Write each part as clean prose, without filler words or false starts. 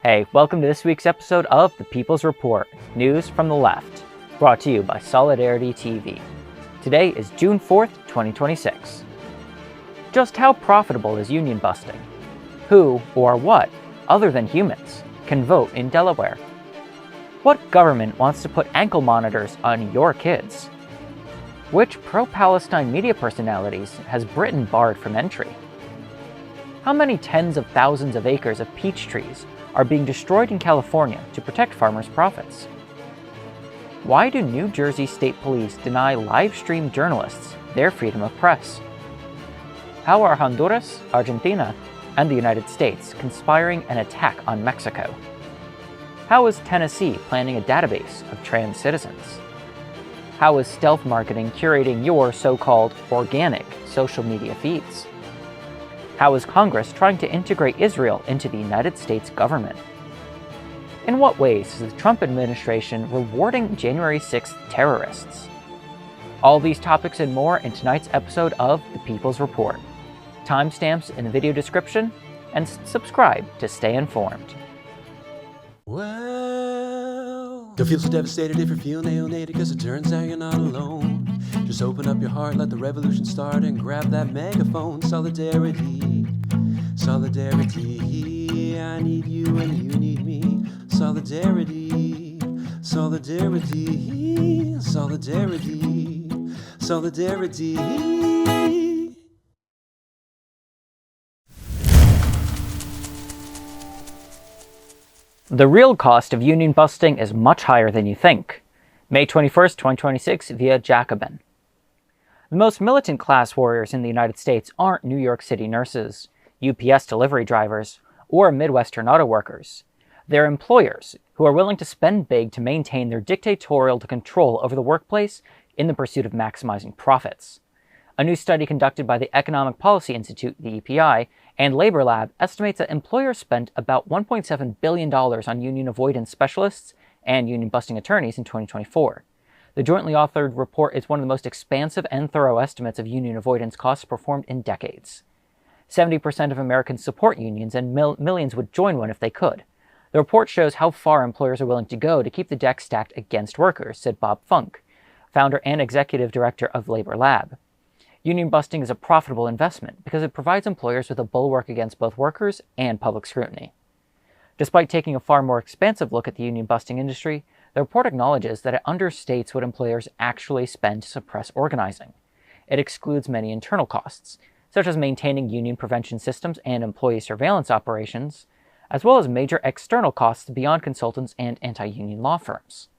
Hey, welcome to this week's episode of The People's Report, News from the Left, brought to you by Solidarity TV. Today is June 4th, 2026. Just how profitable is union busting? Who, or what, other than humans, can vote in Delaware? What government wants to put ankle monitors on your kids? Which pro-Palestine media personalities has Britain barred from entry? How many tens of thousands of acres of peach trees are being destroyed in California to protect farmers' profits? Why do New Jersey State Police deny live-stream journalists their freedom of press? How are Honduras, Argentina, and the United States conspiring an attack on Mexico? How is Tennessee planning a database of trans citizens? How is stealth marketing curating your so-called organic social media feeds? How is Congress trying to integrate Israel into the United States government? In what ways is the Trump administration rewarding January 6th terrorists? All these topics and more in tonight's episode of The People's Report. Timestamps in the video description, and subscribe to stay informed. Well, don't feel so devastated if you're feeling alienated, because it turns out you're not alone. Just open up your heart, let the revolution start, and grab that megaphone. Solidarity, solidarity, I need you and you need me. Solidarity, solidarity, solidarity, solidarity. The real cost of union busting is much higher than you think. May 21st, 2026 via Jacobin. The most militant class warriors in the United States aren't New York City nurses, UPS delivery drivers, or Midwestern auto workers. They're employers who are willing to spend big to maintain their dictatorial control over the workplace in the pursuit of maximizing profits. A new study conducted by the Economic Policy Institute, the EPI, and Labor Lab estimates that employers spent about $1.7 billion on union avoidance specialists and union busting attorneys in 2024. The jointly authored report is one of the most expansive and thorough estimates of union avoidance costs performed in decades. 70% of Americans support unions, and millions would join one if they could. The report shows how far employers are willing to go to keep the deck stacked against workers, said Bob Funk, founder and executive director of Labor Lab. Union busting is a profitable investment because it provides employers with a bulwark against both workers and public scrutiny. Despite taking a far more expansive look at the union busting industry, the report acknowledges that it understates what employers actually spend to suppress organizing. It excludes many internal costs, such as maintaining union prevention systems and employee surveillance operations, as well as major external costs beyond consultants and anti-union law firms.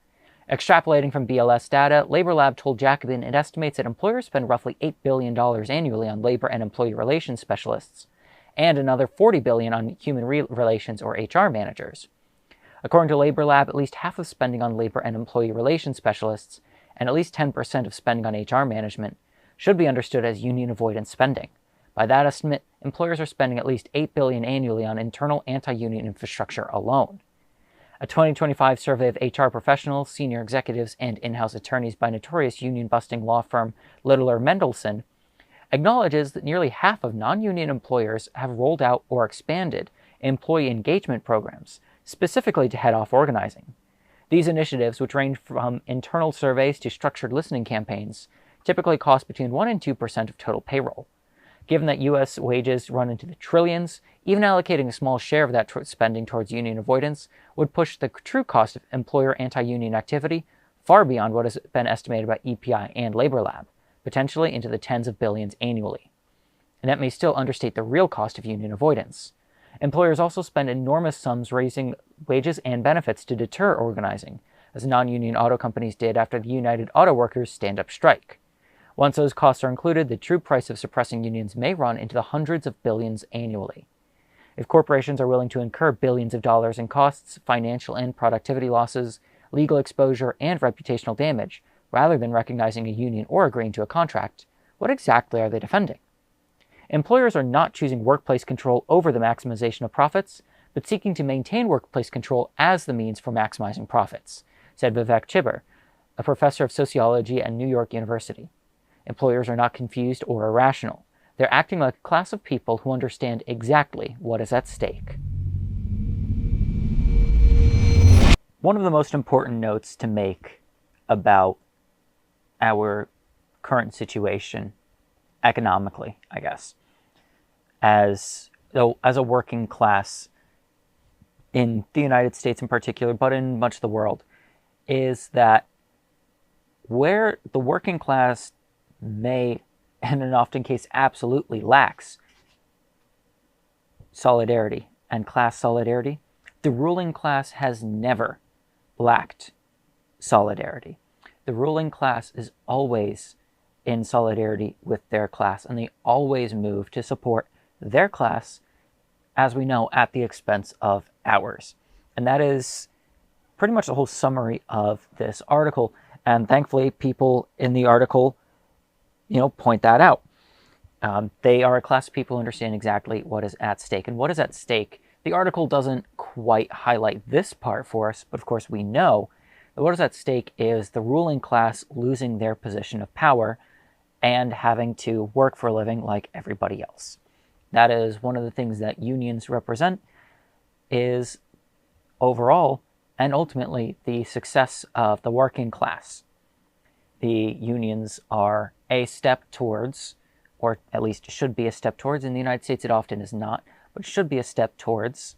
Extrapolating from BLS data, Labor Lab told Jacobin it estimates that employers spend roughly $8 billion annually on labor and employee relations specialists, and another $40 billion on human relations or HR managers. According to Labor Lab, at least half of spending on labor and employee relations specialists, and at least 10% of spending on HR management, should be understood as union avoidance spending. By that estimate, employers are spending at least $8 billion annually on internal anti-union infrastructure alone. A 2025 survey of HR professionals, senior executives, and in-house attorneys by notorious union-busting law firm Littler Mendelsohn acknowledges that nearly half of non-union employers have rolled out or expanded employee engagement programs, specifically to head off organizing. These initiatives, which range from internal surveys to structured listening campaigns, typically cost between 1% and 2% of total payroll. Given that U.S. wages run into the trillions, even allocating a small share of that spending towards union avoidance would push the true cost of employer anti-union activity far beyond what has been estimated by EPI and Labor Lab, potentially into the tens of billions annually. And that may still understate the real cost of union avoidance. Employers also spend enormous sums raising wages and benefits to deter organizing, as non-union auto companies did after the United Auto Workers stand-up strike. Once those costs are included, the true price of suppressing unions may run into the hundreds of billions annually. If corporations are willing to incur billions of dollars in costs, financial and productivity losses, legal exposure, and reputational damage, rather than recognizing a union or agreeing to a contract, what exactly are they defending? Employers are not choosing workplace control over the maximization of profits, but seeking to maintain workplace control as the means for maximizing profits, said Vivek Chibber, a professor of sociology at New York University. Employers are not confused or irrational. They're acting like a class of people who understand exactly what is at stake. one of the most important notes to make about our current situation economically, I guess, as a working class in the United States in particular, but in much of the world, is that where the working class may, and in often case absolutely lacks solidarity and class solidarity, the ruling class has never lacked solidarity. The ruling class is always in solidarity with their class, and they always move to support their class, as we know, at the expense of ours. And that is pretty much the whole summary of this article. And thankfully, people in the article, point that out. They are a class of people who understand exactly what is at stake. And what is at stake? The article doesn't quite highlight this part for us, but of course we know that what is at stake is the ruling class losing their position of power and having to work for a living like everybody else. That is one of the things that unions represent, is overall and ultimately the success of the working class. The unions are a step towards, or at least should be a step towards, in the United States it often is not, but should be a step towards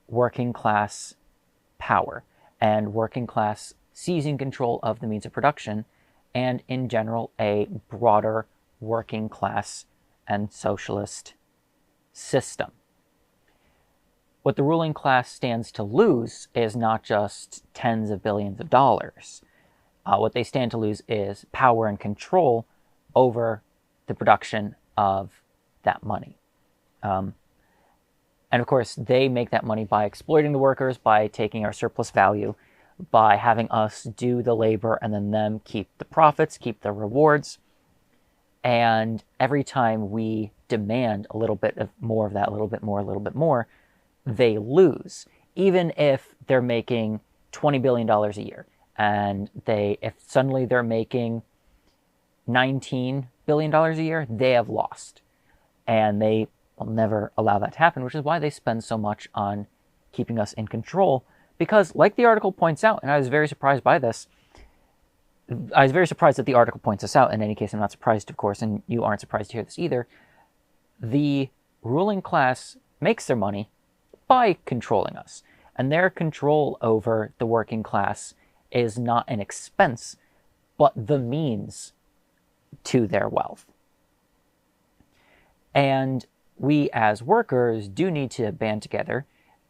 working class power and working class seizing control of the means of production, and in general a broader working class and socialist system. What the ruling class stands to lose is not just tens of billions of dollars. What they stand to lose is power and control over the production of that money. And of course, they make that money by exploiting the workers, by taking our surplus value, by having us do the labor and then them keep the profits, keep the rewards. And every time we demand a little bit of more of that, a little bit more, they lose. Even if they're making $20 billion a year, and if suddenly they're making $19 billion a year, they have lost. And they will never allow that to happen, which is why they spend so much on keeping us in control. Because, like the article points out, and I was very surprised by this, I was very surprised that the article points this out. In any case, I'm not surprised, of course, and you aren't surprised to hear this either. The ruling class makes their money by controlling us. And their control over the working class is not an expense, but the means to their wealth. And we as workers do need to band together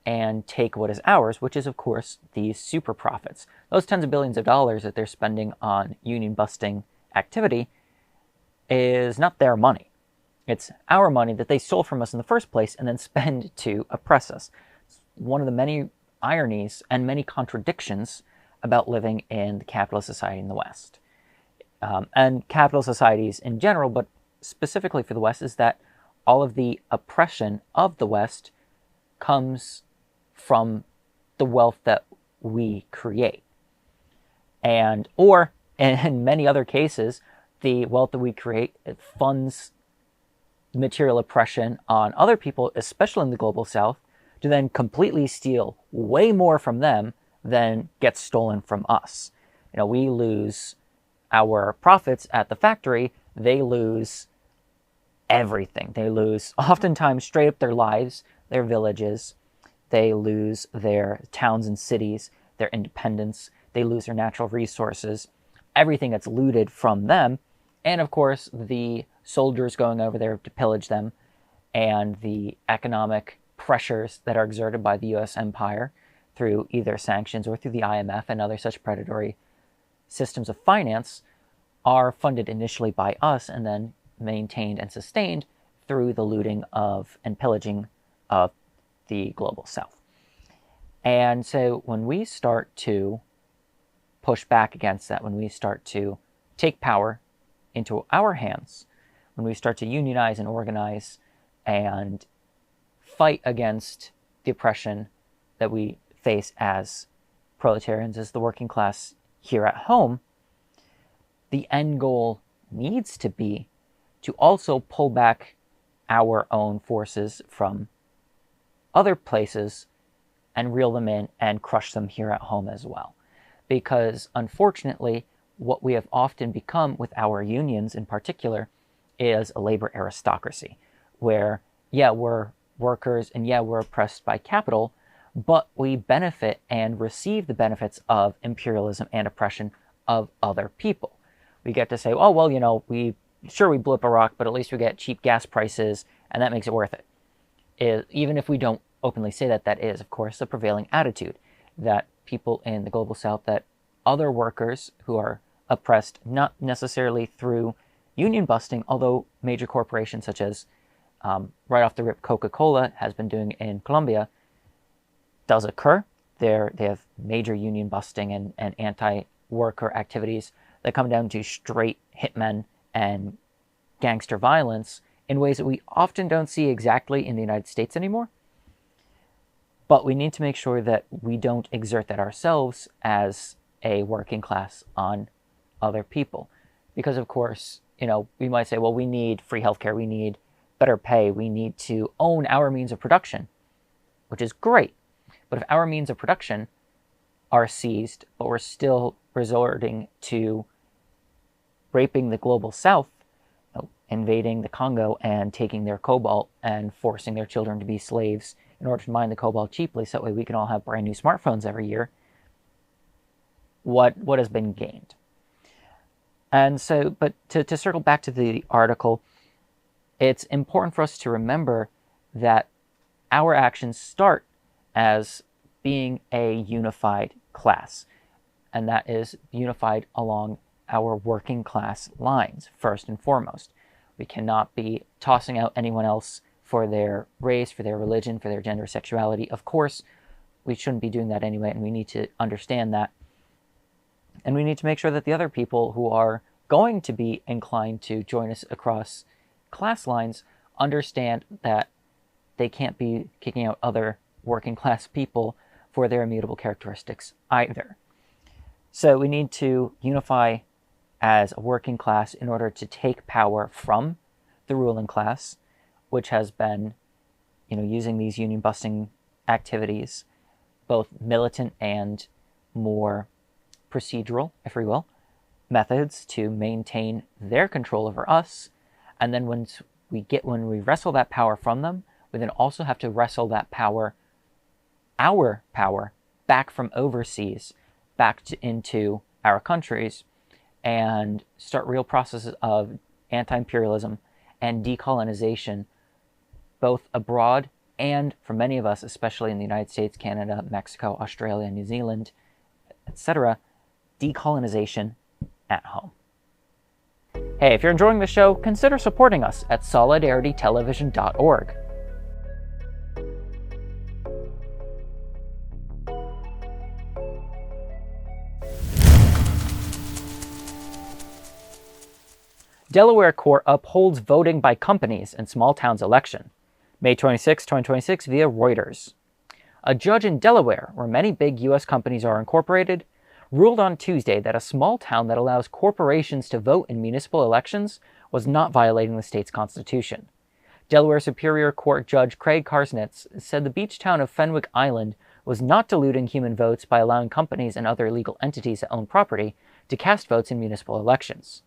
and take what is ours, which is, of course, these super profits. Those tens of billions of dollars that they're spending on union-busting activity is not their money. It's our money that they stole from us in the first place and then spend to oppress us. It's one of the many ironies and many contradictions about living in the capitalist society in the West. And capitalist societies in general, but specifically for the West, is that all of the oppression of the West comes from the wealth that we create. Or in many other cases, the wealth that we create, it funds material oppression on other people, especially in the global South, to then completely steal way more from them than gets stolen from us. We lose our profits at the factory, they lose everything. They lose, oftentimes, straight up their lives, their villages. They lose their towns and cities, their independence. They lose their natural resources, everything that's looted from them. And of course, the soldiers going over there to pillage them, and the economic pressures that are exerted by the U.S. empire through either sanctions or through the IMF and other such predatory systems of finance are funded initially by us and then maintained and sustained through the looting of and pillaging of the global South. And so when we start to push back against that, when we start to take power into our hands, when we start to unionize and organize and fight against the oppression that we face as proletarians, as the working class here at home, the end goal needs to be to also pull back our own forces from other places and reel them in and crush them here at home as well. Because unfortunately, what we have often become with our unions in particular is a labor aristocracy, where, yeah, we're workers and yeah, we're oppressed by capital, but we benefit and receive the benefits of imperialism and oppression of other people. We get to say, oh, well, you know, we blew up Iraq, but at least we get cheap gas prices, and that makes it worth it. Even if we don't openly say that, that is, of course, the prevailing attitude, that people in the global south, that other workers who are oppressed, not necessarily through union busting, although major corporations such as, right off the rip, Coca-Cola has been doing in Colombia, does occur. They have major union busting and anti-worker activities that come down to straight hitmen and gangster violence in ways that we often don't see exactly in the United States anymore. But we need to make sure that we don't exert that ourselves as a working class on other people. Because, of course, you know, we might say, well, we need free healthcare, we need better pay, we need to own our means of production, which is great. But if our means of production are seized, but we're still resorting to raping the global south, you know, invading the Congo and taking their cobalt and forcing their children to be slaves in order to mine the cobalt cheaply so that way we can all have brand new smartphones every year, what has been gained? And so, but to circle back to the article, it's important for us to remember that our actions start as being a unified class, and that is unified along our working class lines, first and foremost. We cannot be tossing out anyone else for their race, for their religion, for their gender, sexuality. Of course, we shouldn't be doing that anyway, and we need to understand that. And we need to make sure that the other people who are going to be inclined to join us across class lines understand that they can't be kicking out other working class people for their immutable characteristics either. So we need to unify as a working class in order to take power from the ruling class, which has been, you know, using these union busting activities, both militant and more procedural, if we will, methods to maintain their control over us. And then when we wrestle that power from them, we then also have to wrestle that power, our power, back from overseas, into our countries, and start real processes of anti-imperialism and decolonization, both abroad and, for many of us, especially in the United States, Canada, Mexico, Australia, New Zealand, etc., decolonization at home. Hey, if you're enjoying the show, consider supporting us at solidaritytelevision.org. Delaware court upholds voting by companies in small towns election. May 26, 2026 via Reuters. A judge in Delaware, where many big U.S. companies are incorporated, ruled on Tuesday that a small town that allows corporations to vote in municipal elections was not violating the state's constitution. Delaware Superior Court Judge Craig Karsnitz said the beach town of Fenwick Island was not diluting human votes by allowing companies and other legal entities that own property to cast votes in municipal elections.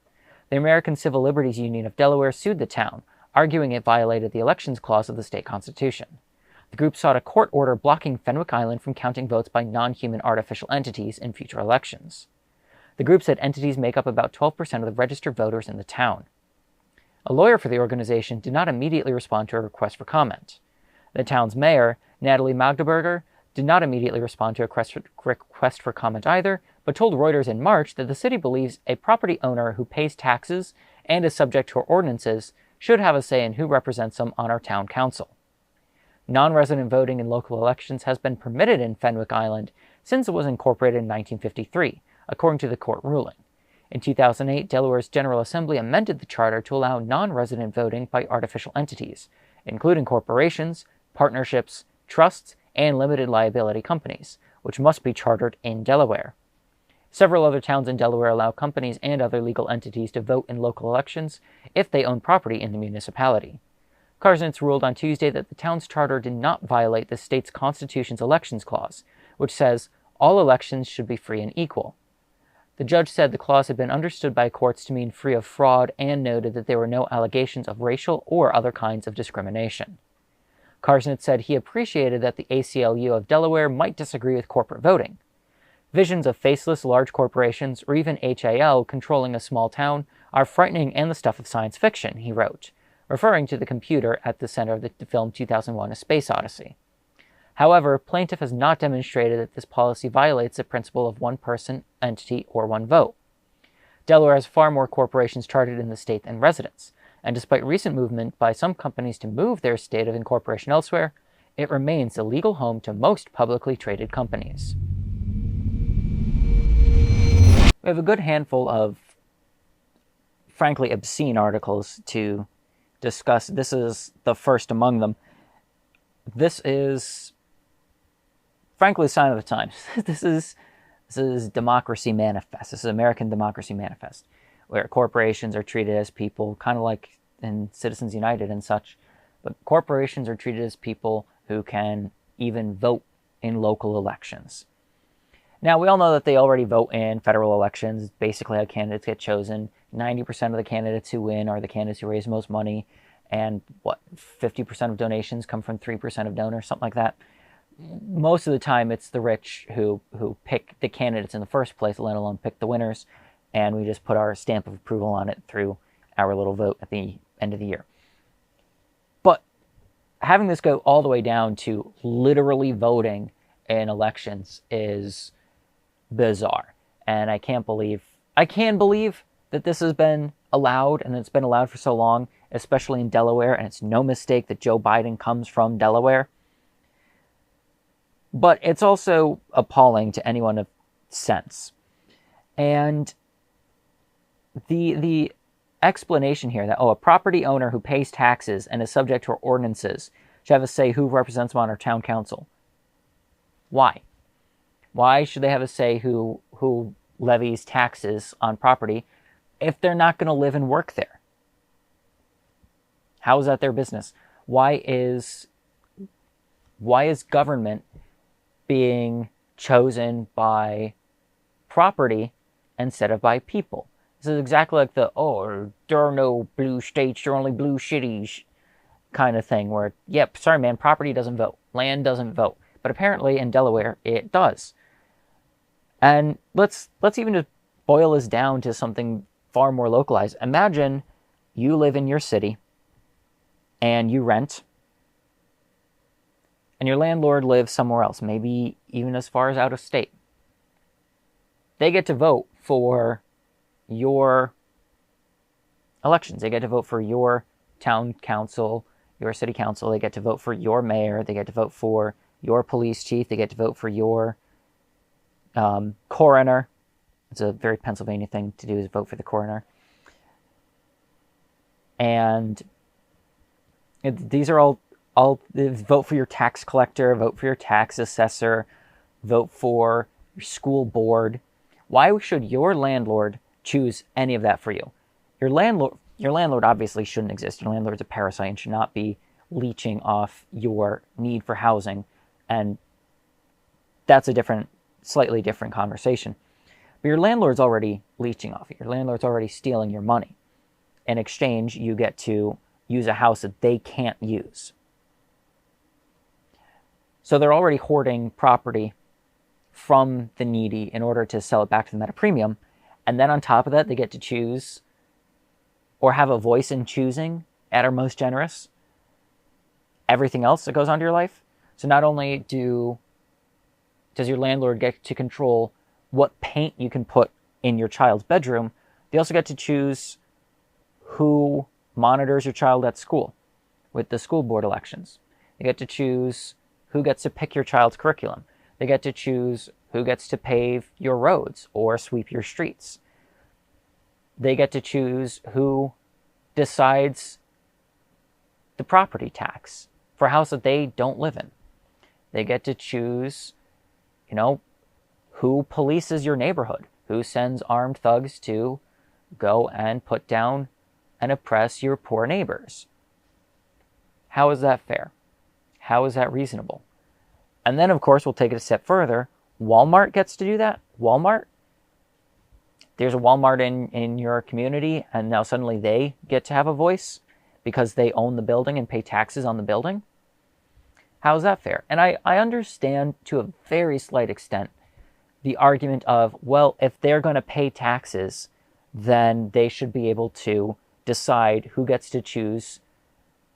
The American Civil Liberties Union of Delaware sued the town, arguing it violated the Elections Clause of the state constitution. The group sought a court order blocking Fenwick Island from counting votes by non-human artificial entities in future elections. The group said entities make up about 12% of the registered voters in the town. A lawyer for the organization did not immediately respond to a request for comment. The town's mayor, Natalie Magdeburger, did not immediately respond to a request for comment either, but told Reuters in March that the city believes a property owner who pays taxes and is subject to our ordinances should have a say in who represents them on our town council. Non-resident voting in local elections has been permitted in Fenwick Island since it was incorporated in 1953, according to the court ruling. In 2008, Delaware's General Assembly amended the charter to allow non-resident voting by artificial entities, including corporations, partnerships, trusts, and limited liability companies, which must be chartered in Delaware. Several other towns in Delaware allow companies and other legal entities to vote in local elections if they own property in the municipality. Karsnitz ruled on Tuesday that the town's charter did not violate the state's constitution's elections clause, which says all elections should be free and equal. The judge said the clause had been understood by courts to mean free of fraud and noted that there were no allegations of racial or other kinds of discrimination. Karsnitz said he appreciated that the ACLU of Delaware might disagree with corporate voting. Visions of faceless large corporations or even HAL controlling a small town are frightening and the stuff of science fiction, he wrote, referring to the computer at the center of the film 2001: A Space Odyssey. However, plaintiff has not demonstrated that this policy violates the principle of one person, entity, or one vote. Delaware has far more corporations chartered in the state than residents, and despite recent movement by some companies to move their state of incorporation elsewhere, it remains the legal home to most publicly traded companies. We have a good handful of, frankly, obscene articles to discuss. This is the first among them. This is, frankly, a sign of the times. This is Democracy Manifest. This is American Democracy Manifest, where corporations are treated as people, kind of like in Citizens United and such, but corporations are treated as people who can even vote in local elections. Now, we all know that they already vote in federal elections. Basically, how candidates get chosen. 90% of the candidates who win are the candidates who raise most money. And 50% of donations come from 3% of donors, something like that. Most of the time, it's the rich who pick the candidates in the first place, let alone pick the winners. And we just put our stamp of approval on it through our little vote at the end of the year. But having this go all the way down to literally voting in elections is bizarre. And I can believe that this has been allowed, and it's been allowed for so long, especially in Delaware, and it's no mistake that Joe Biden comes from Delaware. But it's also appalling to anyone of sense. And the explanation here that, a property owner who pays taxes and is subject to our ordinances should have a say who represents them on our town council. Why? Why should they have a say who levies taxes on property if they're not going to live and work there? How is that their business? Why is government being chosen by property instead of by people? This is exactly like there are no blue states, there are only blue cities kind of thing where, sorry man, property doesn't vote. Land doesn't vote. But apparently in Delaware, it does. And let's even just boil this down to something far more localized. Imagine you live in your city and you rent, and your landlord lives somewhere else, maybe even as far as out of state. They get to vote for your elections. They get to vote for your town council, your city council. They get to vote for your mayor. They get to vote for your police chief. They get to vote for your coroner. It's a very Pennsylvania thing to do, is vote for the coroner. And these are all vote for your tax collector, vote for your tax assessor, vote for your school board. Why should your landlord choose any of that for you? Your landlord obviously shouldn't exist. Your landlord's a parasite and should not be leeching off your need for housing. And that's a slightly different conversation. But your landlord's already leeching off you. Your landlord's already stealing your money. In exchange, you get to use a house that they can't use. So they're already hoarding property from the needy in order to sell it back to them at a premium. And then on top of that, they get to choose or have a voice in choosing, at our most generous, everything else that goes on to your life. So not only does your landlord get to control what paint you can put in your child's bedroom, they also get to choose who monitors your child at school with the school board elections. They get to choose who gets to pick your child's curriculum. They get to choose who gets to pave your roads or sweep your streets. They get to choose who decides the property tax for a house that they don't live in. They get to choose, who polices your neighborhood, who sends armed thugs to go and put down and oppress your poor neighbors. How is that fair? How is that reasonable? And then, of course, we'll take it a step further. Walmart gets to do that? Walmart? There's a Walmart in your community, and now suddenly they get to have a voice because they own the building and pay taxes on the building? How is that fair? And I understand to a very slight extent the argument of, well, if they're going to pay taxes, then they should be able to decide who gets to choose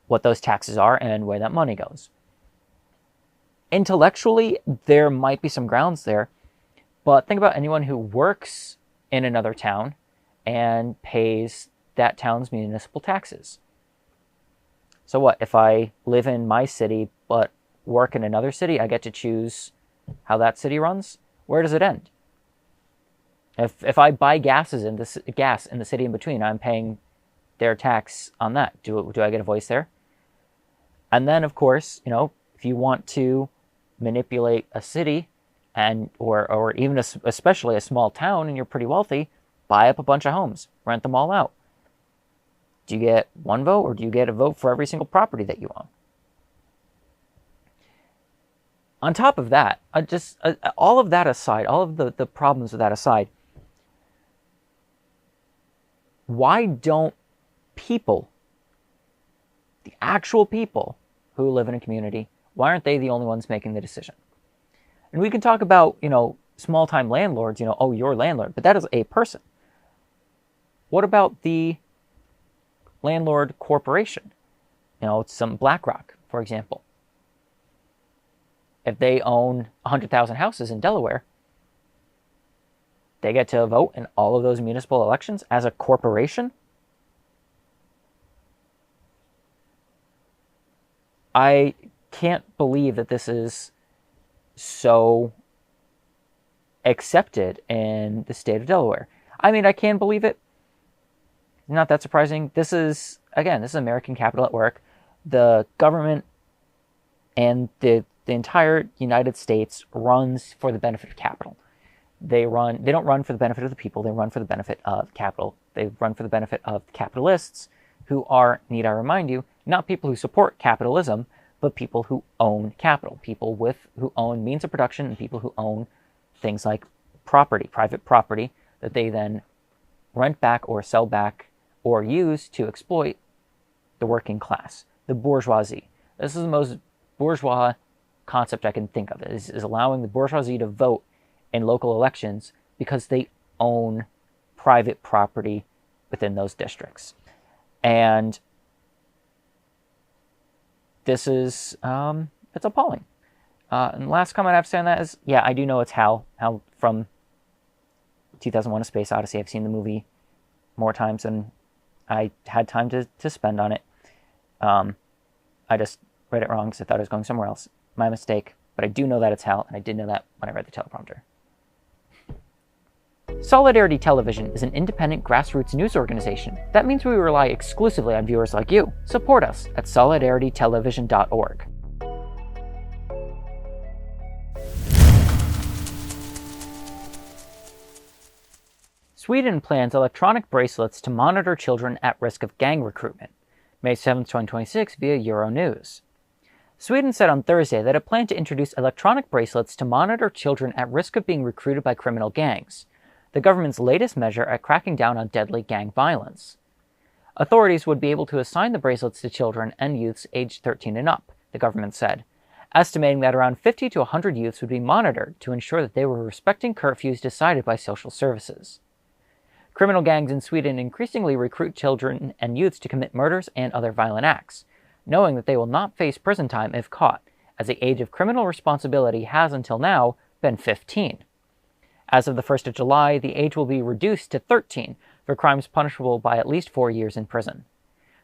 what those taxes are and where that money goes. Intellectually, there might be some grounds there, but think about anyone who works in another town and pays that town's municipal taxes. So what, if I live in my city but work in another city, I get to choose how that city runs? Where does it end? If I buy gas in the city in between, I'm paying their tax on that. Do I get a voice there? And then, of course, if you want to manipulate a city or even especially a small town and you're pretty wealthy, buy up a bunch of homes, rent them all out. Do you get one vote, or do you get a vote for every single property that you own? On top of that, all of that aside, all of the problems with that aside, why don't people, the actual people who live in a community, why aren't they the only ones making the decision? And we can talk about, small-time landlords, oh, you're a landlord, but that is a person. What about the landlord corporation? Some BlackRock, for example. If they own 100,000 houses in Delaware, they get to vote in all of those municipal elections as a corporation? I can't believe that this is so accepted in the state of Delaware. I mean, I can believe it. Not that surprising. This is American capital at work. The government and the entire United States runs for the benefit of capital. They don't run for the benefit of the people. They run for the benefit of capital. They run for the benefit of capitalists, who are, need I remind you, not people who support capitalism, but people who own capital, people who own means of production, and people who own things like property, private property, that they then rent back or sell back or use to exploit the working class, the bourgeoisie. This is the most bourgeois concept I can think of, is allowing the bourgeoisie to vote in local elections because they own private property within those districts. And this is, it's appalling. And the last comment I have to say on that is, yeah, I do know it's Hal from 2001: A Space Odyssey. I've seen the movie more times than I had time to spend on it. I just read it wrong because I thought it was going somewhere else. My mistake, but I do know that it's Hal, and I did know that when I read the teleprompter. Solidarity Television is an independent grassroots news organization. That means we rely exclusively on viewers like you. Support us at solidaritytelevision.org. Sweden plans electronic bracelets to monitor children at risk of gang recruitment. May 7, 2026 via Euronews. Sweden said on Thursday that it planned to introduce electronic bracelets to monitor children at risk of being recruited by criminal gangs, the government's latest measure at cracking down on deadly gang violence. Authorities would be able to assign the bracelets to children and youths aged 13 and up, the government said, estimating that around 50 to 100 youths would be monitored to ensure that they were respecting curfews decided by social services. Criminal gangs in Sweden increasingly recruit children and youths to commit murders and other violent acts, knowing that they will not face prison time if caught, as the age of criminal responsibility has until now been 15. As of the 1st of July, the age will be reduced to 13 for crimes punishable by at least 4 years in prison.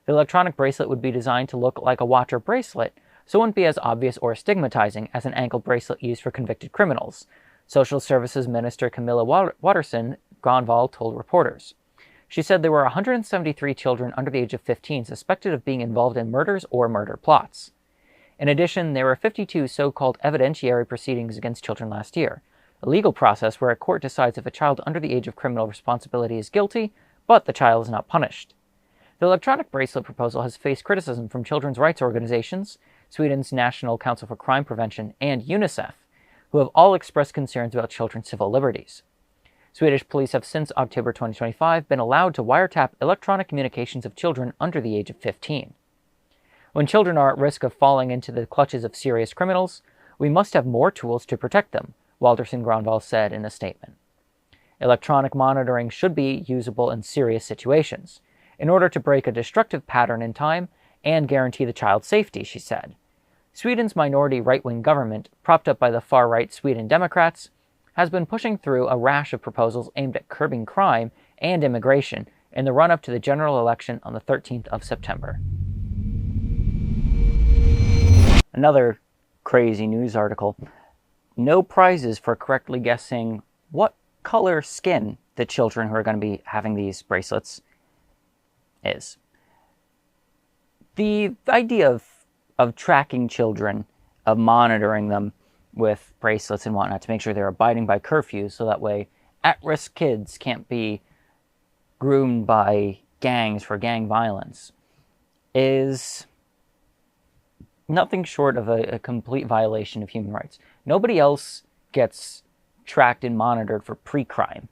The electronic bracelet would be designed to look like a watch or bracelet, so it wouldn't be as obvious or stigmatizing as an ankle bracelet used for convicted criminals, Social Services Minister Camilla Watterson Granvall told reporters. She said there were 173 children under the age of 15 suspected of being involved in murders or murder plots. In addition, there were 52 so-called evidentiary proceedings against children last year, a legal process where a court decides if a child under the age of criminal responsibility is guilty, but the child is not punished. The electronic bracelet proposal has faced criticism from children's rights organizations, Sweden's National Council for Crime Prevention, and UNICEF, who have all expressed concerns about children's civil liberties. Swedish police have since October 2025 been allowed to wiretap electronic communications of children under the age of 15. When children are at risk of falling into the clutches of serious criminals, we must have more tools to protect them, Walterson Granvall said in a statement. Electronic monitoring should be usable in serious situations, in order to break a destructive pattern in time and guarantee the child's safety, she said. Sweden's minority right-wing government, propped up by the far-right Sweden Democrats, has been pushing through a rash of proposals aimed at curbing crime and immigration in the run-up to the general election on the 13th of September. Another crazy news article. No prizes for correctly guessing what color skin the children who are going to be having these bracelets is. The idea of tracking children, of monitoring them with bracelets and whatnot to make sure they're abiding by curfews so that way at-risk kids can't be groomed by gangs for gang violence is nothing short of a complete violation of human rights. Nobody else gets tracked and monitored for pre-crime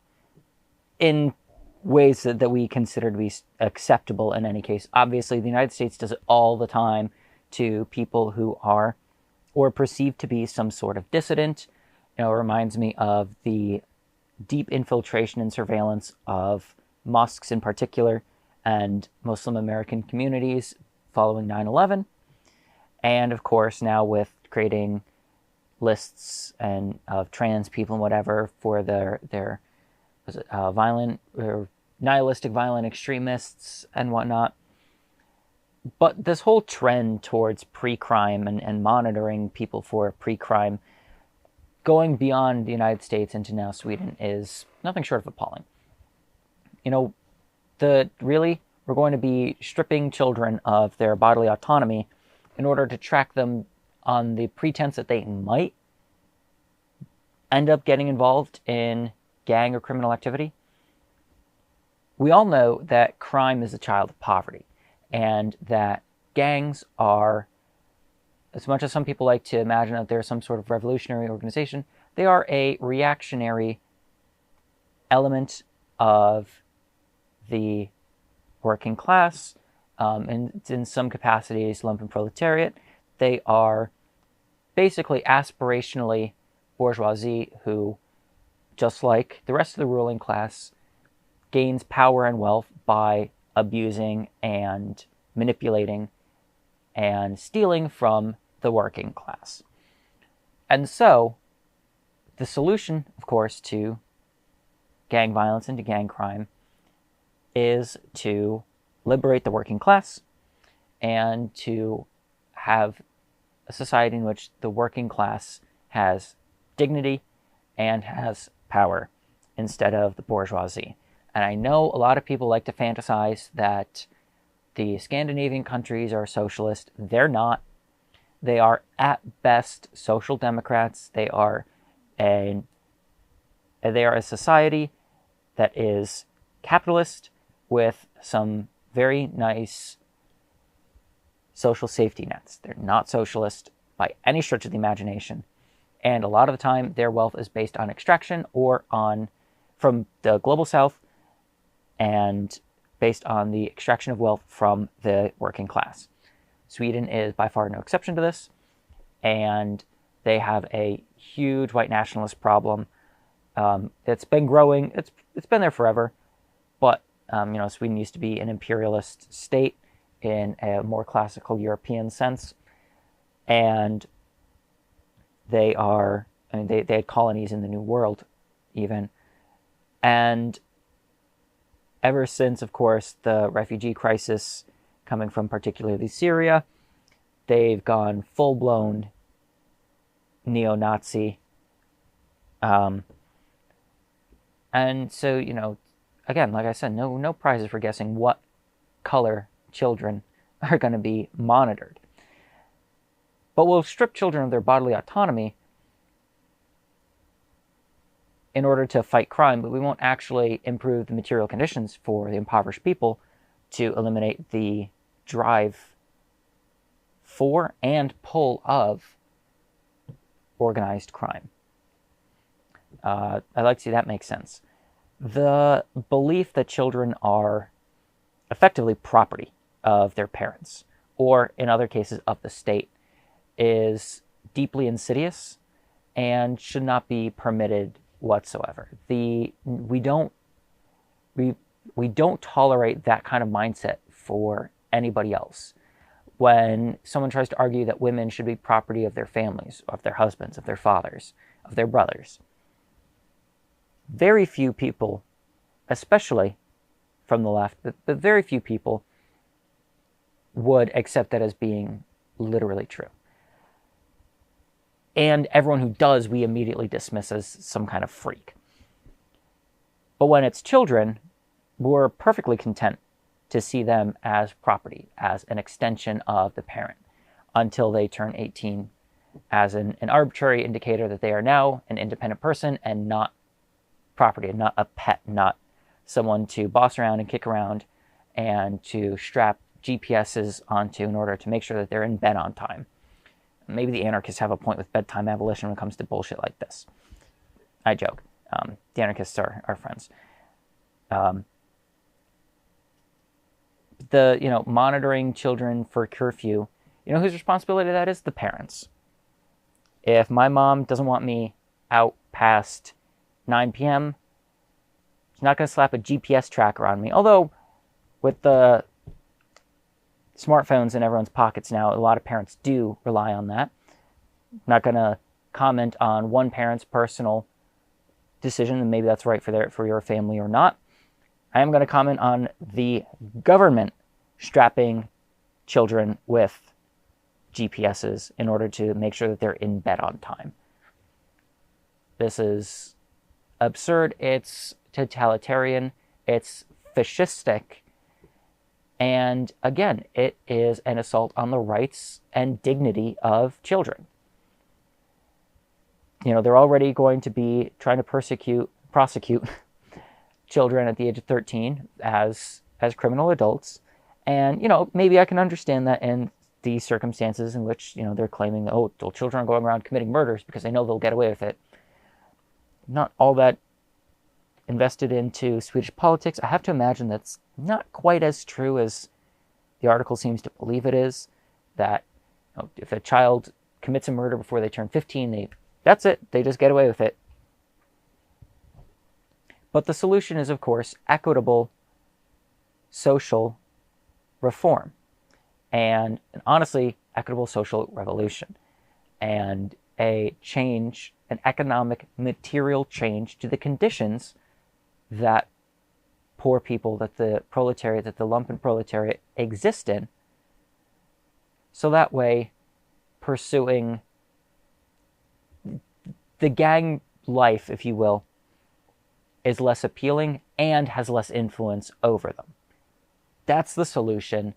in ways that we consider to be acceptable in any case. Obviously, the United States does it all the time to people who are or perceived to be some sort of dissident. It reminds me of the deep infiltration and surveillance of mosques in particular and Muslim American communities following 9/11. And of course, now with creating lists and of trans people and whatever for their violent or nihilistic violent extremists and whatnot. But this whole trend towards pre-crime and monitoring people for pre-crime going beyond the United States into now Sweden is nothing short of appalling. We're going to be stripping children of their bodily autonomy in order to track them on the pretense that they might end up getting involved in gang or criminal activity. We all know that crime is a child of poverty, and that gangs are, as much as some people like to imagine that they're some sort of revolutionary organization, they are a reactionary element of the working class, and in some capacities, lumpen proletariat. They are basically aspirationally bourgeoisie who, just like the rest of the ruling class, gains power and wealth by abusing and manipulating and stealing from the working class. And so, the solution, of course, to gang violence and to gang crime is to liberate the working class and to have a society in which the working class has dignity and has power instead of the bourgeoisie. And I know a lot of people like to fantasize that the Scandinavian countries are socialist. They're not. They are at best social democrats. They are a society that is capitalist with some very nice social safety nets. They're not socialist by any stretch of the imagination. And a lot of the time, their wealth is based on extraction or from the global south and based on the extraction of wealth from the working class. Sweden is by far no exception to this, and they have a huge white nationalist problem. It's been growing. It's been there forever, but Sweden used to be an imperialist state in a more classical European sense, and they had colonies in the New World even, and ever since, of course, the refugee crisis coming from particularly Syria, they've gone full-blown neo-Nazi. And so, again, like I said, no prizes for guessing what color children are going to be monitored. But we'll strip children of their bodily autonomy in order to fight crime, but we won't actually improve the material conditions for the impoverished people to eliminate the drive for and pull of organized crime. I like to see that make sense. The belief that children are effectively property of their parents, or in other cases of the state, is deeply insidious and should not be permitted whatsoever. We don't tolerate that kind of mindset for anybody else. When someone tries to argue that women should be property of their families, of their husbands, of their fathers, of their brothers, very few people, especially from the left, but very few people would accept that as being literally true. And everyone who does, we immediately dismiss as some kind of freak. But when it's children, we're perfectly content to see them as property, as an extension of the parent, until they turn 18, as an arbitrary indicator that they are now an independent person and not property, and not a pet, not someone to boss around and kick around and to strap GPSs onto in order to make sure that they're in bed on time. Maybe the anarchists have a point with bedtime abolition when it comes to bullshit like this. I joke. The anarchists are friends. Monitoring children for curfew, whose responsibility that is? The parents. If my mom doesn't want me out past 9 p.m., she's not going to slap a GPS tracker on me. Although, with the smartphones in everyone's pockets now, a lot of parents do rely on that. I'm not going to comment on one parent's personal decision, and maybe that's right for your family or not. I am going to comment on the government strapping children with GPSs in order to make sure that they're in bed on time. This is absurd, it's totalitarian, it's fascistic, and again, it is an assault on the rights and dignity of children. They're already going to be trying to prosecute children at the age of 13 as criminal adults. And, maybe I can understand that in these circumstances in which, they're claiming that, children are going around committing murders because they know they'll get away with it. Not all that invested into Swedish politics. I have to imagine that's not quite as true as the article seems to believe it is. That if a child commits a murder before they turn 15, that's it. They just get away with it. But the solution is, of course, equitable social reform. And honestly, equitable social revolution. And a change, an economic, material change to the conditions that poor people, that the proletariat, that the lumpen proletariat exist in. So that way, pursuing the gang life, if you will, is less appealing and has less influence over them. That's the solution,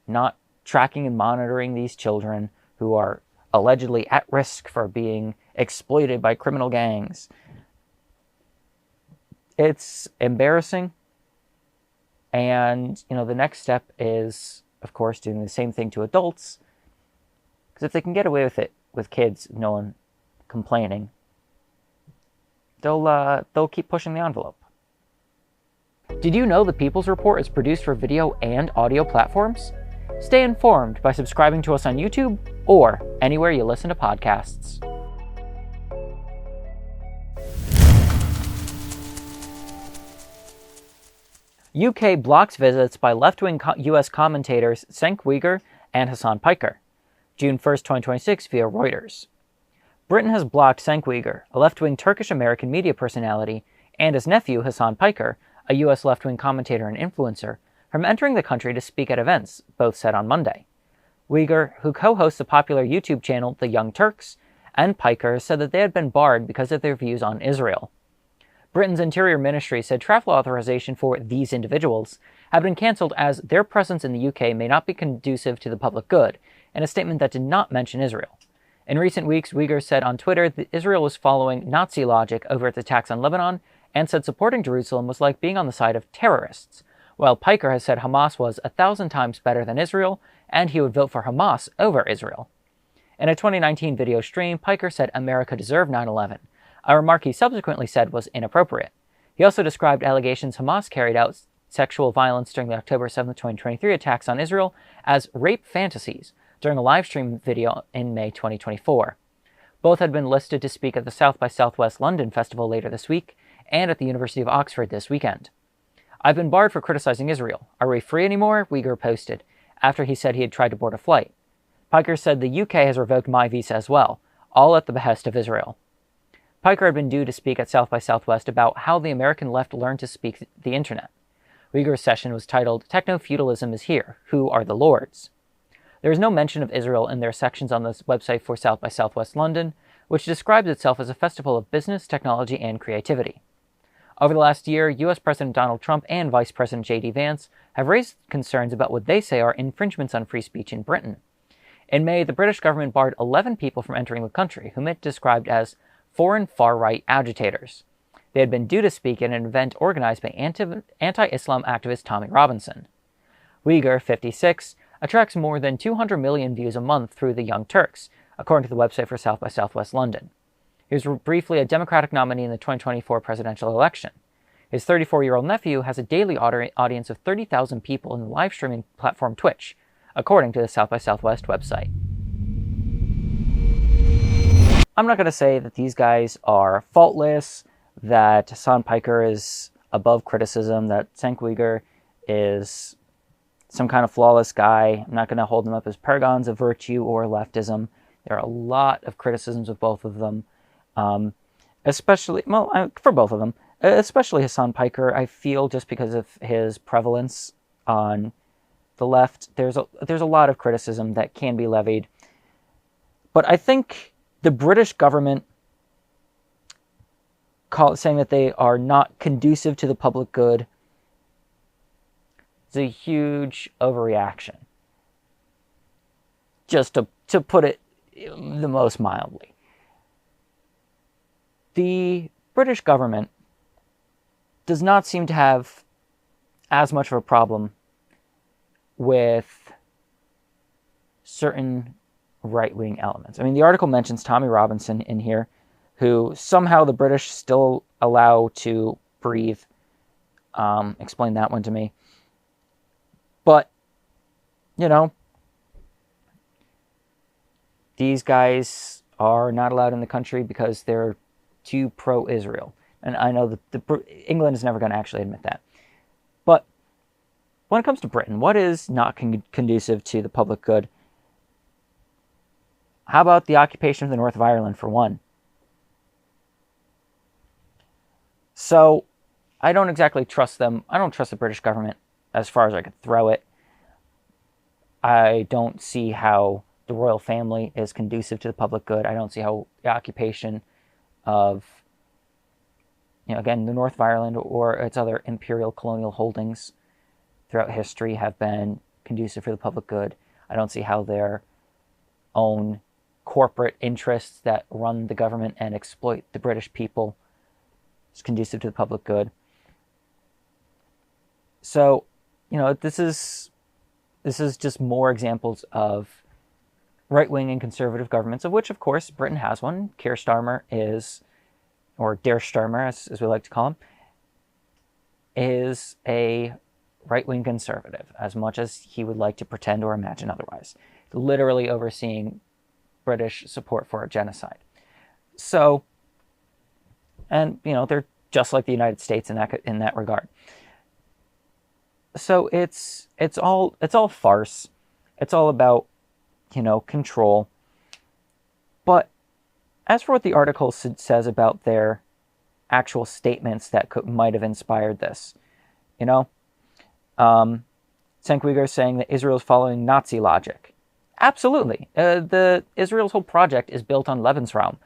not tracking and monitoring these children who are allegedly at risk for being exploited by criminal gangs. It's embarrassing. And, the next step is, of course, doing the same thing to adults. Because if they can get away with it with kids, no one complaining, they'll keep pushing the envelope. Did you know the People's Report is produced for video and audio platforms? Stay informed by subscribing to us on YouTube or anywhere you listen to podcasts. UK blocks visits by left-wing US commentators Cenk Uygur and Hasan Piker. June 1st, 2026 via Reuters. Britain has blocked Cenk Uygur, a left-wing Turkish-American media personality, and his nephew Hasan Piker, a US left-wing commentator and influencer, from entering the country to speak at events, both said on Monday. Uygur, who co-hosts the popular YouTube channel The Young Turks, and Piker said that they had been barred because of their views on Israel. Britain's Interior Ministry said travel authorization for these individuals had been cancelled as their presence in the UK may not be conducive to the public good, in a statement that did not mention Israel. In recent weeks, Uygur said on Twitter that Israel was following Nazi logic over its attacks on Lebanon, and said supporting Jerusalem was like being on the side of terrorists, while Piker has said Hamas was 1,000 times better than Israel, and he would vote for Hamas over Israel. In a 2019 video stream, Piker said America deserved 9/11, a remark he subsequently said was inappropriate. He also described allegations Hamas carried out sexual violence during the October 7, 2023 attacks on Israel as rape fantasies during a live stream video in May 2024. Both had been listed to speak at the South by Southwest London Festival later this week and at the University of Oxford this weekend. "I've been barred for criticizing Israel. Are we free anymore?" Uygur posted, after he said he had tried to board a flight. Piker said the UK has revoked my visa as well, all at the behest of Israel. Piker had been due to speak at South by Southwest about how the American left learned to speak the internet. Uygur's session was titled "Techno-Feudalism is Here. Who are the Lords?" There is no mention of Israel in their sections on the website for South by Southwest London, which describes itself as a festival of business, technology, and creativity. Over the last year, U.S. President Donald Trump and Vice President J.D. Vance have raised concerns about what they say are infringements on free speech in Britain. In May, the British government barred 11 people from entering the country, whom it described as foreign far-right agitators. They had been due to speak at an event organized by anti-Islam activist Tommy Robinson. Uygur, 56, attracts more than 200 million views a month through the Young Turks, according to the website for South by Southwest London. He was briefly a Democratic nominee in the 2024 presidential election. His 34-year-old nephew has a daily audience of 30,000 people in the live streaming platform Twitch, according to the South by Southwest website. I'm not going to say that these guys are faultless, that Hasan Piker is above criticism, that Cenk Uygur is some kind of flawless guy. I'm not going to hold them up as paragons of virtue or leftism. There are a lot of criticisms of both of them, especially for both of them, especially Hasan Piker. I feel just because of his prevalence on the left, there's a lot of criticism that can be levied. But I think the British government saying that they are not conducive to the public good is a huge overreaction, just to put it the most mildly. The British government does not seem to have as much of a problem with certain right-wing elements. I mean, the article mentions Tommy Robinson in here, who somehow the British still allow to breathe. Explain that one to me. But, you know, these guys are not allowed in the country because they're too pro-Israel. And I know that England is never going to actually admit that. But when it comes to Britain, what is not conducive to the public good? How about the occupation of the north of Ireland, for one? So, I don't exactly trust them. I don't trust the British government as far as I could throw it. I don't see how the royal family is conducive to the public good. I don't see how the occupation of, again, the north of Ireland or its other imperial colonial holdings throughout history have been conducive for the public good. I don't see how their own corporate interests that run the government and exploit the British people is conducive to the public good. So, this is just more examples of right-wing and conservative governments, of which, of course, Britain has one. Keir Starmer is, or Der Starmer, as we like to call him, is a right-wing conservative, as much as he would like to pretend or imagine otherwise, literally overseeing British support for a genocide. So, and, they're just like the United States in that regard. So it's all farce. It's all about, control. But as for what the article says about their actual statements that might have inspired this, Cenk Uygur is saying that Israel is following Nazi logic. Absolutely. Israel's whole project is built on Lebensraum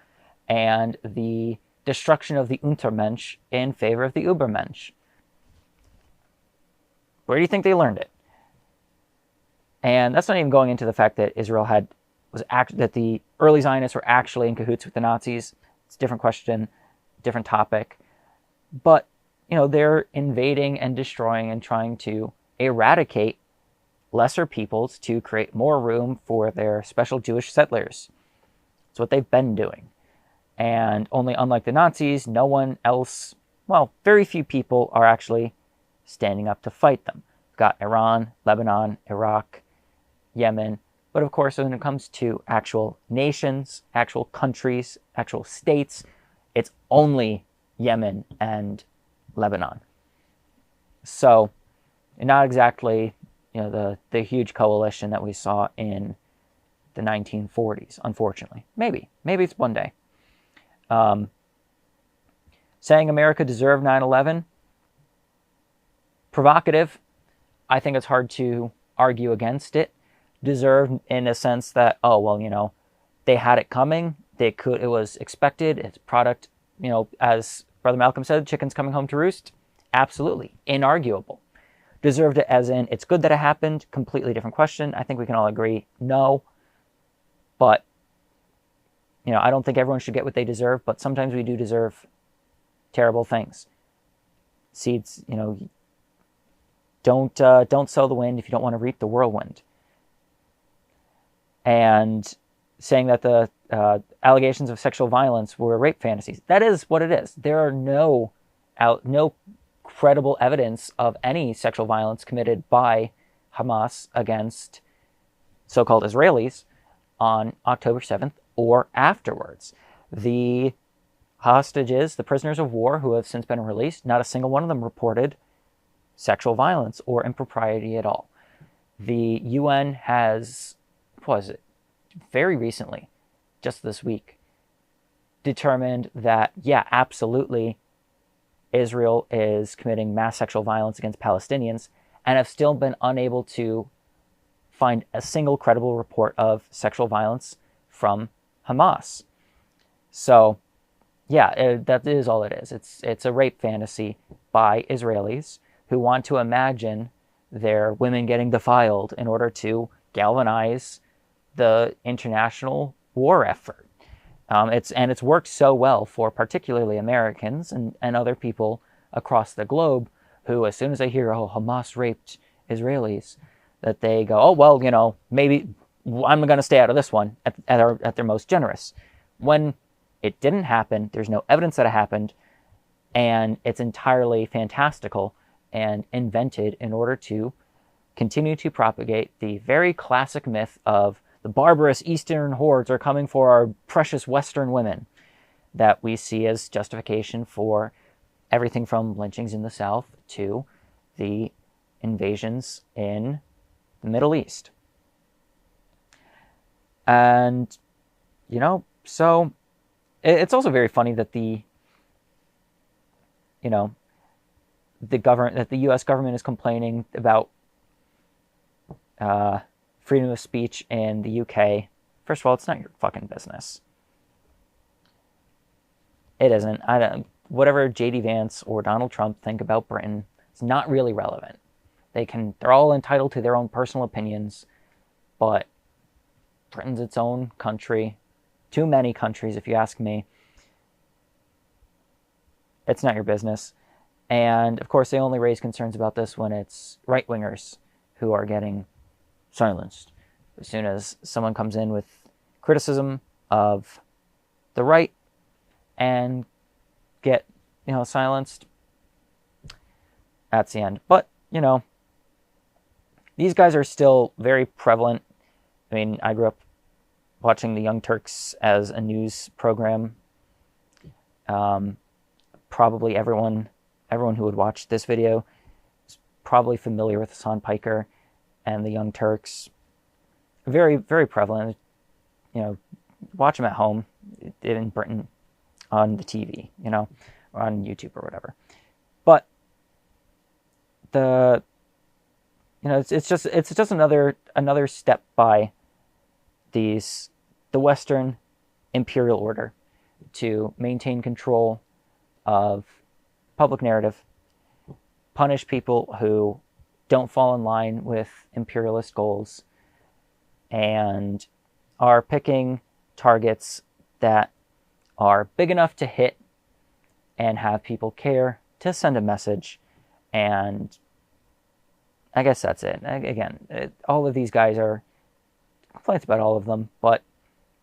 and the destruction of the Untermensch in favor of the Übermensch. Where do you think they learned it? And that's not even going into the fact that that the early Zionists were actually in cahoots with the Nazis. It's a different question, different topic. But, they're invading and destroying and trying to eradicate lesser peoples to create more room for their special Jewish settlers. That's what they've been doing. And only unlike the Nazis, no one else, well, very few people are actually standing up to fight them. We've got Iran, Lebanon, Iraq, Yemen. But of course, when it comes to actual nations, actual countries, actual states, it's only Yemen and Lebanon. So, not exactly, the huge coalition that we saw in the 1940s, unfortunately. Maybe it's one day. Saying America deserved 9/11, provocative. I think it's hard to argue against it. Deserved in a sense that, they had it coming. It was expected. It's product, as Brother Malcolm said, chicken's coming home to roost. Absolutely. Inarguable. Deserved it as in, it's good that it happened. Completely different question. I think we can all agree, no. But, I don't think everyone should get what they deserve, but sometimes we do deserve terrible things. Seeds, don't sow the wind if you don't want to reap the whirlwind. And saying that the allegations of sexual violence were rape fantasies. That is what it is. There are no credible evidence of any sexual violence committed by Hamas against so-called Israelis on October 7th or afterwards. The hostages, the prisoners of war who have since been released, not a single one of them reported sexual violence or impropriety at all. The UN has, very recently, just this week, determined that, absolutely, Israel is committing mass sexual violence against Palestinians, and have still been unable to find a single credible report of sexual violence from Hamas. So, that is all it is. It's a rape fantasy by Israelis who want to imagine their women getting defiled in order to galvanize the international war effort. It's worked so well for particularly Americans and other people across the globe who, as soon as they hear, Hamas raped Israelis, that they go, maybe I'm going to stay out of this one at their most generous. When it didn't happen, there's no evidence that it happened, and it's entirely fantastical and invented in order to continue to propagate the very classic myth of the barbarous Eastern hordes are coming for our precious Western women that we see as justification for everything from lynchings in the South to the invasions in the Middle East. And, so it's also very funny that the U.S. government is complaining about freedom of speech in the UK. First of all, it's not your fucking business. It isn't. Whatever J.D. Vance or Donald Trump think about Britain, it's not really relevant. They're all entitled to their own personal opinions, but Britain's its own country. Too many countries, if you ask me. It's not your business. And, of course, they only raise concerns about this when it's right-wingers who are getting silenced. As soon as someone comes in with criticism of the right and get, silenced, that's the end. But, these guys are still very prevalent. I mean, I grew up watching the Young Turks as a news program. Probably everyone who would watch this video is probably familiar with Hasan Piker and the Young Turks. Very, very prevalent. Watch them at home in Britain on the TV, or on YouTube or whatever. But it's just another step by the Western imperial order to maintain control of public narrative, punish people who don't fall in line with imperialist goals, and are picking targets that are big enough to hit and have people care to send a message, and I guess that's it. Again, all of these guys are complaints about all of them, but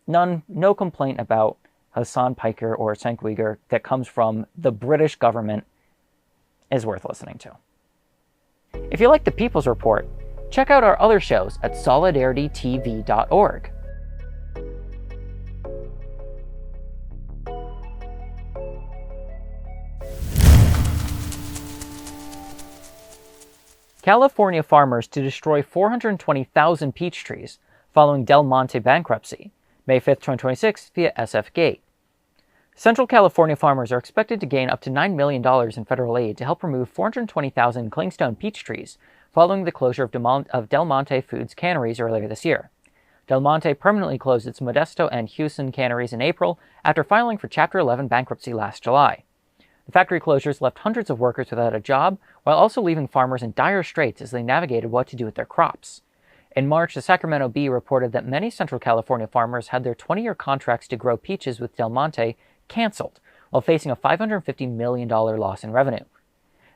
no complaint about Hasan, Piker, or Cenk Uygur that comes from the British government is worth listening to. If you like the People's Report, check out our other shows at solidaritytv.org. California farmers to destroy 420,000 peach trees following Del Monte bankruptcy, May 5, 2026, via SF-Gate. Central California farmers are expected to gain up to $9 million in federal aid to help remove 420,000 clingstone peach trees following the closure of Del Monte Foods canneries earlier this year. Del Monte permanently closed its Modesto and Houston canneries in April after filing for Chapter 11 bankruptcy last July. The factory closures left hundreds of workers without a job, while also leaving farmers in dire straits as they navigated what to do with their crops. In March, the Sacramento Bee reported that many Central California farmers had their 20-year contracts to grow peaches with Del Monte canceled, while facing a $550 million loss in revenue.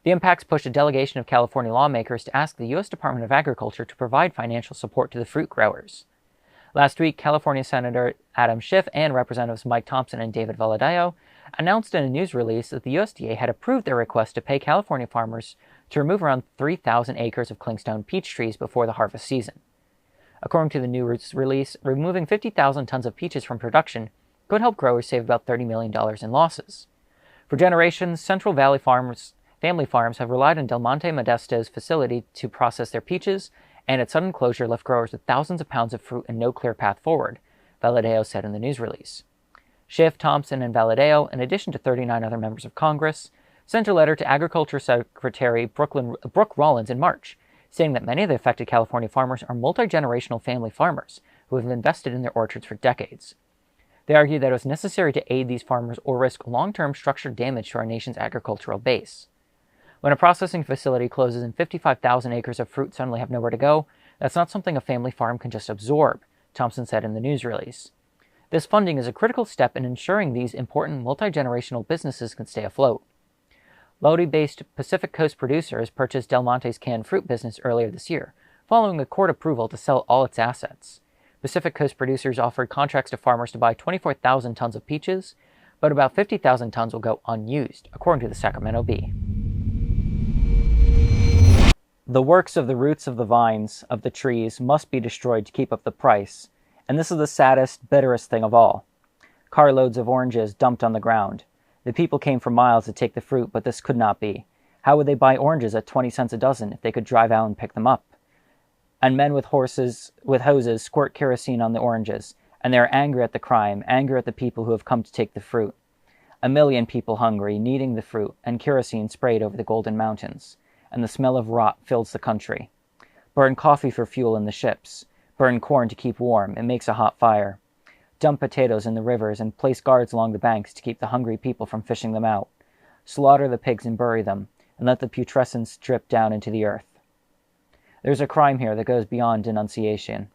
The impacts pushed a delegation of California lawmakers to ask the U.S. Department of Agriculture to provide financial support to the fruit growers. Last week, California Senator Adam Schiff and Representatives Mike Thompson and David Valadao announced in a news release that the USDA had approved their request to pay California farmers to remove around 3,000 acres of clingstone peach trees before the harvest season. According to the new release, removing 50,000 tons of peaches from production could help growers save about $30 million in losses. For generations, Central Valley family farms have relied on Del Monte Modesto's facility to process their peaches, and its sudden closure left growers with thousands of pounds of fruit and no clear path forward, Valadao said in the news release. Schiff, Thompson, and Valadao, in addition to 39 other members of Congress, sent a letter to Agriculture Secretary Brooke Rollins in March, saying that many of the affected California farmers are multi-generational family farmers who have invested in their orchards for decades. They argued that it was necessary to aid these farmers or risk long-term structural damage to our nation's agricultural base. When a processing facility closes and 55,000 acres of fruit suddenly have nowhere to go, that's not something a family farm can just absorb, Thompson said in the news release. This funding is a critical step in ensuring these important multi-generational businesses can stay afloat. Lodi-based Pacific Coast Producers purchased Del Monte's canned fruit business earlier this year, following a court approval to sell all its assets. Pacific Coast Producers offered contracts to farmers to buy 24,000 tons of peaches, but about 50,000 tons will go unused, according to the Sacramento Bee. The works of the roots of the vines of the trees must be destroyed to keep up the price, and this is the saddest, bitterest thing of all. Carloads of oranges dumped on the ground. The people came for miles to take the fruit, but this could not be. How would they buy oranges at 20 cents a dozen if they could drive out and pick them up? And men with hoses squirt kerosene on the oranges, and they are angry at the crime, angry at the people who have come to take the fruit. 1 million people hungry, needing the fruit, and kerosene sprayed over the golden mountains, and the smell of rot fills the country. Burn coffee for fuel in the ships. Burn corn to keep warm, it makes a hot fire. Dump potatoes in the rivers and place guards along the banks to keep the hungry people from fishing them out. Slaughter the pigs and bury them, and let the putrescence drip down into the earth. There's a crime here that goes beyond denunciation.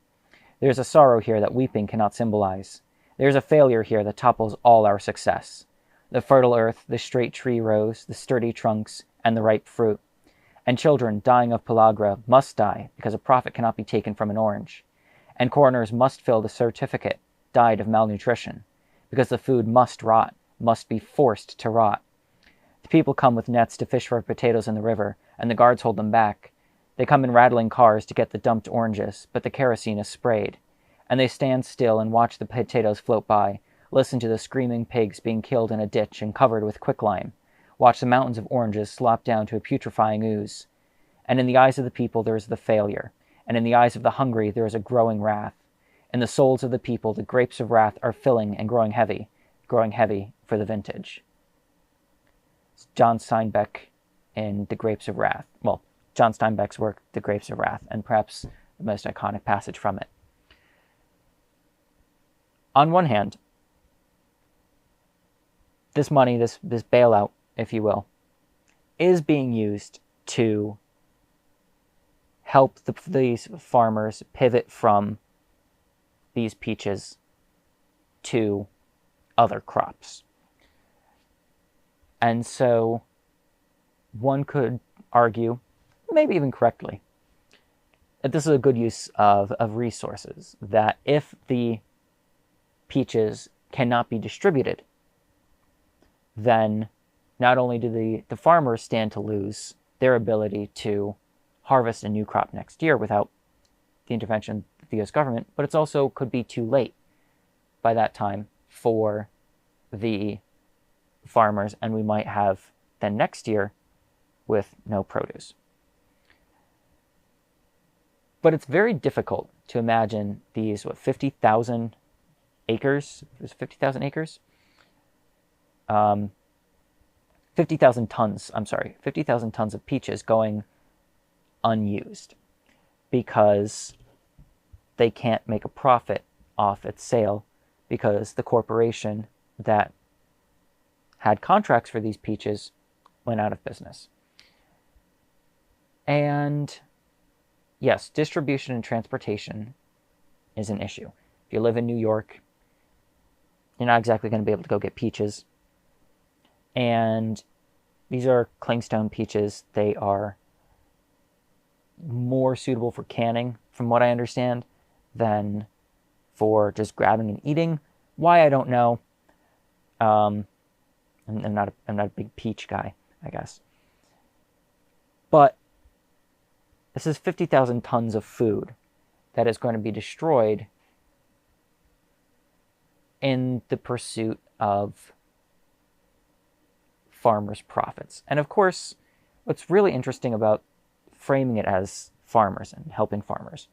There's a sorrow here that weeping cannot symbolize. There's a failure here that topples all our success. The fertile earth, the straight tree rows, the sturdy trunks, and the ripe fruit. And children dying of pellagra must die because a profit cannot be taken from an orange. And coroners must fill the certificate, died of malnutrition, because the food must rot, must be forced to rot. The people come with nets to fish for potatoes in the river, and the guards hold them back. They come in rattling cars to get the dumped oranges, but the kerosene is sprayed. And they stand still and watch the potatoes float by, listen to the screaming pigs being killed in a ditch and covered with quicklime, watch the mountains of oranges slop down to a putrefying ooze. And in the eyes of the people there is the failure, and in the eyes of the hungry there is a growing wrath. In the souls of the people the grapes of wrath are filling and growing heavy for the vintage. It's John Steinbeck in The Grapes of Wrath. Well, John Steinbeck's work, The Grapes of Wrath, and perhaps the most iconic passage from it. On one hand, this money, this bailout, if you will, is being used to help these farmers pivot from these peaches to other crops. And so one could argue, maybe even correctly, that this is a good use of resources, that if the peaches cannot be distributed, then not only do the farmers stand to lose their ability to harvest a new crop next year without the intervention of the U.S. government, but it's also could be too late by that time for the farmers, and we might have then next year with no produce. But it's very difficult to imagine these, 50,000 acres? It was 50,000 acres? 50,000 tons, 50,000 tons of peaches going unused because they can't make a profit off its sale because the corporation that had contracts for these peaches went out of business. And yes, distribution and transportation is an issue. If you live in New York, you're not exactly going to be able to go get peaches. And these are clingstone peaches. They are more suitable for canning, from what I understand, than for just grabbing and eating. Why, I don't know. I'm not a big peach guy, I guess. But this is 50,000 tons of food that is going to be destroyed in the pursuit of farmers' profits. And of course, what's really interesting about framing it as farmers and helping farmers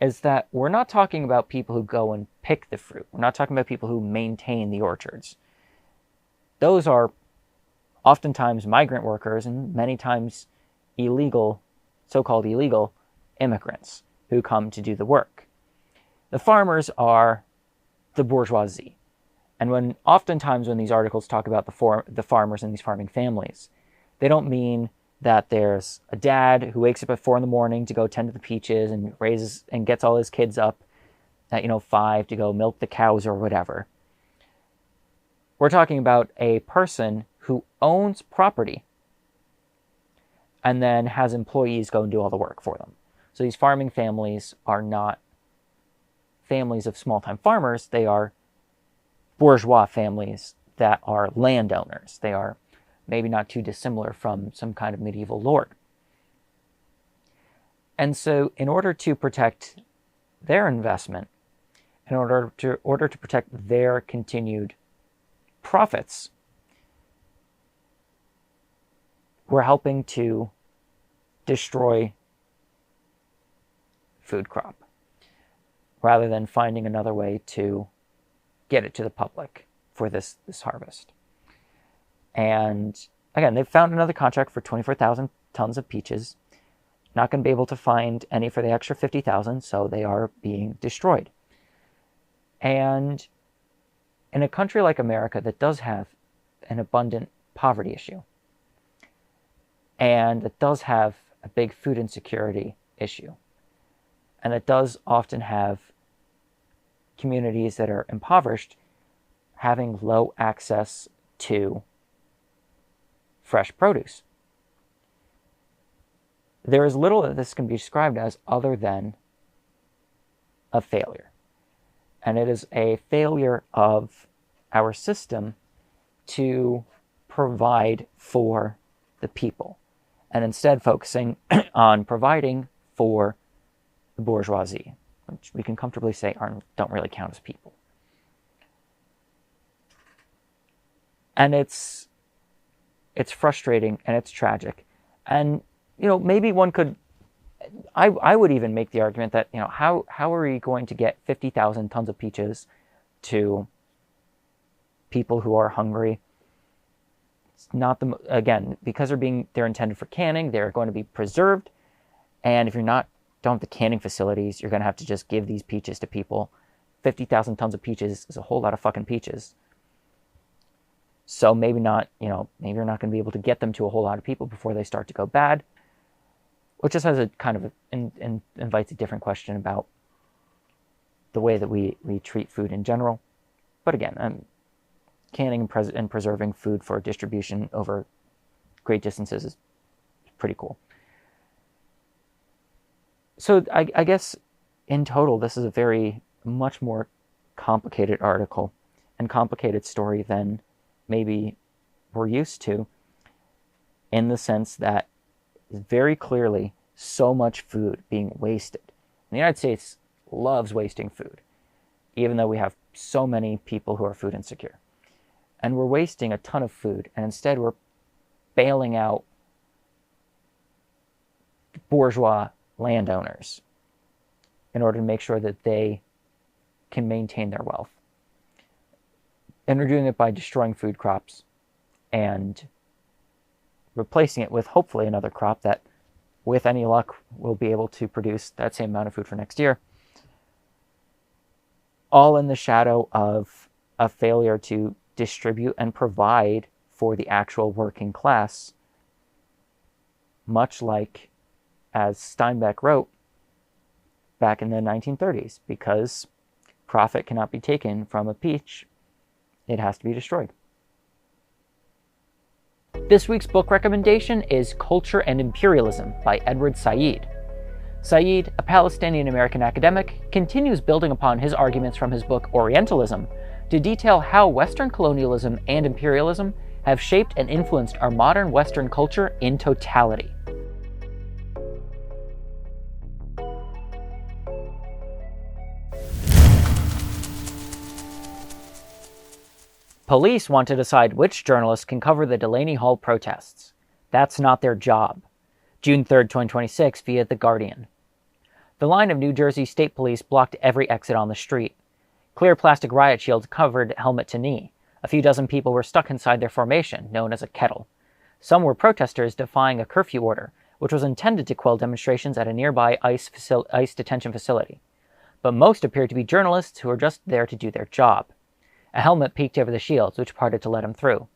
is that we're not talking about people who go and pick the fruit. We're not talking about people who maintain the orchards. Those are oftentimes migrant workers and many times illegal, so-called illegal immigrants who come to do the work. The farmers are the bourgeoisie. And oftentimes when these articles talk about the farmers and these farming families, they don't mean that there's a dad who wakes up at 4 a.m. to go tend to the peaches and raises and gets all his kids up at 5 to go milk the cows or whatever. We're talking about a person who owns property and then has employees go and do all the work for them. So these farming families are not families of small-time farmers. They are bourgeois families that are landowners. They are maybe not too dissimilar from some kind of medieval lord. And so in order to protect their investment, in order to protect their continued profits, we're helping to destroy food crop rather than finding another way to get it to the public for this harvest. And again, they've found another contract for 24,000 tons of peaches. Not going to be able to find any for the extra 50,000, so they are being destroyed. And in a country like America that does have an abundant poverty issue, and that does have a big food insecurity issue, and that does often have communities that are impoverished having low access to fresh produce, there is little that this can be described as other than a failure. And it is a failure of our system to provide for the people, and instead focusing on providing for the bourgeoisie, which we can comfortably say don't really count as people. And it's frustrating and it's tragic. And maybe one could, I would even make the argument that how are we going to get 50,000 tons of peaches to people who are hungry? It's not again, because they're intended for canning, they're going to be preserved, and if don't have the canning facilities, you're going to have to just give these peaches to people. 50,000 tons of peaches is a whole lot of fucking peaches. So maybe not, maybe you're not going to be able to get them to a whole lot of people before they start to go bad, which just has a kind of invites a different question about the way that we treat food in general. But again, canning and preserving food for distribution over great distances is pretty cool. So I guess in total, this is a very much more complicated article and complicated story than maybe we're used to, in the sense that very clearly so much food being wasted. The United States loves wasting food, even though we have so many people who are food insecure. And we're wasting a ton of food, and instead we're bailing out bourgeois landowners in order to make sure that they can maintain their wealth. And we're doing it by destroying food crops and replacing it with hopefully another crop that, with any luck, will be able to produce that same amount of food for next year. All in the shadow of a failure to distribute and provide for the actual working class, much like, as Steinbeck wrote back in the 1930s, because profit cannot be taken from a peach, it has to be destroyed. This week's book recommendation is Culture and Imperialism by Edward Said. Said, a Palestinian-American academic, continues building upon his arguments from his book Orientalism to detail how Western colonialism and imperialism have shaped and influenced our modern Western culture in totality. Police want to decide which journalists can cover the Delaney Hall protests. That's not their job. June 3, 2026, via The Guardian. The line of New Jersey State Police blocked every exit on the street. Clear plastic riot shields covered helmet to knee. A few dozen people were stuck inside their formation, known as a kettle. Some were protesters defying a curfew order, which was intended to quell demonstrations at a nearby ICE detention facility. But most appeared to be journalists who were just there to do their job. A helmet peeked over the shields, which parted to let him through.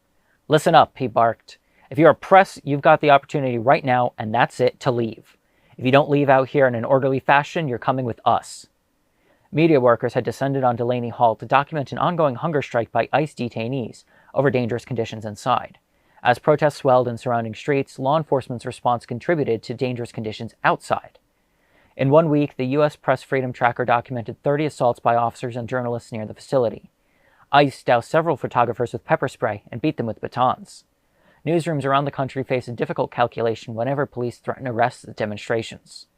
"Listen up," he barked. "If you're a press, you've got the opportunity right now, and that's it, to leave. If you don't leave out here in an orderly fashion, you're coming with us." Media workers had descended on Delaney Hall to document an ongoing hunger strike by ICE detainees over dangerous conditions inside. As protests swelled in surrounding streets, law enforcement's response contributed to dangerous conditions outside. In 1 week, the U.S. Press Freedom Tracker documented 30 assaults by officers and journalists near the facility. ICE doused several photographers with pepper spray and beat them with batons. Newsrooms around the country face a difficult calculation whenever police threaten arrests at demonstrations.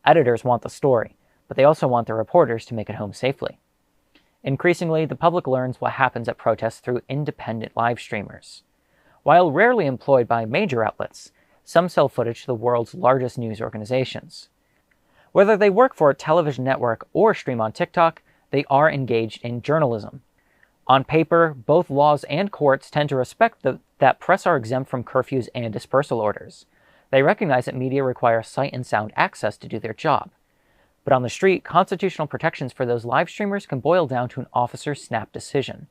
Editors want the story, but they also want their reporters to make it home safely. Increasingly, the public learns what happens at protests through independent live streamers. While rarely employed by major outlets, some sell footage to the world's largest news organizations. Whether they work for a television network or stream on TikTok, they are engaged in journalism. On paper, both laws and courts tend to respect that press are exempt from curfews and dispersal orders. They recognize that media require sight and sound access to do their job. But on the street, constitutional protections for those live streamers can boil down to an officer's snap decision.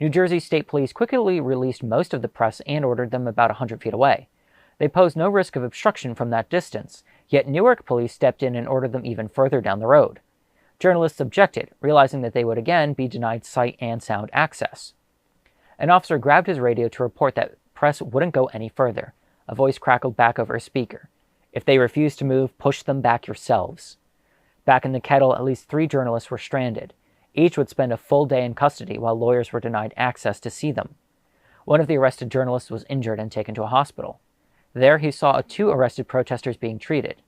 New Jersey State Police quickly released most of the press and ordered them about 100 feet away. They posed no risk of obstruction from that distance, yet Newark police stepped in and ordered them even further down the road. Journalists objected, realizing that they would again be denied sight and sound access. An officer grabbed his radio to report that press wouldn't go any further. A voice crackled back over a speaker. "If they refuse to move, push them back yourselves." Back in the kettle, at least 3 journalists were stranded. Each would spend a full day in custody while lawyers were denied access to see them. One of the arrested journalists was injured and taken to a hospital. There he saw 2 arrested protesters being treated.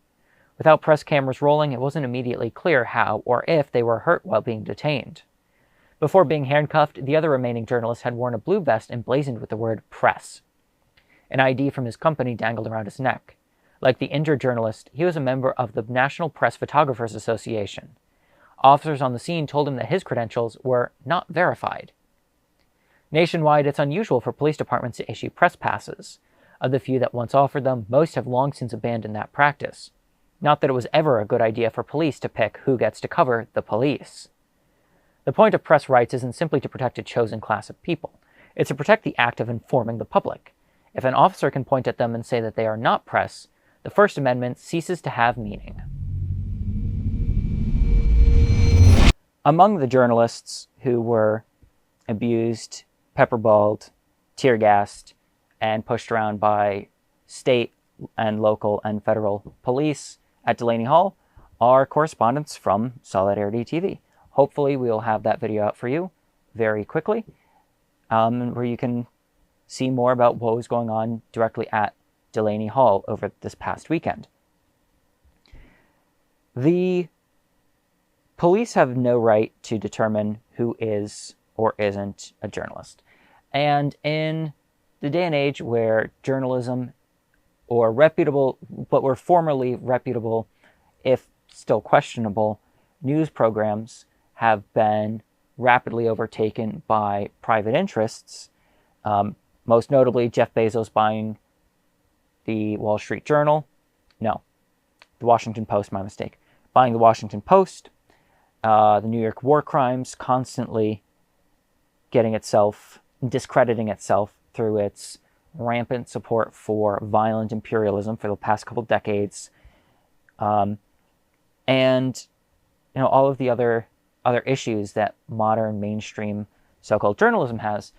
Without press cameras rolling, it wasn't immediately clear how or if they were hurt while being detained. Before being handcuffed, the other remaining journalist had worn a blue vest emblazoned with the word press. An ID from his company dangled around his neck. Like the injured journalist, he was a member of the National Press Photographers Association. Officers on the scene told him that his credentials were not verified. Nationwide, it's unusual for police departments to issue press passes. Of the few that once offered them, most have long since abandoned that practice. Not that it was ever a good idea for police to pick who gets to cover the police. The point of press rights isn't simply to protect a chosen class of people. It's to protect the act of informing the public. If an officer can point at them and say that they are not press, the First Amendment ceases to have meaning. Among the journalists who were abused, pepperballed, tear-gassed, and pushed around by state and local and federal police at Delaney Hall are correspondents from Solidarity TV. Hopefully we'll have that video out for you very quickly, where you can see more about what was going on directly at Delaney Hall over this past weekend. The police have no right to determine who is or isn't a journalist. And in the day and age where journalism or reputable, but were formerly reputable, if still questionable, news programs have been rapidly overtaken by private interests, most notably Jeff Bezos buying the Wall Street Journal. No, the Washington Post, my mistake. Buying the Washington Post, the New York war crimes constantly discrediting itself through its rampant support for violent imperialism for the past couple decades, and all of the other issues that modern mainstream so-called journalism has.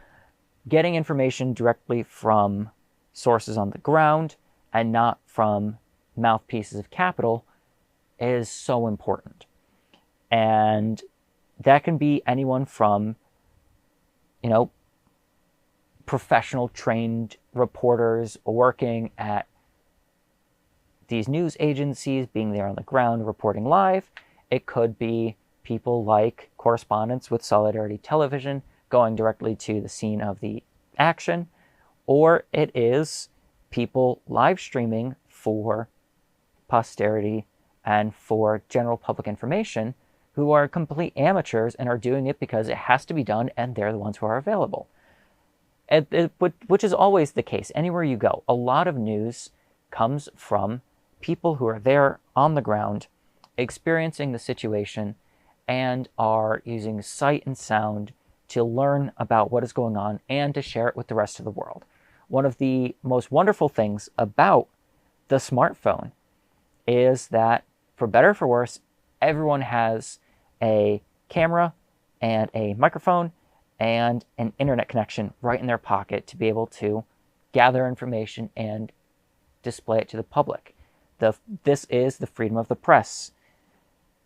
Getting information directly from sources on the ground and not from mouthpieces of capital is so important. And that can be anyone from, professional trained reporters working at these news agencies, being there on the ground, reporting live. It could be people like correspondents with Solidarity Television going directly to the scene of the action, or it is people live streaming for posterity and for general public information who are complete amateurs and are doing it because it has to be done and they're the ones who are available. Which is always the case. Anywhere you go, a lot of news comes from people who are there on the ground, experiencing the situation, and are using sight and sound to learn about what is going on and to share it with the rest of the world. One of the most wonderful things about the smartphone is that, for better or for worse, everyone has a camera and a microphone and an internet connection right in their pocket to be able to gather information and display it to the public. This is the freedom of the press.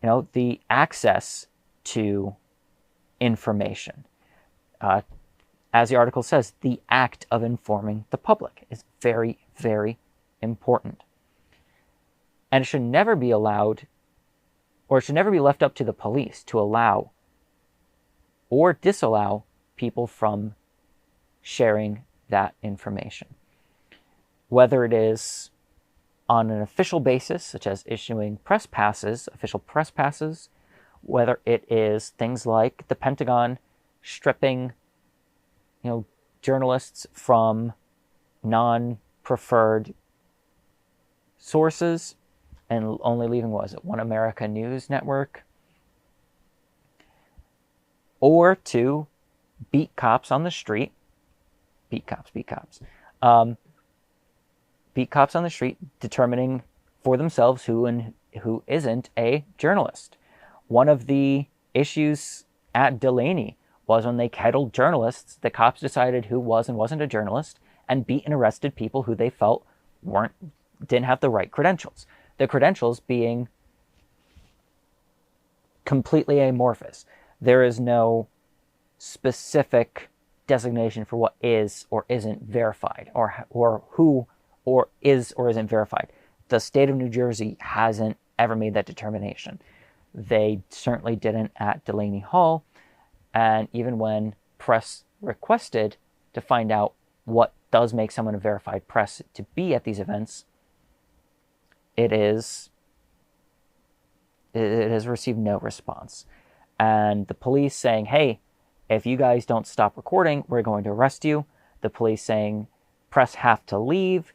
The access to information. As the article says, the act of informing the public is very, very important. And it should never be allowed, or it should never be left up to the police to allow or disallow people from sharing that information. Whether it is on an official basis, such as issuing official press passes, whether it is things like the Pentagon stripping, journalists from non-preferred sources and only leaving, One America News Network, or to beat cops on the street, beat cops on the street, determining for themselves who and who isn't a journalist. One of the issues at Delaney was when they kettled journalists, the cops decided who was and wasn't a journalist and beat and arrested people who they felt didn't have the right credentials. The credentials being completely amorphous. There is no specific designation for what is or isn't verified, or who or is or isn't verified. The state of New Jersey hasn't ever made that determination. They certainly didn't at Delaney Hall, and even when press requested to find out what does make someone a verified press to be at these events, it has received no response. And the police saying, hey, if you guys don't stop recording, we're going to arrest you. The police saying press have to leave.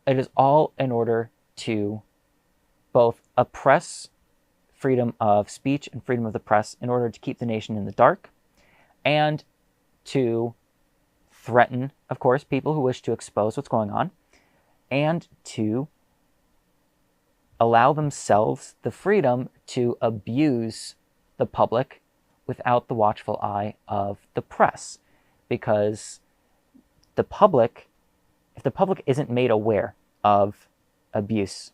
It is all in order to both oppress freedom of speech and freedom of the press in order to keep the nation in the dark, and to threaten, of course, people who wish to expose what's going on, and to allow themselves the freedom to abuse the public without the watchful eye of the press. Because the public if the public isn't made aware of abuse,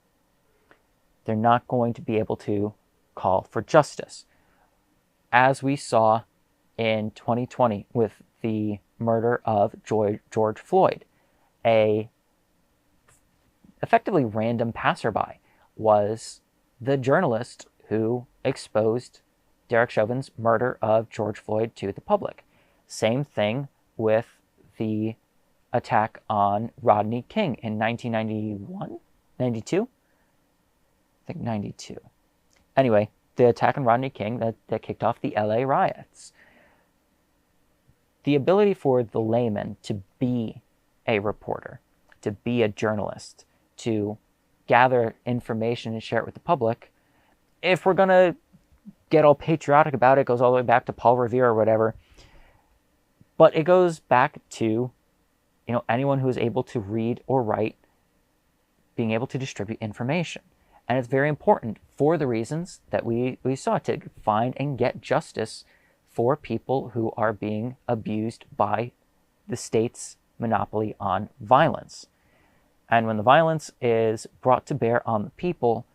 they're not going to be able to call for justice. As we saw in 2020 with the murder of George Floyd, a effectively random passerby was the journalist who exposed Derek Chauvin's murder of George Floyd to the public. Same thing with the attack on Rodney King in 1991? 92? I think 92. Anyway, the attack on Rodney King that kicked off the LA riots. The ability for the layman to be a reporter, to be a journalist, to gather information and share it with the public, if we're going to get all patriotic about it, it goes all the way back to Paul Revere or whatever. But it goes back to, anyone who is able to read or write, being able to distribute information. And it's very important for the reasons that we saw, to find and get justice for people who are being abused by the state's monopoly on violence. And when the violence is brought to bear on the people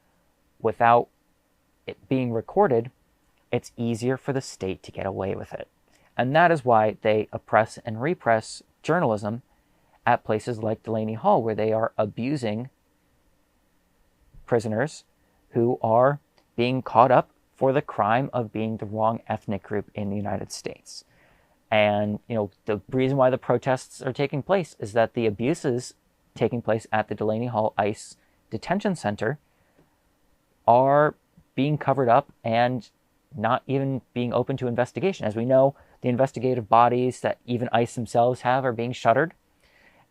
without it being recorded, it's easier for the state to get away with it. And that is why they oppress and repress journalism at places like Delaney Hall, where they are abusing prisoners who are being caught up for the crime of being the wrong ethnic group in the United States. And, the reason why the protests are taking place is that the abuses taking place at the Delaney Hall ICE detention center are being covered up and not even being open to investigation. As we know, the investigative bodies that even ICE themselves have are being shuttered,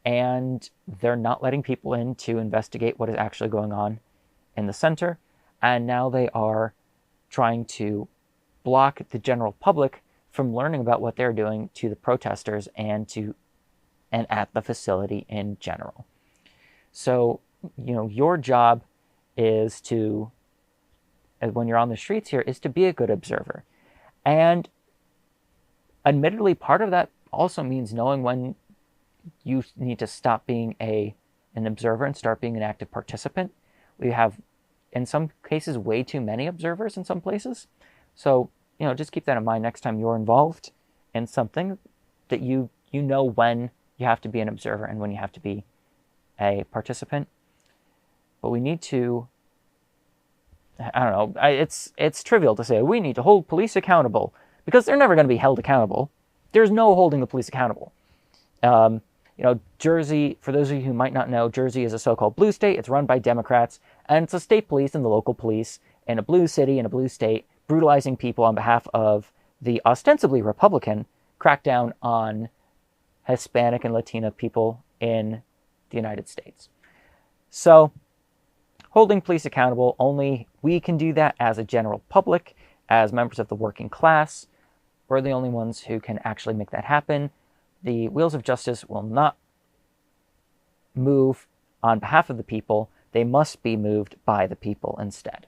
and they're not letting people in to investigate what is actually going on in the center. And now they are trying to block the general public from learning about what they're doing to the protesters and at the facility in general. So, your job is to, when you're on the streets here, is to be a good observer. And admittedly, part of that also means knowing when you need to stop being an observer and start being an active participant. We have, in some cases, way too many observers in some places. So, just keep that in mind next time you're involved in something, that you know when you have to be an observer and when you have to be a participant. But we need to, I don't know, it's trivial to say we need to hold police accountable, because they're never going to be held accountable. There's no holding the police accountable. Jersey, for those of you who might not know, Jersey is a so-called blue state. It's run by Democrats, and it's a state police and the local police in a blue city, in a blue state, brutalizing people on behalf of the ostensibly Republican crackdown on Hispanic and Latina people in the United States. So, holding police accountable, only we can do that as a general public, as members of the working class. We're the only ones who can actually make that happen. The wheels of justice will not move on behalf of the people. They must be moved by the people instead.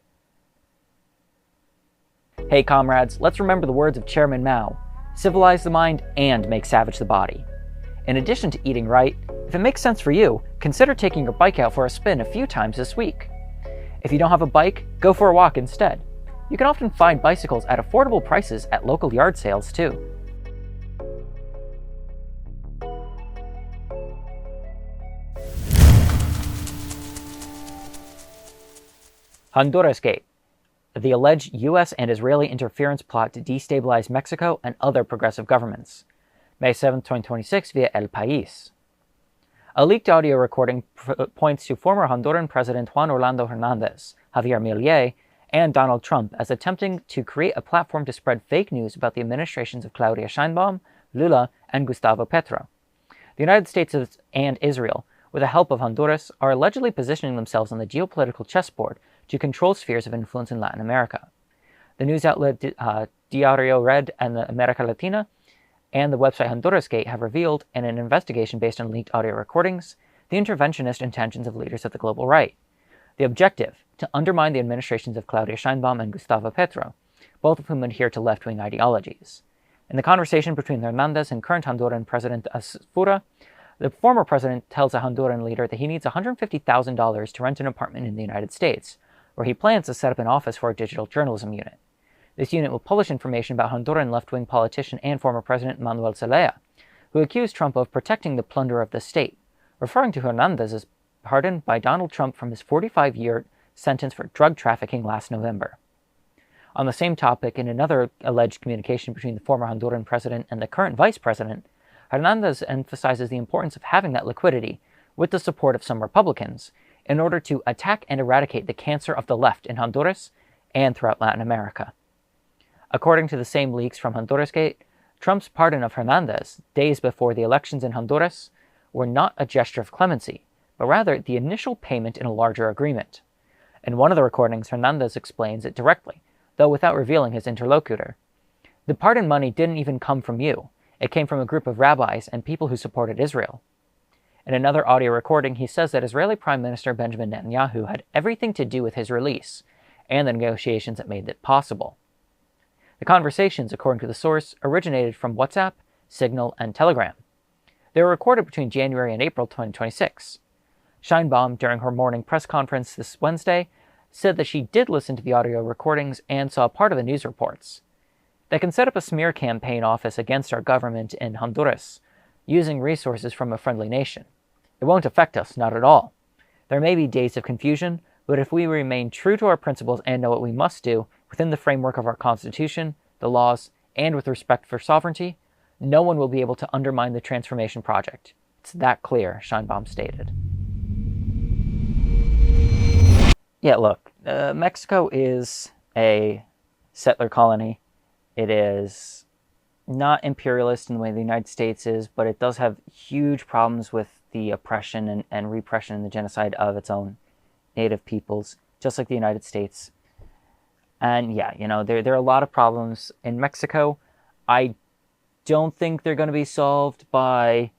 Hey comrades, let's remember the words of Chairman Mao: civilize the mind and make savage the body. In addition to eating right, if it makes sense for you, consider taking your bike out for a spin a few times this week. If you don't have a bike, go for a walk instead. You can often find bicycles at affordable prices at local yard sales too. Hondurasgate, the alleged U.S. and Israeli interference plot to destabilize Mexico and other progressive governments. May 7, 2026, via El País. A leaked audio recording points to former Honduran President Juan Orlando Hernández, Javier Milei, and Donald Trump as attempting to create a platform to spread fake news about the administrations of Claudia Sheinbaum, Lula, and Gustavo Petro. The United States and Israel, with the help of Honduras, are allegedly positioning themselves on the geopolitical chessboard to control spheres of influence in Latin America. The news outlet Diario Red and the America Latina and the website Hondurasgate have revealed, in an investigation based on leaked audio recordings, the interventionist intentions of leaders of the global right. The objective: to undermine the administrations of Claudia Sheinbaum and Gustavo Petro, both of whom adhere to left-wing ideologies. In the conversation between Hernandez and current Honduran President Asfura, The former president tells a Honduran leader that he needs $150,000 to rent an apartment in the United States, where he plans to set up an office for a digital journalism unit. This unit will publish information about Honduran left-wing politician and former President Manuel Zelaya, who accused Trump of protecting the plunder of the state, referring to Hernandez as pardoned by Donald Trump from his 45-year sentence for drug trafficking last November. On the same topic, in another alleged communication between the former Honduran president and the current vice president, Hernandez emphasizes the importance of having that liquidity, with the support of some Republicans, in order to attack and eradicate the cancer of the left in Honduras and throughout Latin America. According to the same leaks from Hondurasgate, Trump's pardon of Hernandez, days before the elections in Honduras, were not a gesture of clemency, but rather the initial payment in a larger agreement. In one of the recordings, Hernandez explains it directly, though without revealing his interlocutor. The pardon money didn't even come from you. It came from a group of rabbis and people who supported Israel. In another audio recording, he says that Israeli Prime Minister Benjamin Netanyahu had everything to do with his release, and the negotiations that made it possible. The conversations, according to the source, originated from WhatsApp, Signal, and Telegram. They were recorded between January and April 2026. Sheinbaum, during her morning press conference this Wednesday, said that she did listen to the audio recordings and saw part of the news reports. They can set up a smear campaign office against our government in Honduras, using resources from a friendly nation. It won't affect us, not at all. There may be days of confusion, but if we remain true to our principles and know what we must do within the framework of our Constitution, the laws, and with respect for sovereignty, no one will be able to undermine the transformation project. It's that clear, Sheinbaum stated. Yeah, look, Mexico is a settler colony. It is not imperialist in the way the United States is, but it does have huge problems with the oppression and repression and the genocide of its own native peoples, just like the United States. And yeah, there are a lot of problems in Mexico. I don't think they're going to be solved by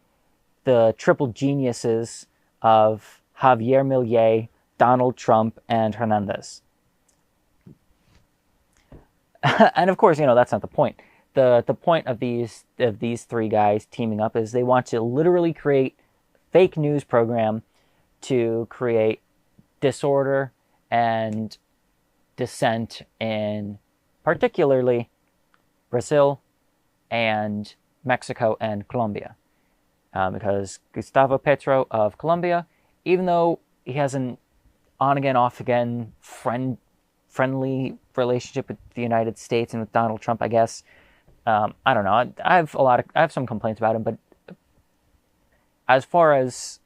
the triple geniuses of Javier Milei, Donald Trump, and Hernandez. And of course, that's not the point. The point of these three guys teaming up is they want to literally create fake news program to create disorder and dissent in particularly Brazil and Mexico and Colombia. Because Gustavo Petro of Colombia, even though he has an on-again, off-again friendly relationship with the United States and with Donald Trump, I guess, I don't know. I have some complaints about him, but as far as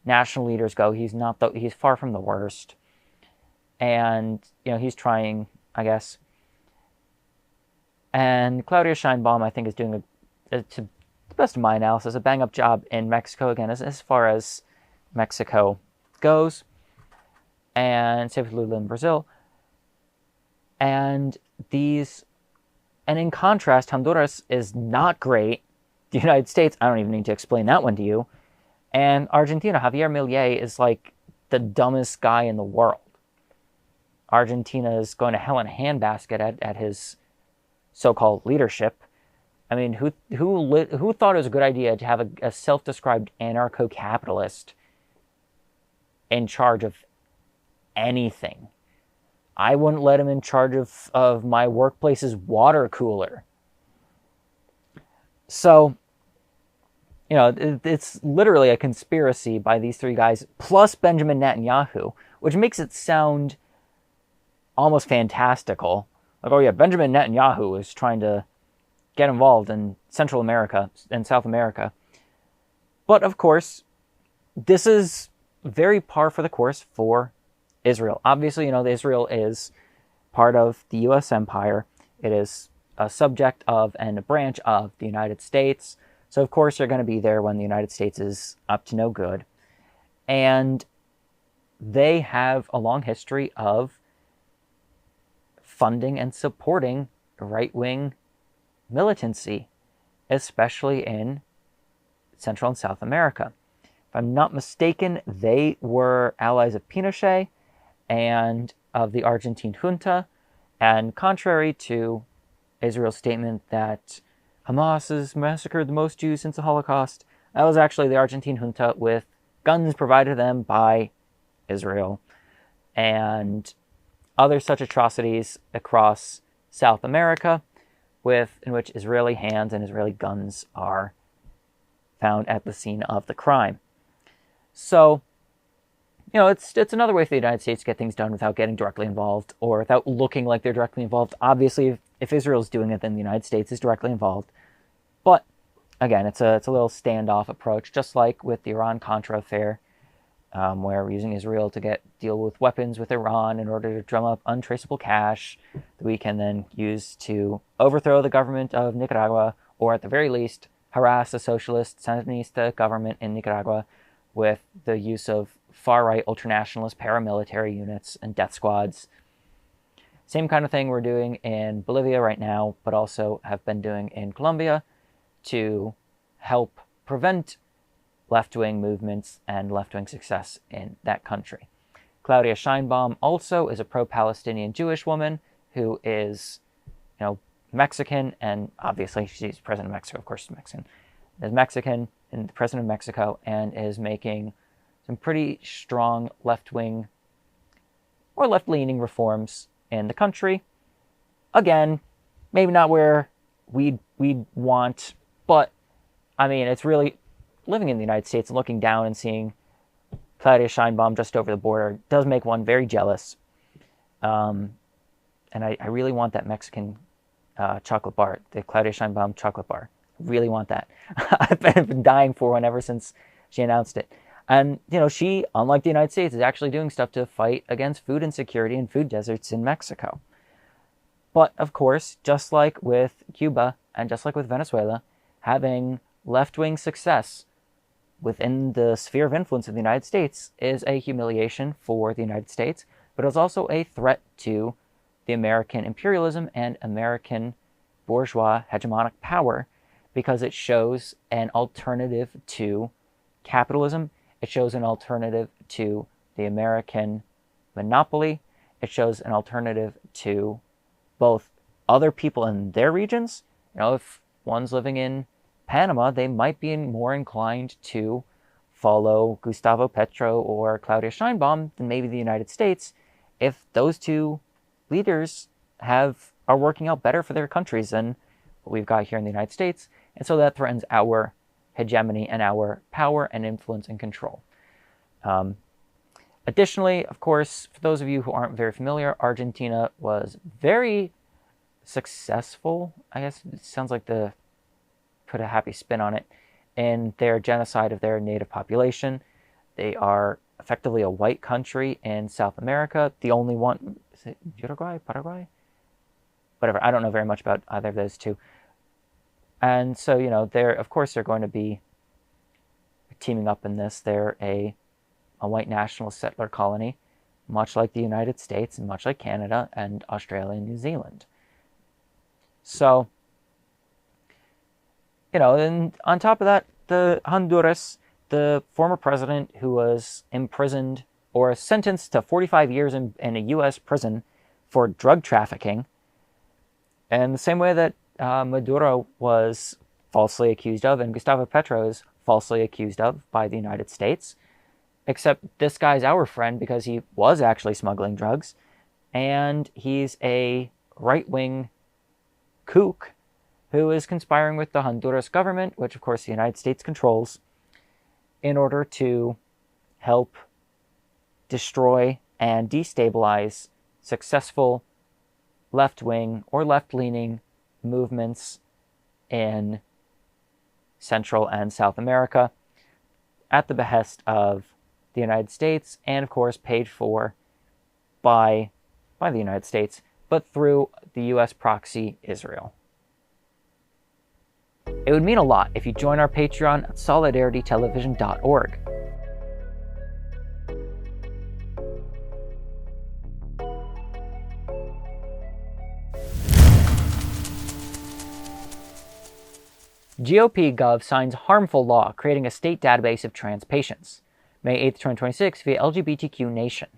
national leaders go, he's far from the worst. And he's trying, I guess. And Claudia Sheinbaum, I think, is doing to the best of my analysis, a bang-up job in Mexico again, as far as Mexico goes, and same with Lula in Brazil. And in contrast, Honduras is not great. The United States, I don't even need to explain that one to you. And Argentina, Javier Milei is like the dumbest guy in the world. Argentina is going to hell in a handbasket at his so-called leadership. I mean, who thought it was a good idea to have a self-described anarcho-capitalist in charge of anything? I wouldn't let him in charge of my workplace's water cooler. So, it's literally a conspiracy by these three guys, plus Benjamin Netanyahu, which makes it sound almost fantastical. Like, oh yeah, Benjamin Netanyahu is trying to get involved in Central America and South America. But of course, this is very par for the course for Israel. Obviously, Israel is part of the U.S. empire. It is a subject of and a branch of the United States. So, of course, they're going to be there when the United States is up to no good. And they have a long history of funding and supporting right-wing militancy, especially in Central and South America. If I'm not mistaken, they were allies of Pinochet and of the Argentine junta. And contrary to Israel's statement that Hamas has massacred the most Jews since the Holocaust, That was actually the Argentine junta with guns provided to them by Israel and other such atrocities across South America in which Israeli hands and Israeli guns are found at the scene of the crime. So, it's another way for the United States to get things done without getting directly involved or without looking like they're directly involved. Obviously, if Israel's doing it, then the United States is directly involved. But again, it's a little standoff approach, just like with the Iran-Contra affair, where we're using Israel to deal with weapons with Iran in order to drum up untraceable cash that we can then use to overthrow the government of Nicaragua, or at the very least, harass the socialist Sandinista government in Nicaragua with the use of far-right ultranationalist paramilitary units and death squads. Same kind of thing we're doing in Bolivia right now, but also have been doing in Colombia to help prevent left-wing movements and left-wing success in that country. Claudia Sheinbaum also is a pro-Palestinian Jewish woman who is, Mexican, and obviously she's president of Mexico, of course she's Mexican, is Mexican and the president of Mexico, and is making some pretty strong left-wing or left-leaning reforms in the country. Again, maybe not where we'd want, but it's really living in the United States and looking down and seeing Claudia Sheinbaum just over the border does make one very jealous. And I really want that Mexican chocolate bar, the Claudia Sheinbaum chocolate bar. I really want that. I've been dying for one ever since she announced it. And, she, unlike the United States, is actually doing stuff to fight against food insecurity and food deserts in Mexico. But, of course, just like with Cuba and just like with Venezuela, having left-wing success within the sphere of influence of the United States is a humiliation for the United States, but it's also a threat to the American imperialism and American bourgeois hegemonic power, because it shows an alternative to capitalism. It shows an alternative to the American monopoly. It shows an alternative to both other people in their regions. If one's living in Panama, they might be more inclined to follow Gustavo Petro or Claudia Sheinbaum than maybe the United States, if those two leaders are working out better for their countries than what we've got here in the United States. And so that threatens our hegemony and our power and influence and control. Additionally, of course, for those of you who aren't very familiar, Argentina was very successful, I guess it sounds like put a happy spin on it, in their genocide of their native population. They are effectively a white country in South America, the only one, is it Uruguay, Paraguay? Whatever, I don't know very much about either of those two. And so, they're going to be teaming up in this. They're a white nationalist settler colony, much like the United States and much like Canada and Australia and New Zealand. So, and on top of that, the Honduras, the former president who was imprisoned or sentenced to 45 years in a U.S. prison for drug trafficking, and the same way that Maduro was falsely accused of, and Gustavo Petro is falsely accused of by the United States, except this guy's our friend because he was actually smuggling drugs, and he's a right-wing kook who is conspiring with the Honduras government, which of course the United States controls, in order to help destroy and destabilize successful left-wing or left-leaning movements in Central and South America at the behest of the United States, and of course paid for by the United States, but through the U.S. proxy Israel. It would mean a lot if you join our Patreon at solidaritytelevision.org. GOP Gov signs harmful law creating a state database of trans patients. May 8, 2026 via LGBTQ Nation.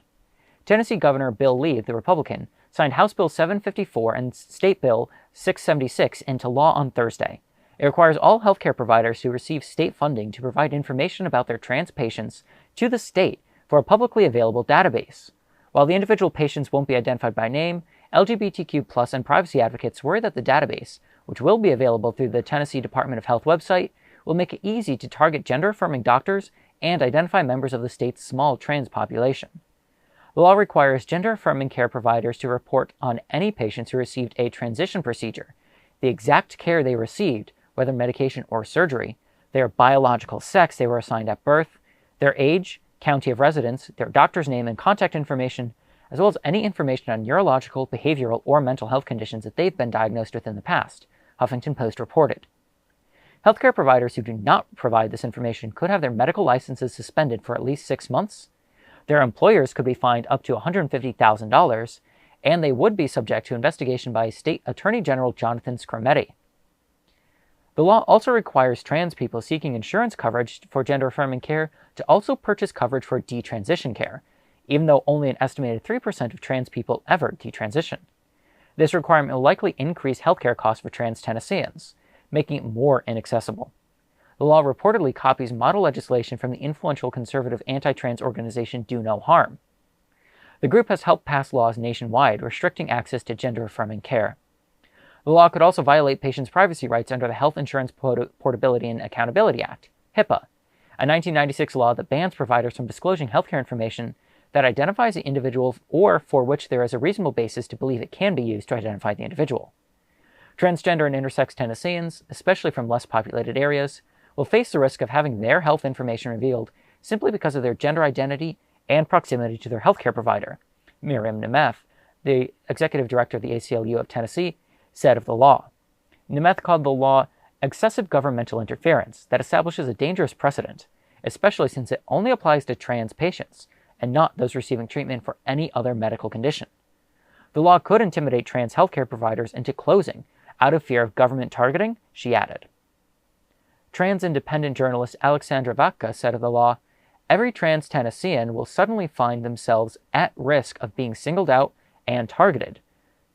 Tennessee Governor Bill Lee, the Republican, signed House Bill 754 and State Bill 676 into law on Thursday. It requires all healthcare providers who receive state funding to provide information about their trans patients to the state for a publicly available database. While the individual patients won't be identified by name, LGBTQ+ and privacy advocates worry that the database, which will be available through the Tennessee Department of Health website, will make it easy to target gender-affirming doctors and identify members of the state's small trans population. The law requires gender-affirming care providers to report on any patients who received a transition procedure, the exact care they received, whether medication or surgery, their biological sex they were assigned at birth, their age, county of residence, their doctor's name and contact information, as well as any information on neurological, behavioral, or mental health conditions that they've been diagnosed with in the past, Huffington Post reported. Healthcare providers who do not provide this information could have their medical licenses suspended for at least 6 months. Their employers could be fined up to $150,000, and they would be subject to investigation by State Attorney General Jonathan Skrmetti. The law also requires trans people seeking insurance coverage for gender-affirming care to also purchase coverage for detransition care, even though only an estimated 3% of trans people ever detransition. This requirement will likely increase healthcare costs for trans Tennesseans, making it more inaccessible. The law reportedly copies model legislation from the influential conservative anti-trans organization Do No Harm. The group has helped pass laws nationwide restricting access to gender-affirming care. The law could also violate patients' privacy rights under the Health Insurance Portability and Accountability Act, HIPAA, a 1996 law that bans providers from disclosing healthcare information that identifies the individual or for which there is a reasonable basis to believe it can be used to identify the individual. Transgender and intersex Tennesseans, especially from less populated areas, will face the risk of having their health information revealed simply because of their gender identity and proximity to their healthcare provider, Miriam Nemeth, the executive director of the ACLU of Tennessee, said of the law. Nemeth called the law excessive governmental interference that establishes a dangerous precedent, especially since it only applies to trans patients and not those receiving treatment for any other medical condition. The law could intimidate trans healthcare providers into closing out of fear of government targeting, she added. Trans independent journalist Alexandra Vatka said of the law, every trans Tennessean will suddenly find themselves at risk of being singled out and targeted,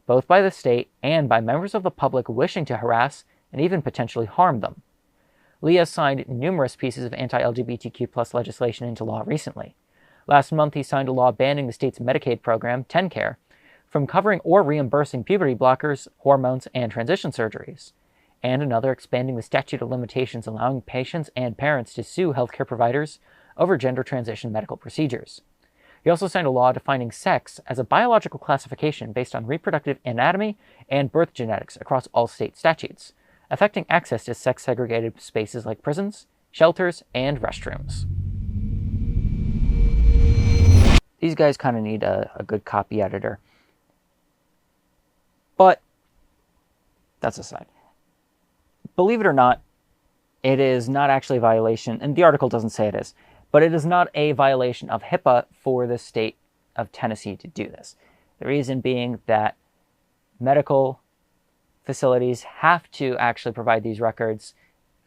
both by the state and by members of the public wishing to harass and even potentially harm them. Lee has signed numerous pieces of anti-LGBTQ+ legislation into law recently. Last month, he signed a law banning the state's Medicaid program, TennCare, from covering or reimbursing puberty blockers, hormones, and transition surgeries, and another expanding the statute of limitations allowing patients and parents to sue healthcare providers over gender transition medical procedures. He also signed a law defining sex as a biological classification based on reproductive anatomy and birth genetics across all state statutes, affecting access to sex-segregated spaces like prisons, shelters, and restrooms. These guys kind of need a good copy editor. But that's aside. Believe it or not, it is not actually a violation, and the article doesn't say it is, but it is not a violation of HIPAA for the state of Tennessee to do this. The reason being that medical facilities have to actually provide these records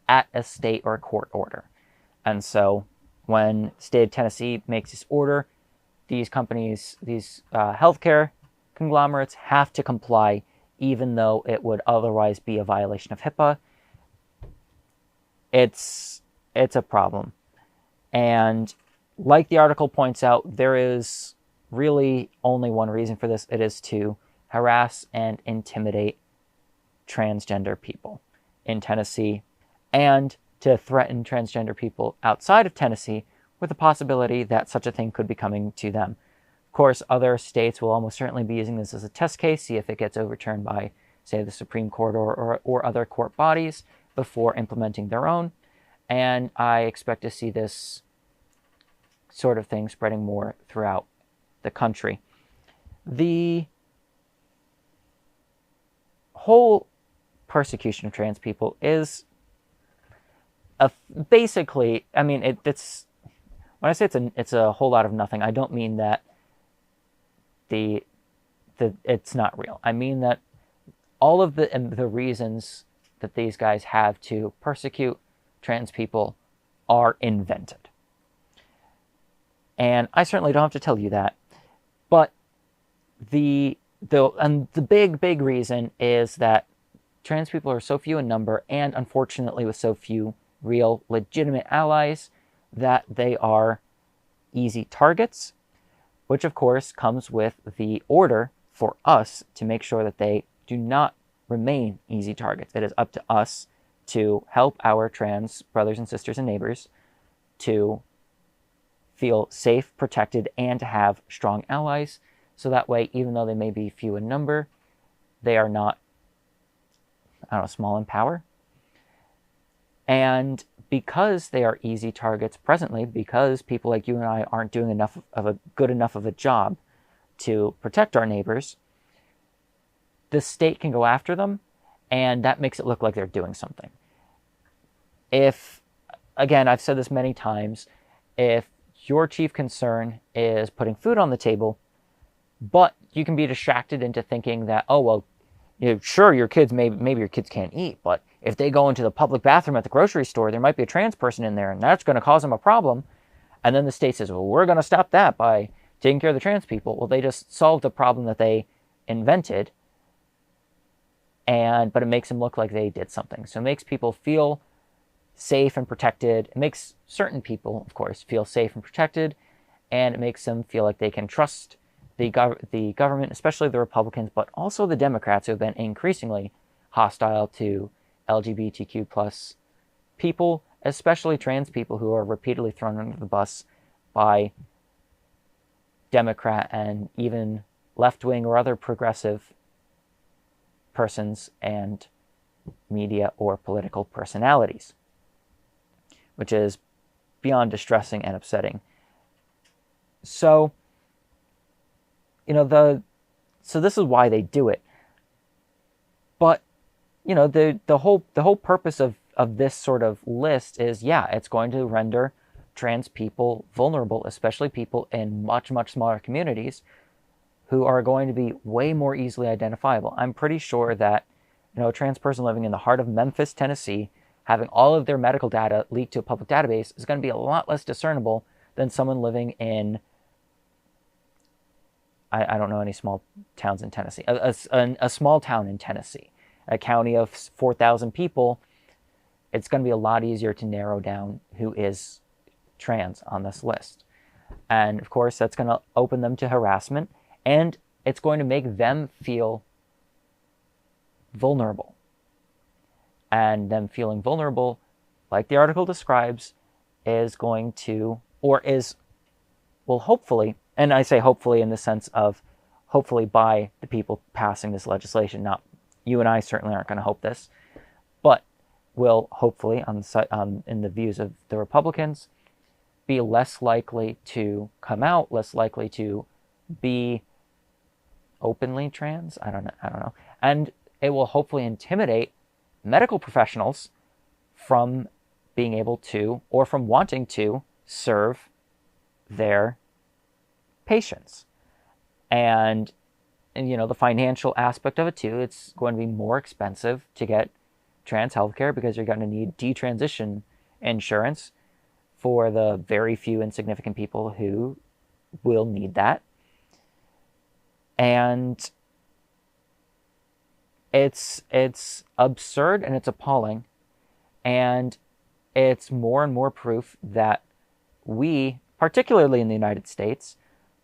at a state or a court order. And so when the state of Tennessee makes this order, these companies, these healthcare conglomerates have to comply, even though it would otherwise be a violation of HIPAA. It's a problem. And like the article points out, there is really only one reason for this. It is to harass and intimidate transgender people in Tennessee and to threaten transgender people outside of Tennessee with the possibility that such a thing could be coming to them. Of course, other states will almost certainly be using this as a test case, see if it gets overturned by, say, the Supreme Court or other court bodies before implementing their own. And I expect to see this sort of thing spreading more throughout the country. The whole persecution of trans people is basically, I mean, it's when I say it's a whole lot of nothing, I don't mean that it's not real. I mean that all of the reasons that these guys have to persecute trans people are invented. And I certainly don't have to tell you that. But the big reason is that trans people are so few in number, and unfortunately with so few real legitimate allies, that they are easy targets, which of course comes with the order for us to make sure that they do not remain easy targets. It is up to us to help our trans brothers and sisters and neighbors to feel safe, protected, and to have strong allies. So that way, even though they may be few in number, they are not, small in power. And because they are easy targets presently, because people like you and I aren't doing good enough of a job to protect our neighbors, the state can go after them, and that makes it look like they're doing something. If, again, I've said this many times, if your chief concern is putting food on the table, but you can be distracted into thinking that, oh, well, sure, your kids, maybe your kids can't eat, but if they go into the public bathroom at the grocery store, there might be a trans person in there, and that's going to cause them a problem. And then the state says, well, we're going to stop that by taking care of the trans people. Well, they just solved a problem that they invented, but it makes them look like they did something. So it makes people feel safe and protected. It makes certain people, of course, feel safe and protected, and it makes them feel like they can trust the government, especially the Republicans, but also the Democrats, who have been increasingly hostile to LGBTQ plus people, especially trans people, who are repeatedly thrown under the bus by Democrat and even left-wing or other progressive persons and media or political personalities, which is beyond distressing and upsetting. So, so this is why they do it. But, the whole purpose of this sort of list is, it's going to render trans people vulnerable, especially people in much, much smaller communities who are going to be way more easily identifiable. I'm pretty sure that, a trans person living in the heart of Memphis, Tennessee, having all of their medical data leaked to a public database is going to be a lot less discernible than someone living in, I don't know any small towns in Tennessee, a small town in Tennessee, a county of 4,000 people. It's going to be a lot easier to narrow down who is trans on this list. And of course, that's going to open them to harassment, and it's going to make them feel vulnerable. And them feeling vulnerable, like the article describes, is going to, will hopefully, and I say hopefully in the sense of hopefully by the people passing this legislation, not you and I certainly aren't going to hope this, but will hopefully, in the views of the Republicans, be less likely to come out, less likely to be openly trans. I don't know. And it will hopefully intimidate medical professionals from being able to, or from wanting to, serve their patients. And the financial aspect of it too, it's going to be more expensive to get trans healthcare because you're going to need detransition insurance for the very few insignificant people who will need that. And it's absurd and it's appalling, and it's more and more proof that we, particularly in the United States,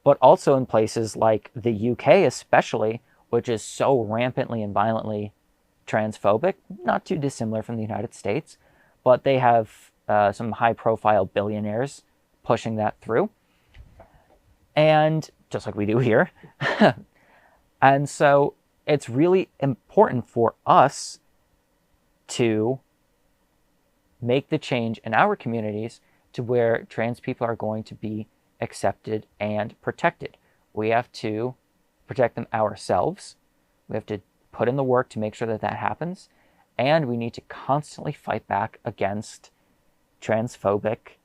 but also in places like the UK especially, which is so rampantly and violently transphobic, not too dissimilar from the United States, but they have some high-profile billionaires pushing that through, and just like we do here. And so it's really important for us to make the change in our communities to where trans people are going to be accepted and protected. We have to protect them ourselves. We have to put in the work to make sure that that happens. And we need to constantly fight back against transphobic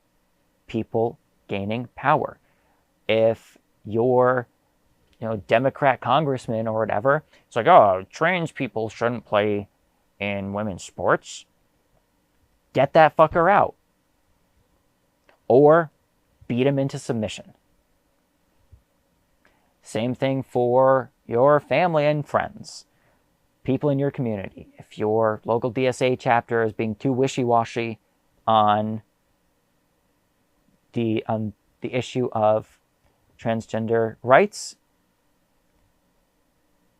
people gaining power. If you're Democrat congressman or whatever, it's like, oh, trans people shouldn't play in women's sports. Get that fucker out. Or beat him into submission. Same thing for your family and friends. people in your community, if your local DSA chapter is being too wishy-washy on the issue of transgender rights,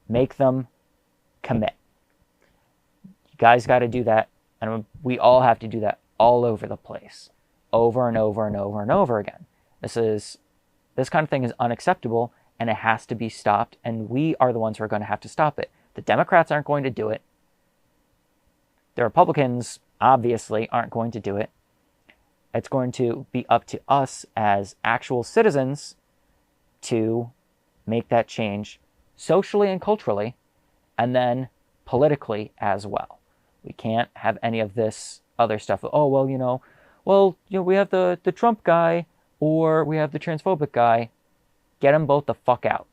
make them commit. You guys got to do that, and we all have to do that all over the place, over and over and over and over again. This kind of thing is unacceptable, and it has to be stopped, and we are the ones who are going to have to stop it. The Democrats aren't going to do it. The Republicans obviously aren't going to do it. It's going to be up to us as actual citizens to make that change socially and culturally, and then politically as well. We can't have any of this other stuff. Oh, we have the Trump guy, or we have the transphobic guy. Get them both the fuck out.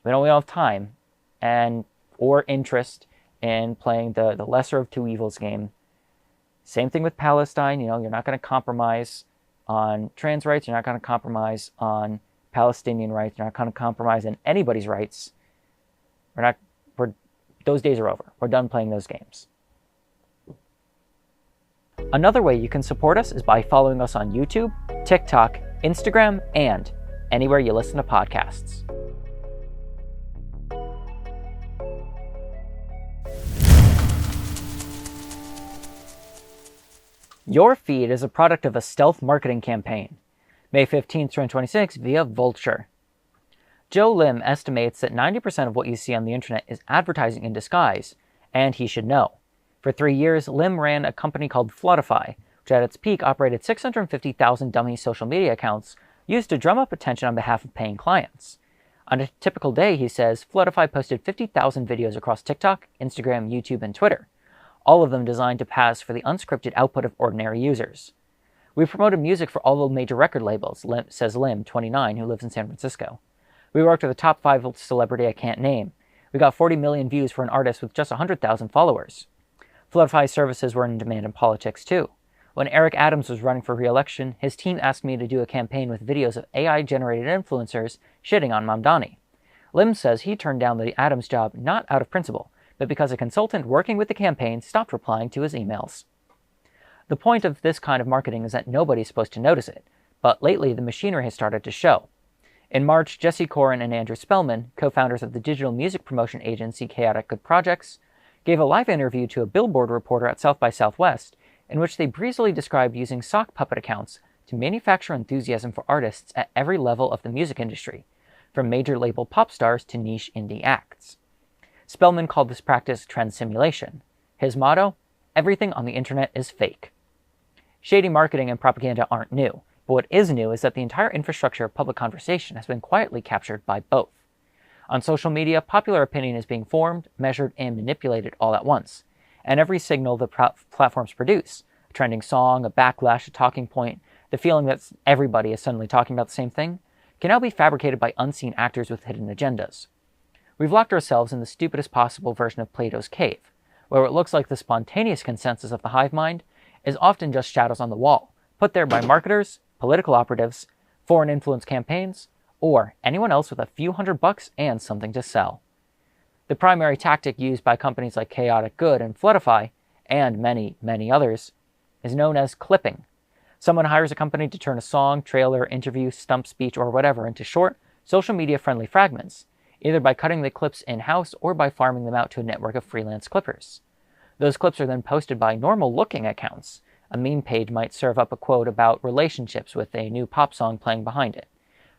We don't have time or interest in playing the lesser of two evils game. Same thing with Palestine. You're not going to compromise on trans rights. You're not going to compromise on Palestinian rights. You're not going to compromise on anybody's rights. Those days are over. We're done playing those games. Another way you can support us is by following us on YouTube, TikTok, Instagram, and anywhere you listen to podcasts. Your feed is a product of a stealth marketing campaign. May 15, 2026, via Vulture. Joe Lim estimates that 90% of what you see on the internet is advertising in disguise, and he should know. For 3 years, Lim ran a company called Floodify, which at its peak operated 650,000 dummy social media accounts used to drum up attention on behalf of paying clients. On a typical day, he says, Floodify posted 50,000 videos across TikTok, Instagram, YouTube, and Twitter, all of them designed to pass for the unscripted output of ordinary users. We promoted music for all the major record labels, says Lim, 29, who lives in San Francisco. We worked with a top 5 celebrity I can't name. We got 40 million views for an artist with just 100,000 followers. Floodify's services were in demand in politics too. When Eric Adams was running for re-election, his team asked me to do a campaign with videos of AI-generated influencers shitting on Mamdani. Lim says he turned down the Adams job not out of principle, but because a consultant working with the campaign stopped replying to his emails. The point of this kind of marketing is that nobody's supposed to notice it, but lately the machinery has started to show. In March, Jesse Corin and Andrew Spellman, co-founders of the digital music promotion agency Chaotic Good Projects, gave a live interview to a Billboard reporter at South by Southwest, in which they breezily described using sock puppet accounts to manufacture enthusiasm for artists at every level of the music industry, from major label pop stars to niche indie acts. Spellman called this practice trend simulation. His motto, everything on the internet is fake. Shady marketing and propaganda aren't new, but what is new is that the entire infrastructure of public conversation has been quietly captured by both. On social media, popular opinion is being formed, measured, and manipulated all at once, and every signal the platforms produce, a trending song, a backlash, a talking point, the feeling that everybody is suddenly talking about the same thing, can now be fabricated by unseen actors with hidden agendas. We've locked ourselves in the stupidest possible version of Plato's cave, where what looks like the spontaneous consensus of the hive mind is often just shadows on the wall, put there by marketers, political operatives, foreign influence campaigns, or anyone else with a few $100 and something to sell. The primary tactic used by companies like Chaotic Good and Floodify, and many, many others, is known as clipping. Someone hires a company to turn a song, trailer, interview, stump speech, or whatever into short, social media-friendly fragments, either by cutting the clips in-house or by farming them out to a network of freelance clippers. Those clips are then posted by normal-looking accounts. A meme page might serve up a quote about relationships with a new pop song playing behind it.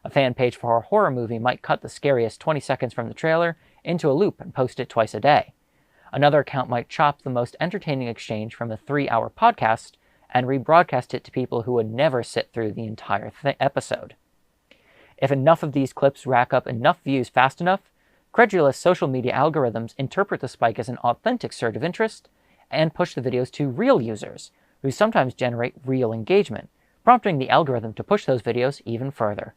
A fan page for a horror movie might cut the scariest 20 seconds from the trailer into a loop and post it twice a day. Another account might chop the most entertaining exchange from a 3-hour podcast and rebroadcast it to people who would never sit through the entire episode. If enough of these clips rack up enough views fast enough, credulous social media algorithms interpret the spike as an authentic surge of interest and push the videos to real users, who sometimes generate real engagement, prompting the algorithm to push those videos even further.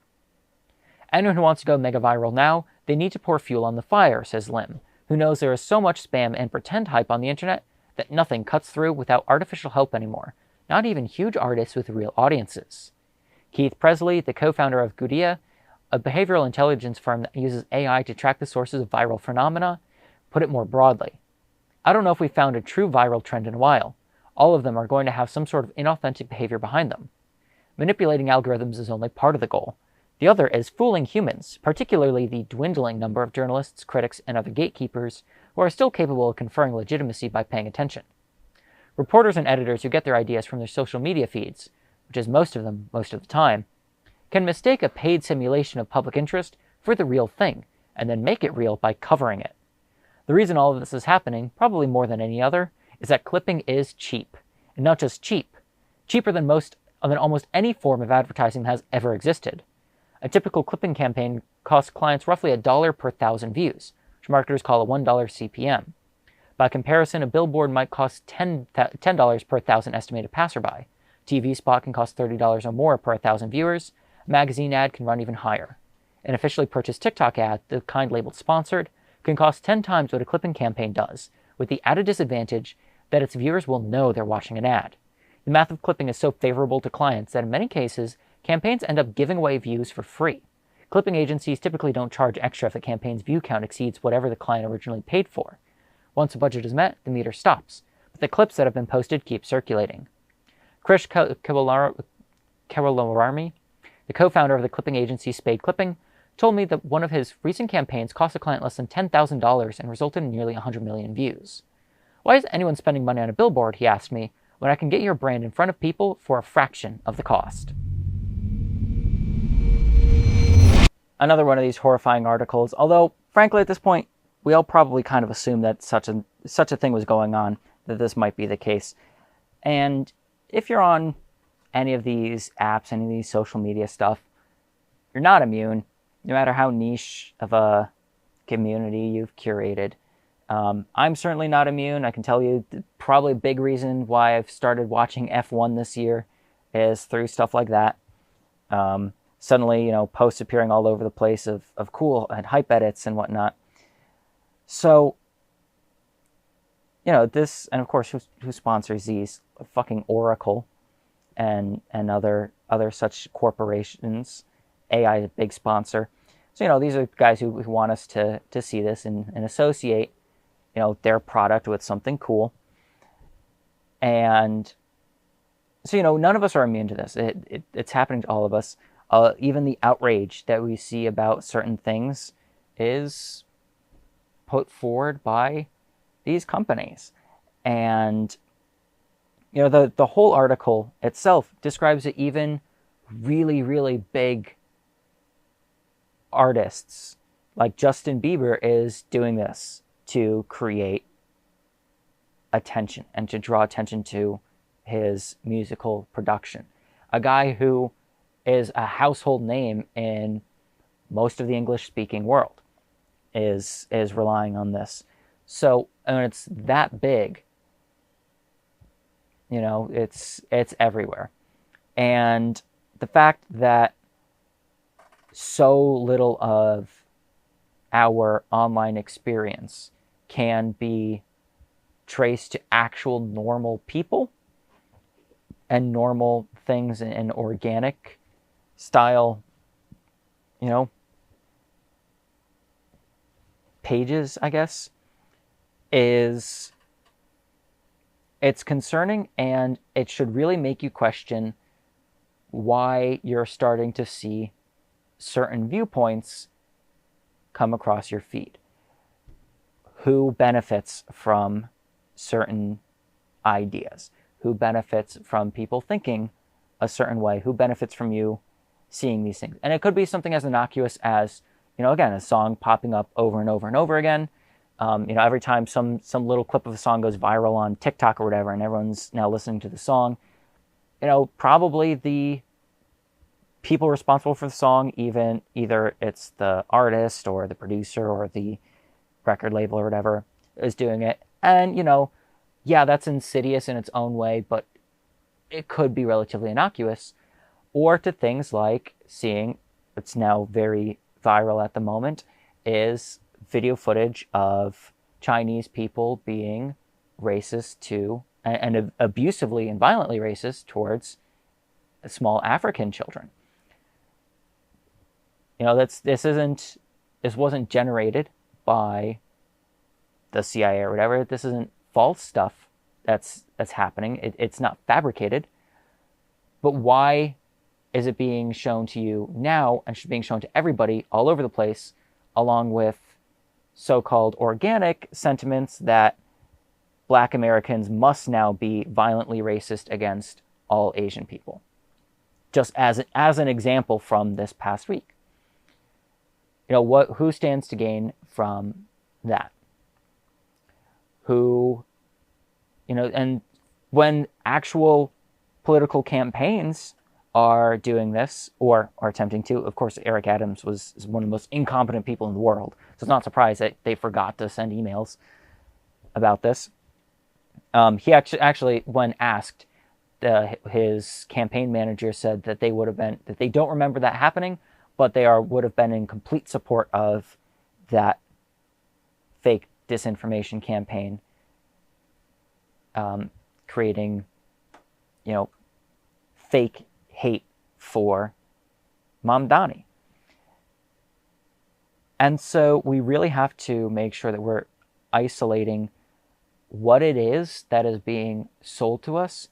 Anyone who wants to go mega viral now, they need to pour fuel on the fire, says Lim, who knows there is so much spam and pretend hype on the internet that nothing cuts through without artificial help anymore, not even huge artists with real audiences. Keith Presley, the co-founder of Gudia, a behavioral intelligence firm that uses AI to track the sources of viral phenomena, Put it more broadly, I don't know if we've found a true viral trend in a while. All of them are going to have some sort of inauthentic behavior behind them. Manipulating algorithms is only part of the goal. The other is fooling humans, particularly the dwindling number of journalists, critics, and other gatekeepers who are still capable of conferring legitimacy by paying attention. Reporters and editors who get their ideas from their social media feeds, which is most of them most of the time, can mistake a paid simulation of public interest for the real thing, and then make it real by covering it. The reason all of this is happening, probably more than any other, is that clipping is cheap. And not just cheap, cheaper than almost any form of advertising that has ever existed. A typical clipping campaign costs clients roughly $1 per 1,000 views, which marketers call a $1 CPM. By comparison, a billboard might cost $10 per 1,000 estimated passerby. A TV spot can cost $30 or more per 1,000 viewers. A magazine ad can run even higher. An officially purchased TikTok ad, the kind labeled sponsored, can cost 10 times what a clipping campaign does, with the added disadvantage that its viewers will know they're watching an ad. The math of clipping is so favorable to clients that in many cases, campaigns end up giving away views for free. Clipping agencies typically don't charge extra if a campaign's view count exceeds whatever the client originally paid for. Once a budget is met, the meter stops, but the clips that have been posted keep circulating. Krish Kawalarmi, the co-founder of the clipping agency Spade Clipping, told me that one of his recent campaigns cost a client less than $10,000 and resulted in nearly 100 million views. Why is anyone spending money on a billboard, he asked me, when I can get your brand in front of people for a fraction of the cost? Another one of these horrifying articles, although, frankly, at this point, we all probably kind of assume that such a thing was going on, that this might be the case. And if you're on any of these apps, any of these social media stuff, you're not immune, no matter how niche of a community you've curated. I'm certainly not immune. I can tell you probably a big reason why I've started watching F1 this year is through stuff like that. Suddenly, posts appearing all over the place of cool and hype edits and whatnot. So, this, and of course, who sponsors these? Fucking Oracle and other such corporations. AI is a big sponsor. So, these are guys who want us to see this and associate, their product with something cool. And so, none of us are immune to this. It's happening to all of us. Even the outrage that we see about certain things is put forward by these companies. And, the whole article itself describes it. Even really, really big artists like Justin Bieber is doing this to create attention and to draw attention to his musical production. A guy who is a household name in most of the English-speaking world is relying on this. So, when it's that big, it's everywhere. And the fact that so little of our online experience can be traced to actual normal people and normal things and organic style, pages, I guess, it's concerning, and it should really make you question why you're starting to see certain viewpoints come across your feed. Who benefits from certain ideas? Who benefits from people thinking a certain way? Who benefits from you seeing these things? And it could be something as innocuous as, again, a song popping up over and over and over again. Every time some little clip of a song goes viral on TikTok or whatever, and everyone's now listening to the song, probably the people responsible for the song, either it's the artist or the producer or the record label or whatever, is doing it. And, yeah, that's insidious in its own way, but it could be relatively innocuous. Or to things like seeing, it's now very viral at the moment, is video footage of Chinese people being racist to, and abusively and violently racist towards small African children. This wasn't generated by the CIA or whatever. This isn't false stuff that's happening. It's not fabricated. But why is it being shown to you now and being shown to everybody all over the place, along with so-called organic sentiments that Black Americans must now be violently racist against all Asian people? Just as an example from this past week. Who stands to gain from that? And when actual political campaigns are doing this, or are attempting to, of course, Eric Adams is one of the most incompetent people in the world, so it's not surprised that they forgot to send emails about this. He actually, when asked, his campaign manager said that they don't remember that happening, but they would have been in complete support of that fake disinformation campaign, creating, fake hate for Mamdani. And so we really have to make sure that we're isolating what it is that is being sold to us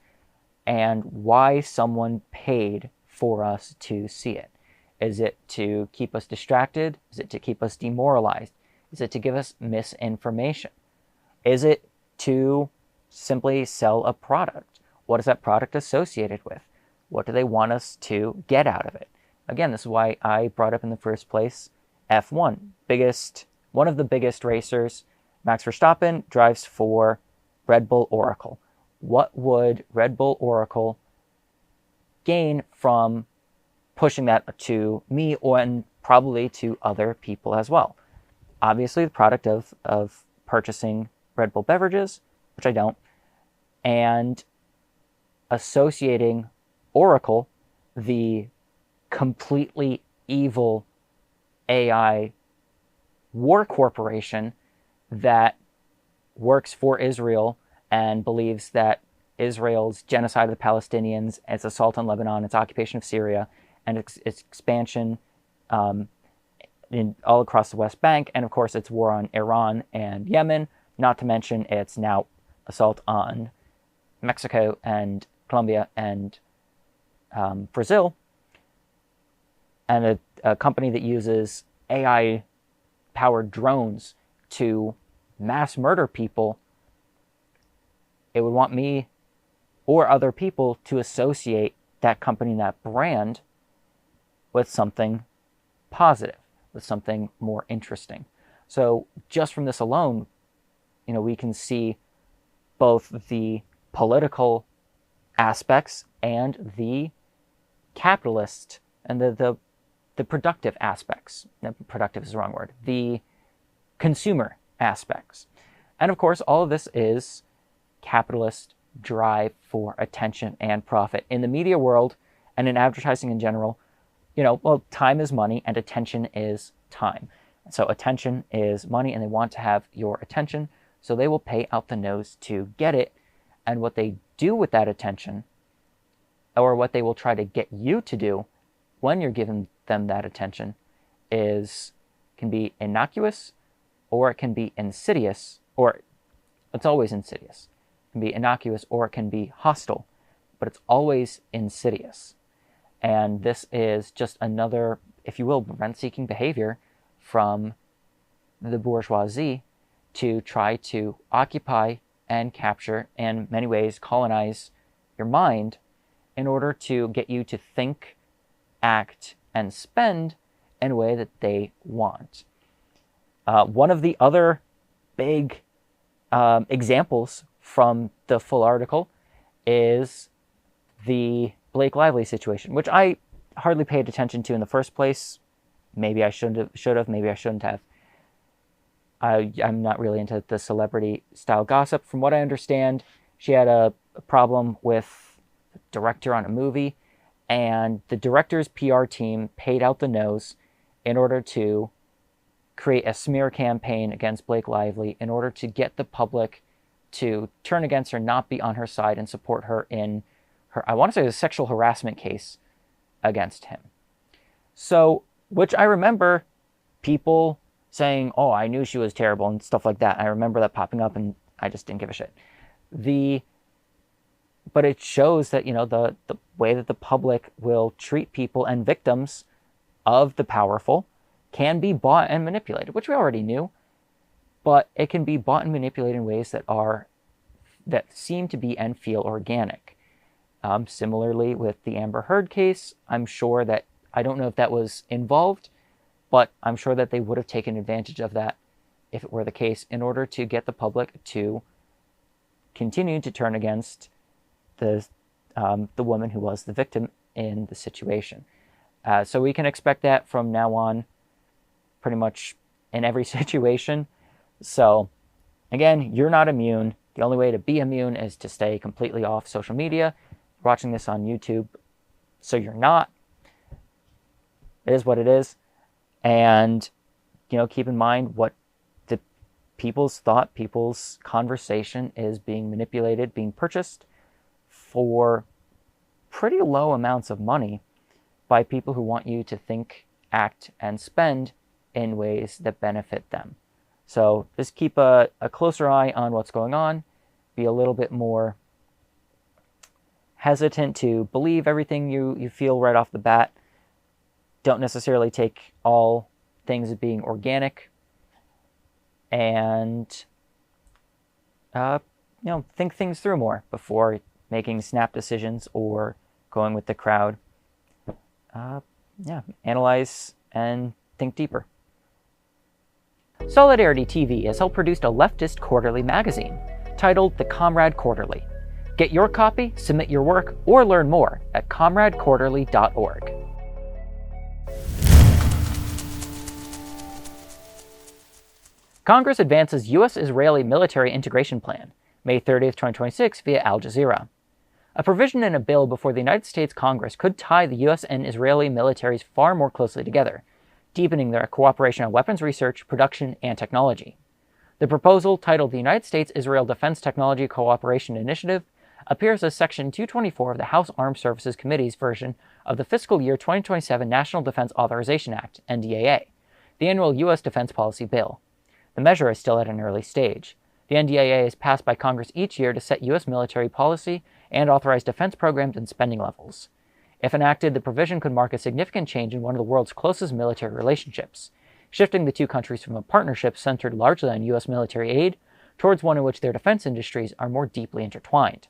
and why someone paid for us to see it. Is it to keep us distracted? Is it to keep us demoralized? Is it to give us misinformation? Is it to simply sell a product? What is that product associated with? What do they want us to get out of it? Again, this is why I brought up in the first place F1. One of the biggest racers, Max Verstappen, drives for Red Bull Oracle. What would Red Bull Oracle gain from pushing that to me and probably to other people as well? Obviously, the product of purchasing Red Bull beverages, which I don't, and associating Oracle, the completely evil AI war corporation that works for Israel and believes that Israel's genocide of the Palestinians, its assault on Lebanon, its occupation of Syria, and its expansion all across the West Bank, and of course its war on Iran and Yemen, not to mention its now assault on Mexico and Colombia and Brazil, and a company that uses AI-powered drones to mass murder people. It would want me or other people to associate that company and that brand with something positive, with something more interesting. So just from this alone, we can see both the political aspects and the capitalist and the productive aspects. No, productive is the wrong word. The consumer aspects. And of course, all of this is capitalist drive for attention and profit. In the media world and in advertising in general, time is money and attention is time. So attention is money and they want to have your attention, so they will pay out the nose to get it. And what they do with that attention, or what they will try to get you to do when you're giving them that attention, can be innocuous, or it can be insidious, or it's always insidious. It can be innocuous or it can be hostile, but it's always insidious. And this is just another, if you will, rent-seeking behavior from the bourgeoisie to try to occupy and capture, and in many ways colonize your mind in order to get you to think, act, and spend in a way that they want. One of the other big examples from the full article is the Blake Lively situation, which I hardly paid attention to in the first place. Maybe I should have, maybe I shouldn't have. I'm not really into the celebrity-style gossip. From what I understand, she had a problem with the director on a movie, and the director's PR team paid out the nose in order to create a smear campaign against Blake Lively in order to get the public to turn against her, not be on her side, and support her in her, I want to say, a sexual harassment case against him. So, which I remember people saying, oh, I knew she was terrible and stuff like that. I remember that popping up and I just didn't give a shit. But it shows that, the way that the public will treat people and victims of the powerful can be bought and manipulated, which we already knew, but it can be bought and manipulated in ways that seem to be and feel organic. Similarly with the Amber Heard case, I'm sure that, I don't know if that was involved, but I'm sure that they would have taken advantage of that if it were the case in order to get the public to continue to turn against the woman who was the victim in the situation. So we can expect that from now on pretty much in every situation. So again, you're not immune. The only way to be immune is to stay completely off social media. You're watching this on YouTube, so you're not. It is what it is. And, keep in mind what the people's thought, people's conversation is being manipulated, being purchased for pretty low amounts of money by people who want you to think, act, and spend in ways that benefit them. So just keep a closer eye on what's going on. Be a little bit more hesitant to believe everything you feel right off the bat. Don't necessarily take all things as being organic. And, think things through more before making snap decisions or going with the crowd. Analyze and think deeper. Solidarity TV has helped produce a leftist quarterly magazine titled The Comrade Quarterly. Get your copy, submit your work, or learn more at comradequarterly.org. Congress advances U.S.-Israeli military integration plan, May 30th, 2026, via Al Jazeera. A provision in a bill before the United States Congress could tie the U.S. and Israeli militaries far more closely together, deepening their cooperation on weapons research, production, and technology. The proposal, titled the United States-Israel Defense Technology Cooperation Initiative, appears as Section 224 of the House Armed Services Committee's version of the fiscal year 2027 National Defense Authorization Act, NDAA, the annual U.S. defense policy bill. The measure is still at an early stage. The NDAA is passed by Congress each year to set U.S. military policy and authorize defense programs and spending levels. If enacted, the provision could mark a significant change in one of the world's closest military relationships, shifting the two countries from a partnership centered largely on U.S. military aid towards one in which their defense industries are more deeply intertwined.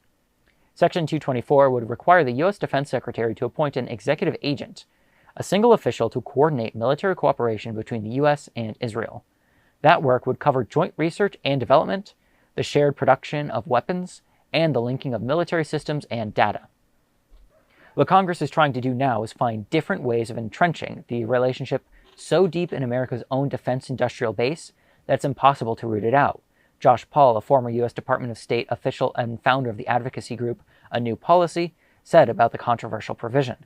Section 224 would require the U.S. Defense Secretary to appoint an executive agent, a single official to coordinate military cooperation between the U.S. and Israel. That work would cover joint research and development, the shared production of weapons, and the linking of military systems and data. What Congress is trying to do now is find different ways of entrenching the relationship so deep in America's own defense industrial base that it's impossible to root it out. Josh Paul, a former U.S. Department of State official and founder of the advocacy group A New Policy, said about the controversial provision.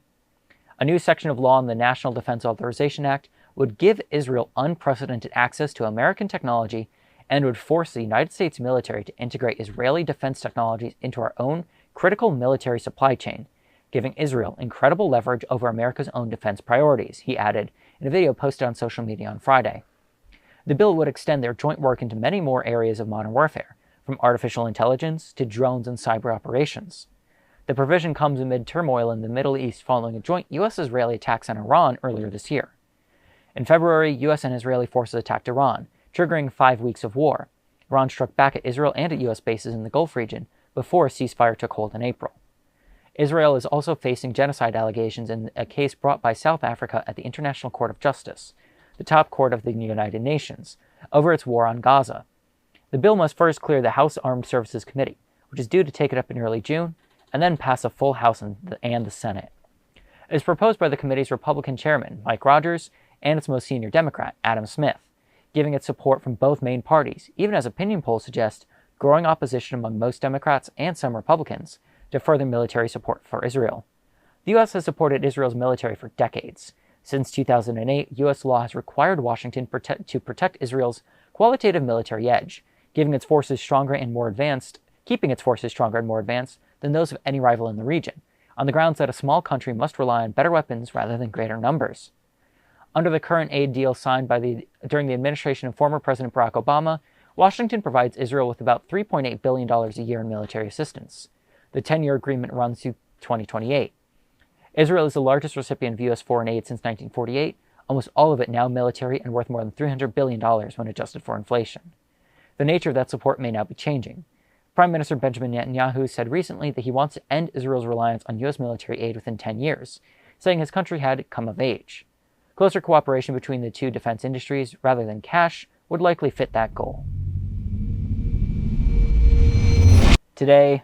A new section of law in the National Defense Authorization Act would give Israel unprecedented access to American technology and would force the United States military to integrate Israeli defense technologies into our own critical military supply chain, giving Israel incredible leverage over America's own defense priorities, he added in a video posted on social media on Friday. The bill would extend their joint work into many more areas of modern warfare, from artificial intelligence to drones and cyber operations. The provision comes amid turmoil in the Middle East following a joint U.S.-Israeli attacks on Iran earlier this year. In February, U.S. and Israeli forces attacked Iran, triggering 5 weeks of war. Iran struck back at Israel and at U.S. bases in the Gulf region before a ceasefire took hold in April. Israel is also facing genocide allegations in a case brought by South Africa at the International Court of Justice, the top court of the United Nations, over its war on Gaza. The bill must first clear the House Armed Services Committee, which is due to take it up in early June, and then pass a full House and the Senate. It is proposed by the committee's Republican chairman, Mike Rogers, and its most senior Democrat, Adam Smith, giving it support from both main parties, even as opinion polls suggest growing opposition among most Democrats and some Republicans to further military support for Israel. The U.S. has supported Israel's military for decades. Since 2008, U.S. law has required Washington to protect Israel's qualitative military edge, keeping its forces stronger and more advanced than those of any rival in the region, on the grounds that a small country must rely on better weapons rather than greater numbers. Under the current aid deal signed during the administration of former President Barack Obama, Washington provides Israel with about $3.8 billion a year in military assistance. The 10-year agreement runs through 2028. Israel is the largest recipient of U.S. foreign aid since 1948, almost all of it now military and worth more than $300 billion when adjusted for inflation. The nature of that support may now be changing. Prime Minister Benjamin Netanyahu said recently that he wants to end Israel's reliance on U.S. military aid within 10 years, saying his country had come of age. Closer cooperation between the two defense industries, rather than cash, would likely fit that goal. Today,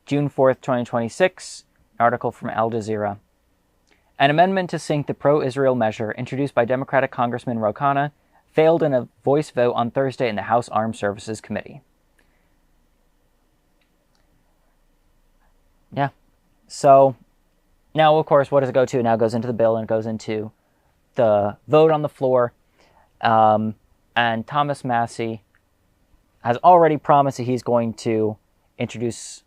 June 4th, 2026, an article from Al Jazeera. An amendment to Cenk the pro-Israel measure introduced by Democratic Congressman Ro Khanna failed in a voice vote on Thursday in the House Armed Services Committee. Yeah. So, now, of course, what does it go to? It now goes into the bill and it goes into the vote on the floor. And Thomas Massie has already promised that he's going to introduce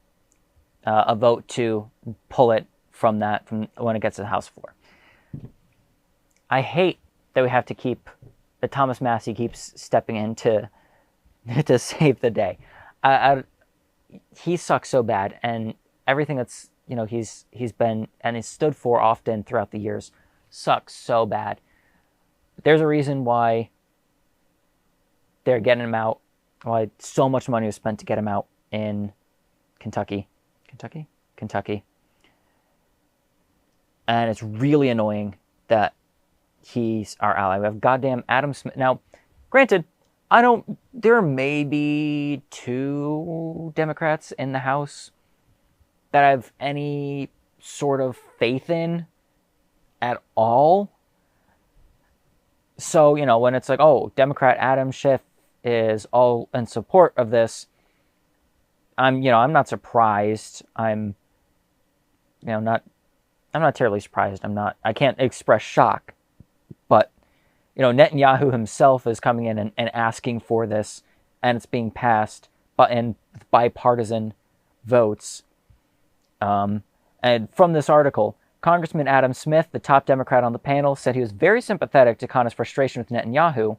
a vote to pull it from when it gets to the House floor. I hate that we have to that Thomas Massie keeps stepping in to save the day. He sucks so bad, and everything that's he's been and he's stood for often throughout the years sucks so bad. There's a reason why they're getting him out. Why so much money was spent to get him out in Kentucky. And it's really annoying that he's our ally. We have goddamn Adam Smith. Now, granted, there may be 2 Democrats in the House that I have any sort of faith in at all. So, when it's like, oh, Democrat Adam Schiff is all in support of this, I'm not surprised. I'm not terribly surprised. I can't express shock. But, Netanyahu himself is coming in and asking for this, and it's being passed in bipartisan votes. And from this article, Congressman Adam Smith, the top Democrat on the panel, said he was very sympathetic to Khanna's frustration with Netanyahu,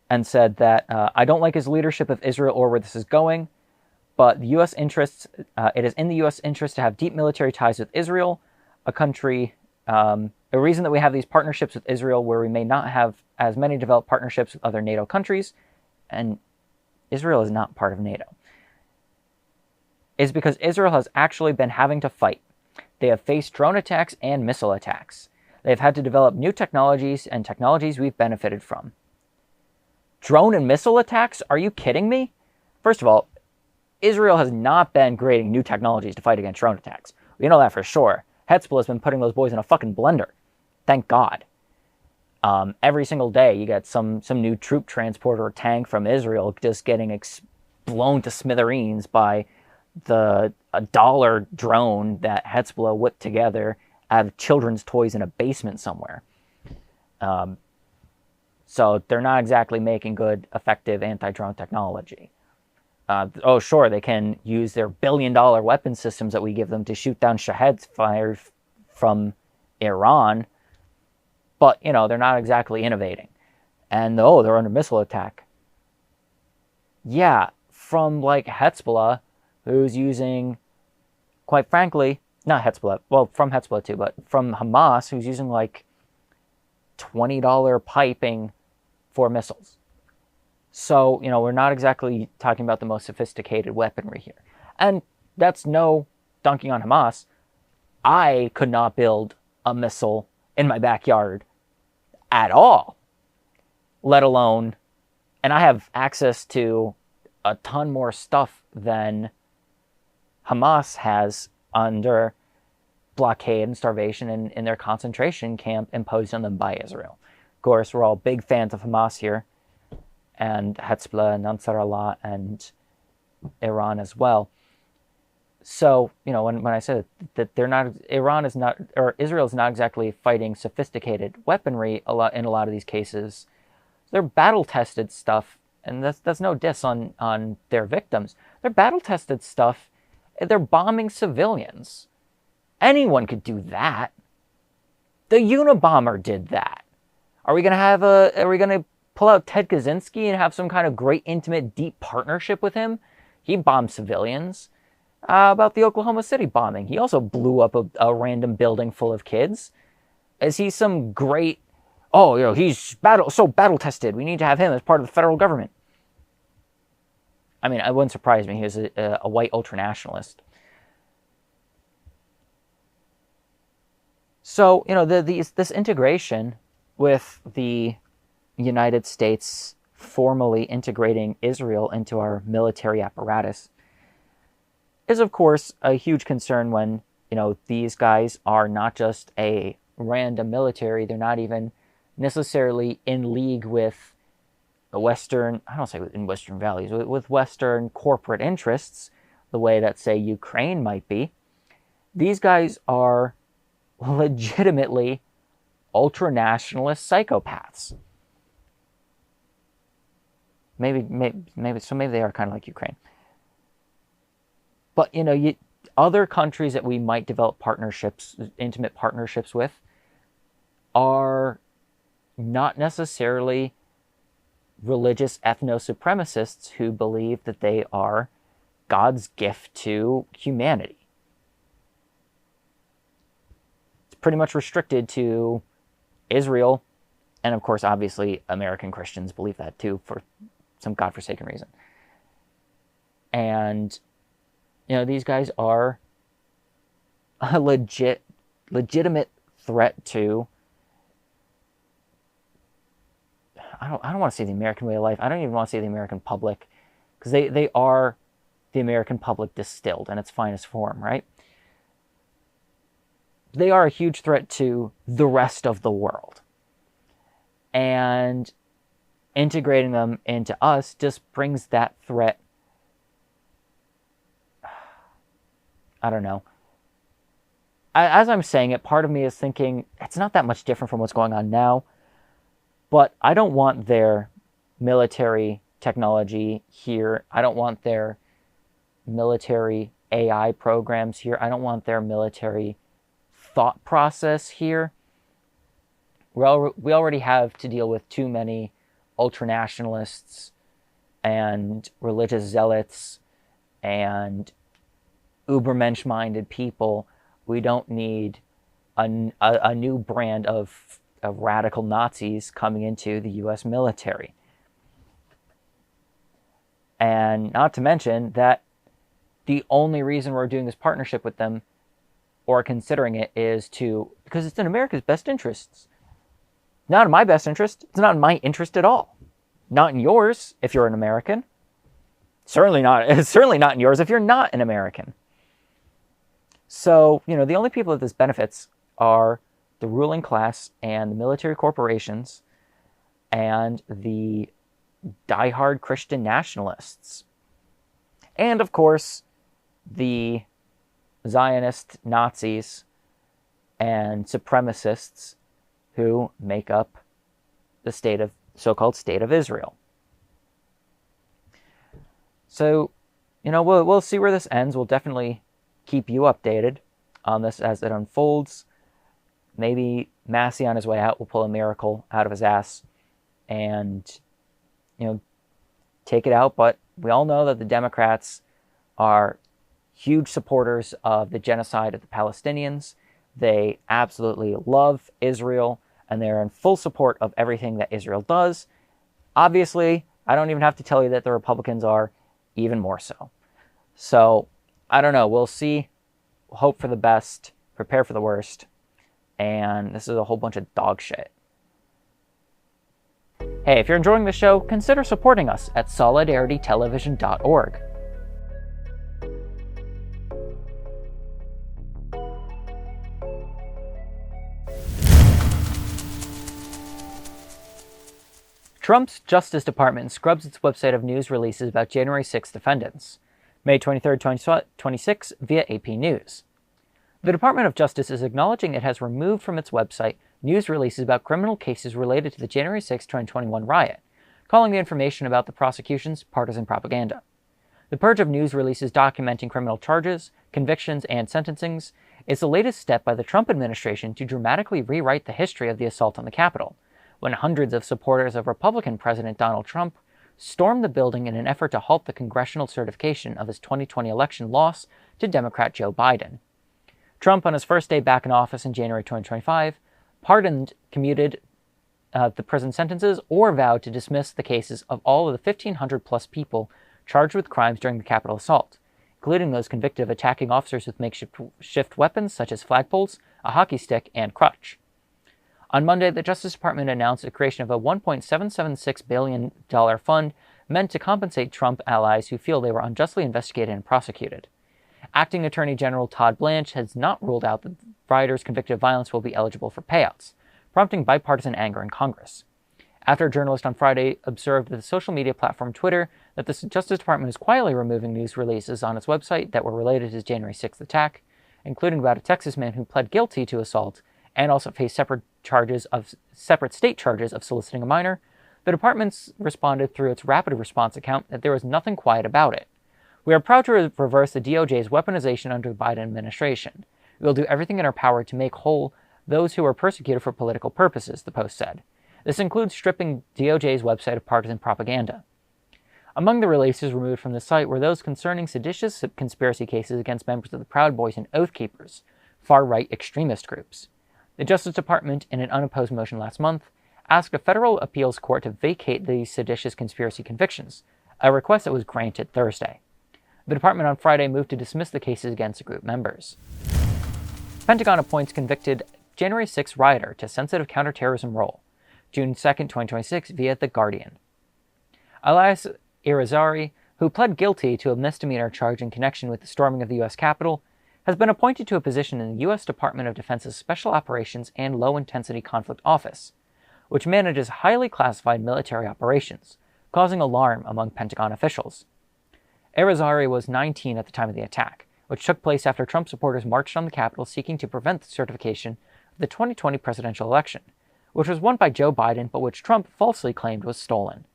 and said that, I don't like his leadership of Israel or where this is going, but the U.S. interests, it is in the U.S. interest to have deep military ties with Israel, a country, a reason that we have these partnerships with Israel where we may not have as many developed partnerships with other NATO countries, and Israel is not part of NATO, is because Israel has actually been having to fight. They have faced drone attacks and missile attacks. They've had to develop new technologies and technologies we've benefited from. Drone and missile attacks? Are you kidding me? First of all, Israel has not been creating new technologies to fight against drone attacks. We know that for sure. Hezbollah has been putting those boys in a fucking blender. Thank God. Every single day you get some new troop transporter or tank from Israel just getting blown to smithereens by a $1 drone that Hezbollah whipped together out of children's toys in a basement somewhere. So they're not exactly making good, effective anti-drone technology. Sure, they can use their billion-dollar weapon systems that we give them to shoot down Shaheds fired from Iran, but, they're not exactly innovating. And, they're under missile attack. Yeah, from, Hezbollah, who's using, quite frankly, not Hezbollah, well, from Hezbollah too, but from Hamas, who's using, $20 piping for missiles. So, we're not exactly talking about the most sophisticated weaponry here. And that's no dunking on Hamas. I could not build a missile in my backyard at all, let alone, and I have access to a ton more stuff than Hamas has under blockade and starvation in their concentration camp imposed on them by Israel. Of course, we're all big fans of Hamas here, and Hezbollah and Ansarallah and Iran as well. So, when I said that Israel is not exactly fighting sophisticated weaponry in a lot of these cases. They're battle-tested stuff, and that's no diss on their victims. They're battle-tested stuff. They're bombing civilians. Anyone could do that. The Unabomber did that. Are we gonna pull out Ted Kaczynski and have some kind of great, intimate, deep partnership with him? He bombed civilians. About the Oklahoma City bombing, he also blew up a random building full of kids. Is he some great, he's battle tested, we need to have him as part of the federal government? I mean, it wouldn't surprise me. He was a white ultranationalist. So, this integration with the United States formally integrating Israel into our military apparatus is, of course, a huge concern when, these guys are not just a random military. They're not even necessarily in league with Western, I don't say in Western values, with Western corporate interests, the way that, say, Ukraine might be. These guys are legitimately ultra-nationalist psychopaths. Maybe they are kind of like Ukraine. But, other countries that we might develop intimate partnerships with, are not necessarily religious ethno-supremacists who believe that they are God's gift to humanity. It's pretty much restricted to Israel, and of course, obviously, American Christians believe that too, for some godforsaken reason. And, these guys are a legitimate threat to, I don't want to say the American way of life. I don't even want to say the American public, because they are the American public distilled in its finest form, right? They are a huge threat to the rest of the world. And integrating them into us just brings that threat, I don't know. As I'm saying it, part of me is thinking it's not that much different from what's going on now. But I don't want their military technology here. I don't want their military AI programs here. I don't want their military thought process here. We already have to deal with too many ultranationalists and religious zealots and ubermensch-minded people. We don't need a new brand of radical Nazis coming into the U.S. military. And not to mention that the only reason we're doing this partnership with them, or considering it, is because it's in America's best interests. Not in my best interest. It's not in my interest at all. Not in yours if you're an American. Certainly not in yours if you're not an American. So, the only people that this benefits are the ruling class and the military corporations and the diehard Christian nationalists. And, of course, the Zionist Nazis and supremacists who make up the so-called State of Israel. So, we'll see where this ends. We'll definitely keep you updated on this as it unfolds. Maybe Massey on his way out will pull a miracle out of his ass and, take it out. But we all know that the Democrats are huge supporters of the genocide of the Palestinians. They absolutely love Israel, and they're in full support of everything that Israel does. Obviously, I don't even have to tell you that the Republicans are even more so. So, I don't know. We'll see. Hope for the best. Prepare for the worst. And this is a whole bunch of dog shit. Hey, if you're enjoying the show, consider supporting us at solidaritytelevision.org. Trump's Justice Department scrubs its website of news releases about January 6 defendants. May 23, 2026, via AP News. The Department of Justice is acknowledging it has removed from its website news releases about criminal cases related to the January 6, 2021 riot, calling the information about the prosecutions partisan propaganda. The purge of news releases documenting criminal charges, convictions, and sentencings It's the latest step by the Trump administration to dramatically rewrite the history of the assault on the Capitol, when hundreds of supporters of Republican President Donald Trump stormed the building in an effort to halt the congressional certification of his 2020 election loss to Democrat Joe Biden. Trump, on his first day back in office in January 2025, pardoned, commuted the prison sentences, or vowed to dismiss the cases of all of the 1,500-plus people charged with crimes during the Capitol assault, including those convicted of attacking officers with makeshift weapons such as flagpoles, a hockey stick, and crutch. On Monday, the Justice Department announced the creation of a $1.776 billion fund meant to compensate Trump allies who feel they were unjustly investigated and prosecuted. Acting Attorney General Todd Blanche has not ruled out that rioters convicted of violence will be eligible for payouts, prompting bipartisan anger in Congress. After a journalist on Friday observed the social media platform Twitter that the Justice Department is quietly removing news releases on its website that were related to his January 6th attack, including about a Texas man who pled guilty to assault and also faced separate state charges of soliciting a minor, the department responded through its rapid response account that there was nothing quiet about it. We are proud to reverse the DOJ's weaponization under the Biden administration. We will do everything in our power to make whole those who are persecuted for political purposes, the Post said. This includes stripping DOJ's website of partisan propaganda. Among the releases removed from the site were those concerning seditious conspiracy cases against members of the Proud Boys and Oath Keepers, far-right extremist groups. The Justice Department, in an unopposed motion last month, asked a federal appeals court to vacate these seditious conspiracy convictions, a request that was granted Thursday. The department on Friday moved to dismiss the cases against the group members. Pentagon appoints convicted January 6 rioter to sensitive counter-terrorism role, June 2, 2026, via The Guardian. Elias Irizarry, who pled guilty to a misdemeanor charge in connection with the storming of the U.S. Capitol, has been appointed to a position in the U.S. Department of Defense's Special Operations and Low-Intensity Conflict Office, which manages highly classified military operations, causing alarm among Pentagon officials. Irizarry was 19 at the time of the attack, which took place after Trump supporters marched on the Capitol seeking to prevent the certification of the 2020 presidential election, which was won by Joe Biden but which Trump falsely claimed was stolen.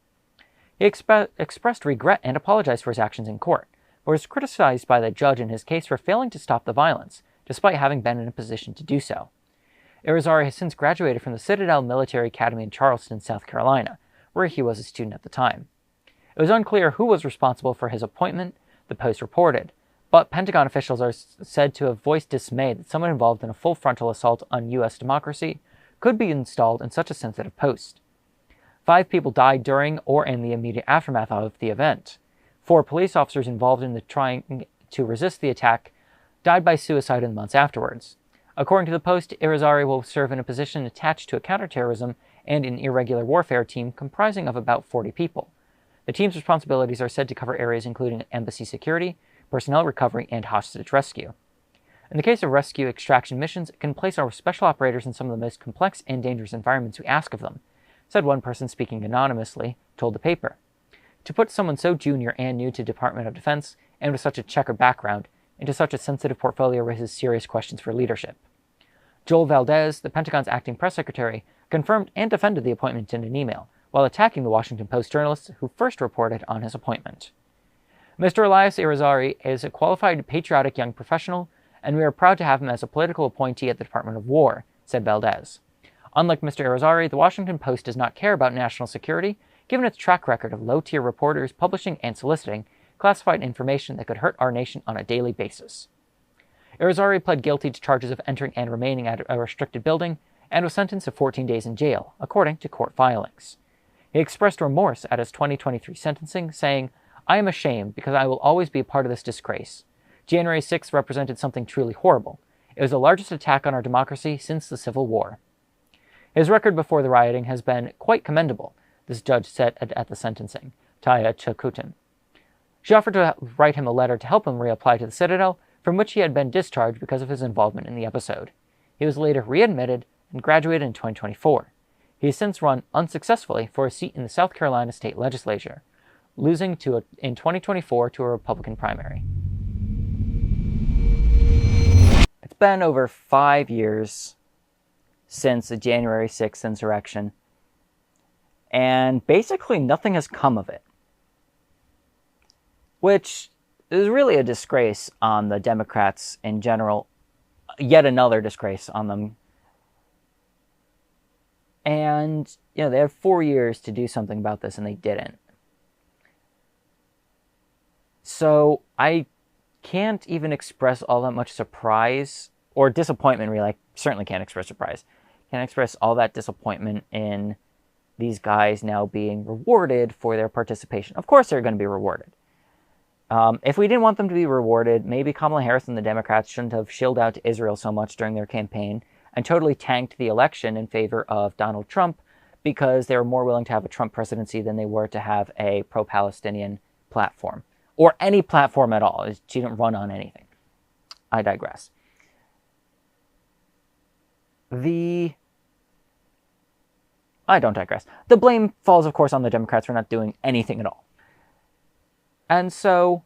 He expressed regret and apologized for his actions in court, but was criticized by the judge in his case for failing to stop the violence, despite having been in a position to do so. Irizarry has since graduated from the Citadel Military Academy in Charleston, South Carolina, where he was a student at the time. It was unclear who was responsible for his appointment, the Post reported, but Pentagon officials are said to have voiced dismay that someone involved in a full frontal assault on U.S. democracy could be installed in such a sensitive post. 5 people died during or in the immediate aftermath of the event. 4 police officers involved in trying to resist the attack died by suicide in the months afterwards. According to the Post, Irizarry will serve in a position attached to a counterterrorism and an irregular warfare team comprising of about 40 people. The team's responsibilities are said to cover areas including embassy security, personnel recovery, and hostage rescue. In the case of rescue extraction missions, it can place our special operators in some of the most complex and dangerous environments we ask of them, said one person speaking anonymously, told the paper. To put someone so junior and new to Department of Defense, and with such a checkered background, into such a sensitive portfolio raises serious questions for leadership. Joel Valdez, the Pentagon's acting press secretary, confirmed and defended the appointment in an email, while attacking the Washington Post journalists who first reported on his appointment. Mr. Elias Irizarry is a qualified, patriotic young professional, and we are proud to have him as a political appointee at the Department of War, said Valdez. Unlike Mr. Irizarry, the Washington Post does not care about national security, given its track record of low-tier reporters publishing and soliciting classified information that could hurt our nation on a daily basis. Irizarry pled guilty to charges of entering and remaining at a restricted building and was sentenced to 14 days in jail, according to court filings. He expressed remorse at his 2023 sentencing, saying, "I am ashamed because I will always be a part of this disgrace. January 6th represented something truly horrible. It was the largest attack on our democracy since the Civil War." His record before the rioting has been quite commendable, this judge said at the sentencing, Taya Chakutin. She offered to write him a letter to help him reapply to the Citadel, from which he had been discharged because of his involvement in the episode. He was later readmitted and graduated in 2024. He has since run unsuccessfully for a seat in the South Carolina state legislature, losing in 2024 to a Republican primary. It's been over 5 years since the January 6th insurrection, and basically nothing has come of it, which is really a disgrace on the Democrats in general. yet another disgrace on them. And, they had 4 years to do something about this, and they didn't. So I can't even express all that much surprise, or disappointment, really. I certainly can't express surprise. Can't express all that disappointment in these guys now being rewarded for their participation. Of course they're going to be rewarded. If we didn't want them to be rewarded, maybe Kamala Harris and the Democrats shouldn't have shilled out to Israel so much during their campaign and totally tanked the election in favor of Donald Trump, because they were more willing to have a Trump presidency than they were to have a pro-Palestinian platform. Or any platform at all. She didn't run on anything. I digress. I don't digress. The blame falls, of course, on the Democrats for not doing anything at all. And so,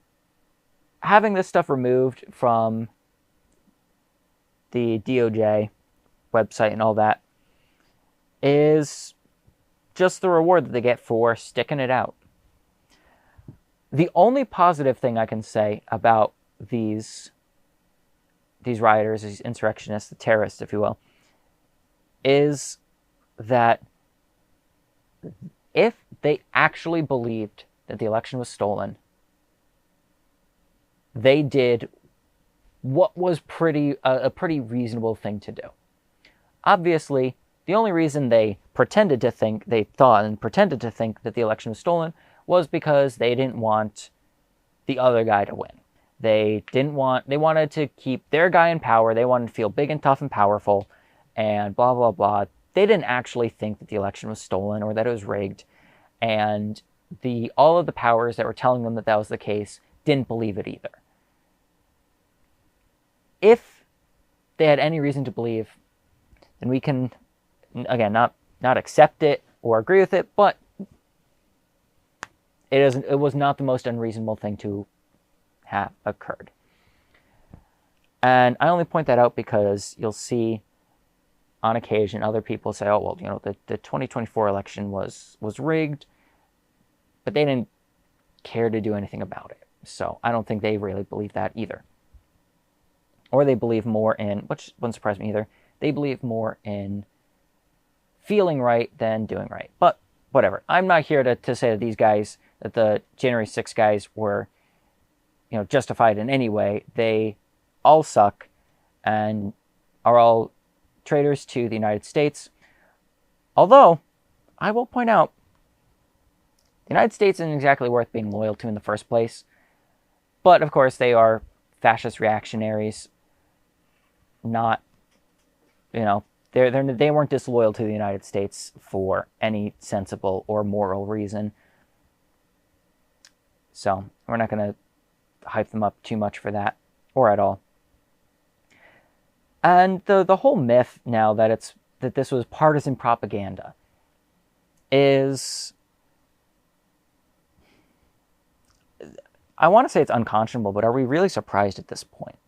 having this stuff removed from the DOJ website and all that is just the reward that they get for sticking it out. The only positive thing I can say about these rioters, these insurrectionists, the terrorists, if you will, is that if they actually believed that the election was stolen, they did what was a pretty reasonable thing to do. Obviously, the only reason they pretended to think that the election was stolen was because they didn't want the other guy to win. They wanted to keep their guy in power. They wanted to feel big and tough and powerful and blah, blah, blah. They didn't actually think that the election was stolen or that it was rigged. And all of the powers that were telling them that was the case didn't believe it either. If they had any reason to believe, then we can, again, not accept it or agree with it, but it was not the most unreasonable thing to have occurred. And I only point that out because you'll see on occasion other people say, oh, well, the 2024 election was rigged, but they didn't care to do anything about it. So I don't think they really believe that either. Or they believe more in, which wouldn't surprise me either, they believe more in feeling right than doing right. But whatever. I'm not here to say that these guys, that the January 6th guys were, justified in any way. They all suck and are all traitors to the United States. Although, I will point out, the United States isn't exactly worth being loyal to in the first place. But, of course, they are fascist reactionaries. Not, they weren't disloyal to the United States for any sensible or moral reason. So, we're not going to hype them up too much for that, or at all. And the whole myth now that this was partisan propaganda is, I want to say it's unconscionable, but are we really surprised at this point?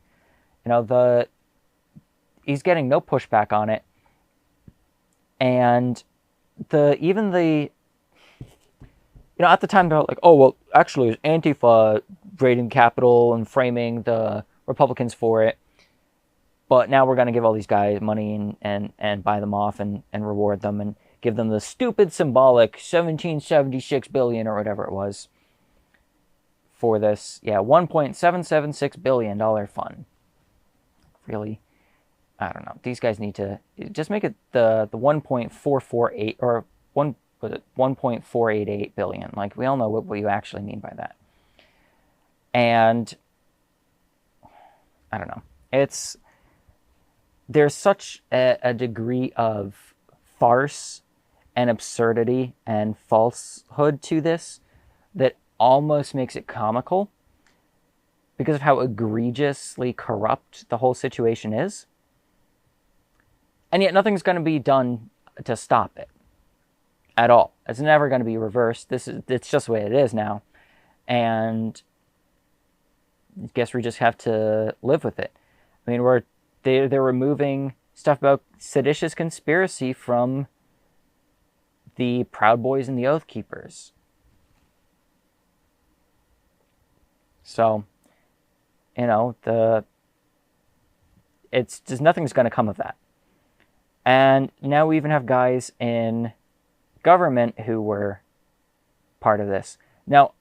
He's getting no pushback on it, and at the time they're like, oh, well, actually it was Antifa raiding the Capitol and framing the Republicans for it, but now we're going to give all these guys money and buy them off and reward them and give them the stupid symbolic $1776 billion or whatever it was for this, $1.776 billion fund. Really, I don't know. These guys need to just make it the 1.448 or 1.488 billion. Like, we all know what you actually mean by that. And I don't know. There's such a degree of farce and absurdity and falsehood to this that almost makes it comical because of how egregiously corrupt the whole situation is. And yet nothing's going to be done to stop it at all. It's never going to be reversed. It's just the way it is now. And I guess we just have to live with it. I mean, they're removing stuff about seditious conspiracy from the Proud Boys and the Oath Keepers. So, it's just nothing's going to come of that. And now we even have guys in government who were part of this. Now,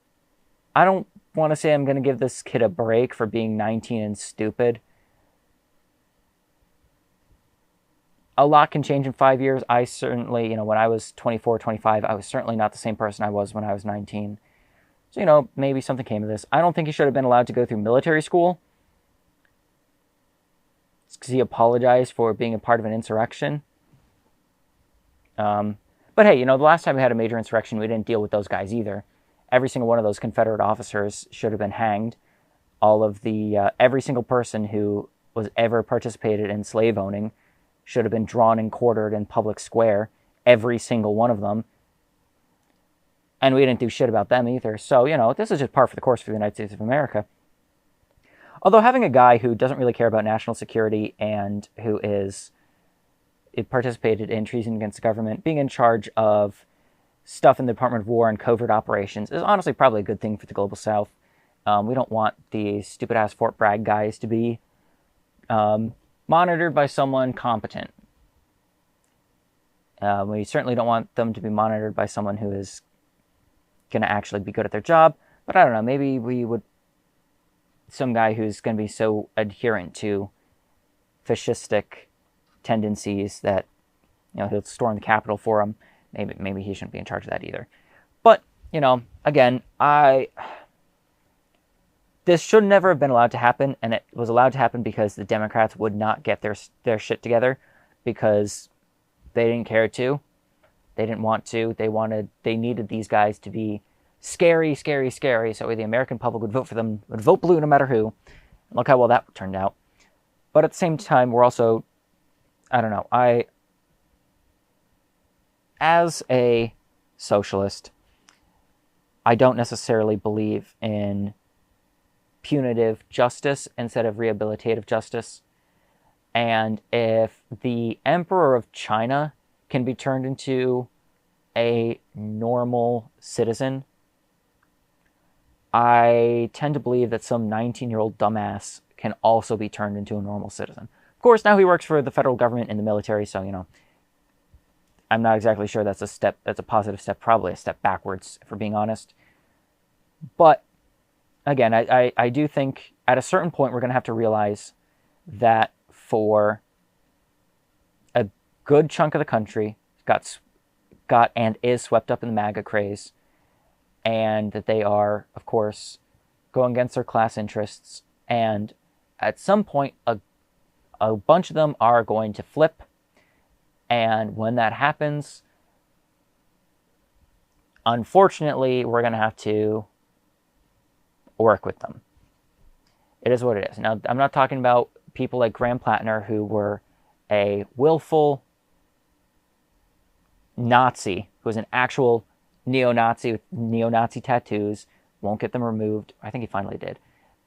I don't want to say I'm going to give this kid a break for being 19 and stupid. A lot can change in 5 years. I certainly, when I was 24, 25, I was certainly not the same person I was when I was 19. So, maybe something came of this. I don't think he should have been allowed to go through military school. It's because he apologized for being a part of an insurrection. But hey, the last time we had a major insurrection, we didn't deal with those guys either. Every single one of those Confederate officers should have been hanged. Every single person who was ever participated in slave owning should have been drawn and quartered in public square. Every single one of them. And we didn't do shit about them either. So, this is just par for the course for the United States of America. Although having a guy who doesn't really care about national security and who participated in treason against the government, being in charge of stuff in the Department of War and covert operations is honestly probably a good thing for the Global South. We don't want the stupid-ass Fort Bragg guys to be monitored by someone competent. We certainly don't want them to be monitored by someone who is going to actually be good at their job. But I don't know, maybe we would... some guy who's going to be so adherent to fascistic tendencies that, he'll storm the Capitol for him. Maybe he shouldn't be in charge of that either. But, again, this should never have been allowed to happen, and it was allowed to happen because the Democrats would not get their shit together because they didn't care to. They didn't want to. They needed these guys to be scary, scary, scary, so the American public would vote for them, would vote blue no matter who. Look how well that turned out. But at the same time, we're also, I don't know, as a socialist, I don't necessarily believe in punitive justice instead of rehabilitative justice. And if the Emperor of China can be turned into a normal citizen, I tend to believe that some 19-year-old dumbass can also be turned into a normal citizen. Of course, now he works for the federal government in the military, so, I'm not exactly sure that's a positive step, probably a step backwards, if we're being honest. But, again, I do think at a certain point we're going to have to realize that for a good chunk of the country got and is swept up in the MAGA craze, and that they are, of course, going against their class interests, and at some point a bunch of them are going to flip, and when that happens, unfortunately, we're going to have to work with them. It is what it is. Now, I'm not talking about people like Graham Plattner, who were a willful Nazi, who was an actual neo-Nazi with neo-Nazi tattoos, won't get them removed. I think he finally did.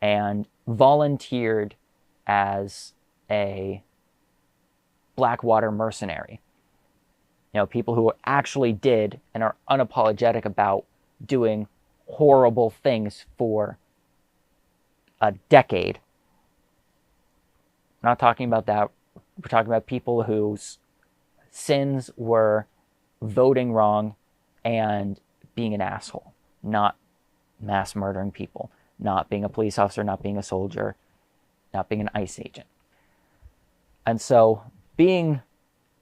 And volunteered as a Blackwater mercenary. People who actually did and are unapologetic about doing horrible things for a decade. I'm not talking about that. We're talking about people whose sins were voting wrong and being an asshole, not mass murdering people, not being a police officer, not being a soldier, not being an ICE agent. And so being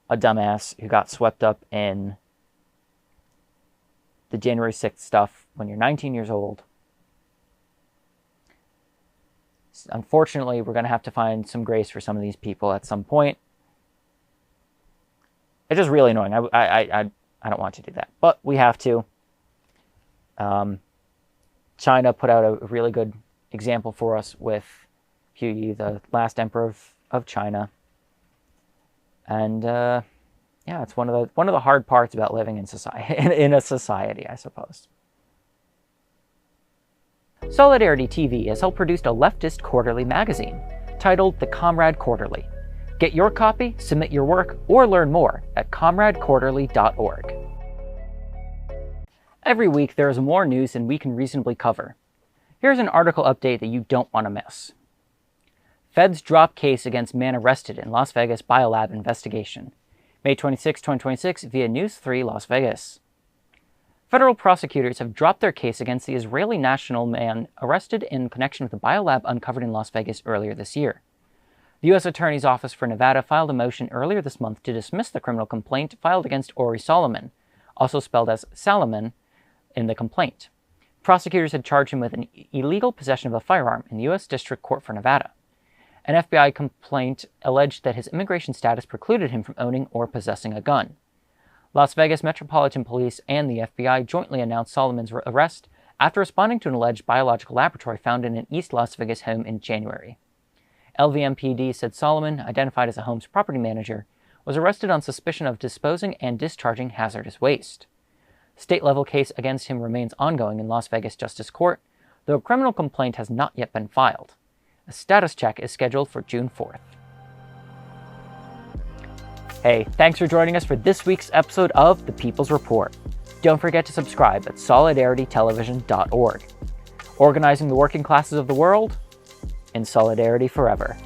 a dumbass who got swept up in the January 6th stuff when you're 19 years old, unfortunately, we're going to have to find some grace for some of these people at some point. It's just really annoying. I don't want to do that, but we have to. China put out a really good example for us with Huyi, the last emperor of China. And it's one of the hard parts about living in society, in a society, I suppose. Solidarity TV has helped produce a leftist quarterly magazine titled The Comrade Quarterly. Get your copy, submit your work, or learn more at comradequarterly.org. Every week there is more news than we can reasonably cover. Here's an article update that you don't want to miss. Feds drop case against man arrested in Las Vegas biolab investigation. May 26, 2026, via News 3 Las Vegas. Federal prosecutors have dropped their case against the Israeli national man arrested in connection with the biolab uncovered in Las Vegas earlier this year. The U.S. Attorney's Office for Nevada filed a motion earlier this month to dismiss the criminal complaint filed against Ori Solomon, also spelled as Salomon, in the complaint. Prosecutors had charged him with an illegal possession of a firearm in the U.S. District Court for Nevada. An FBI complaint alleged that his immigration status precluded him from owning or possessing a gun. Las Vegas Metropolitan Police and the FBI jointly announced Solomon's arrest after responding to an alleged biological laboratory found in an East Las Vegas home in January. LVMPD said Solomon, identified as a home's property manager, was arrested on suspicion of disposing and discharging hazardous waste. State-level case against him remains ongoing in Las Vegas Justice Court, though a criminal complaint has not yet been filed. A status check is scheduled for June 4th. Hey, thanks for joining us for this week's episode of The People's Report. Don't forget to subscribe at solidaritytelevision.org. Organizing the working classes of the world in solidarity forever.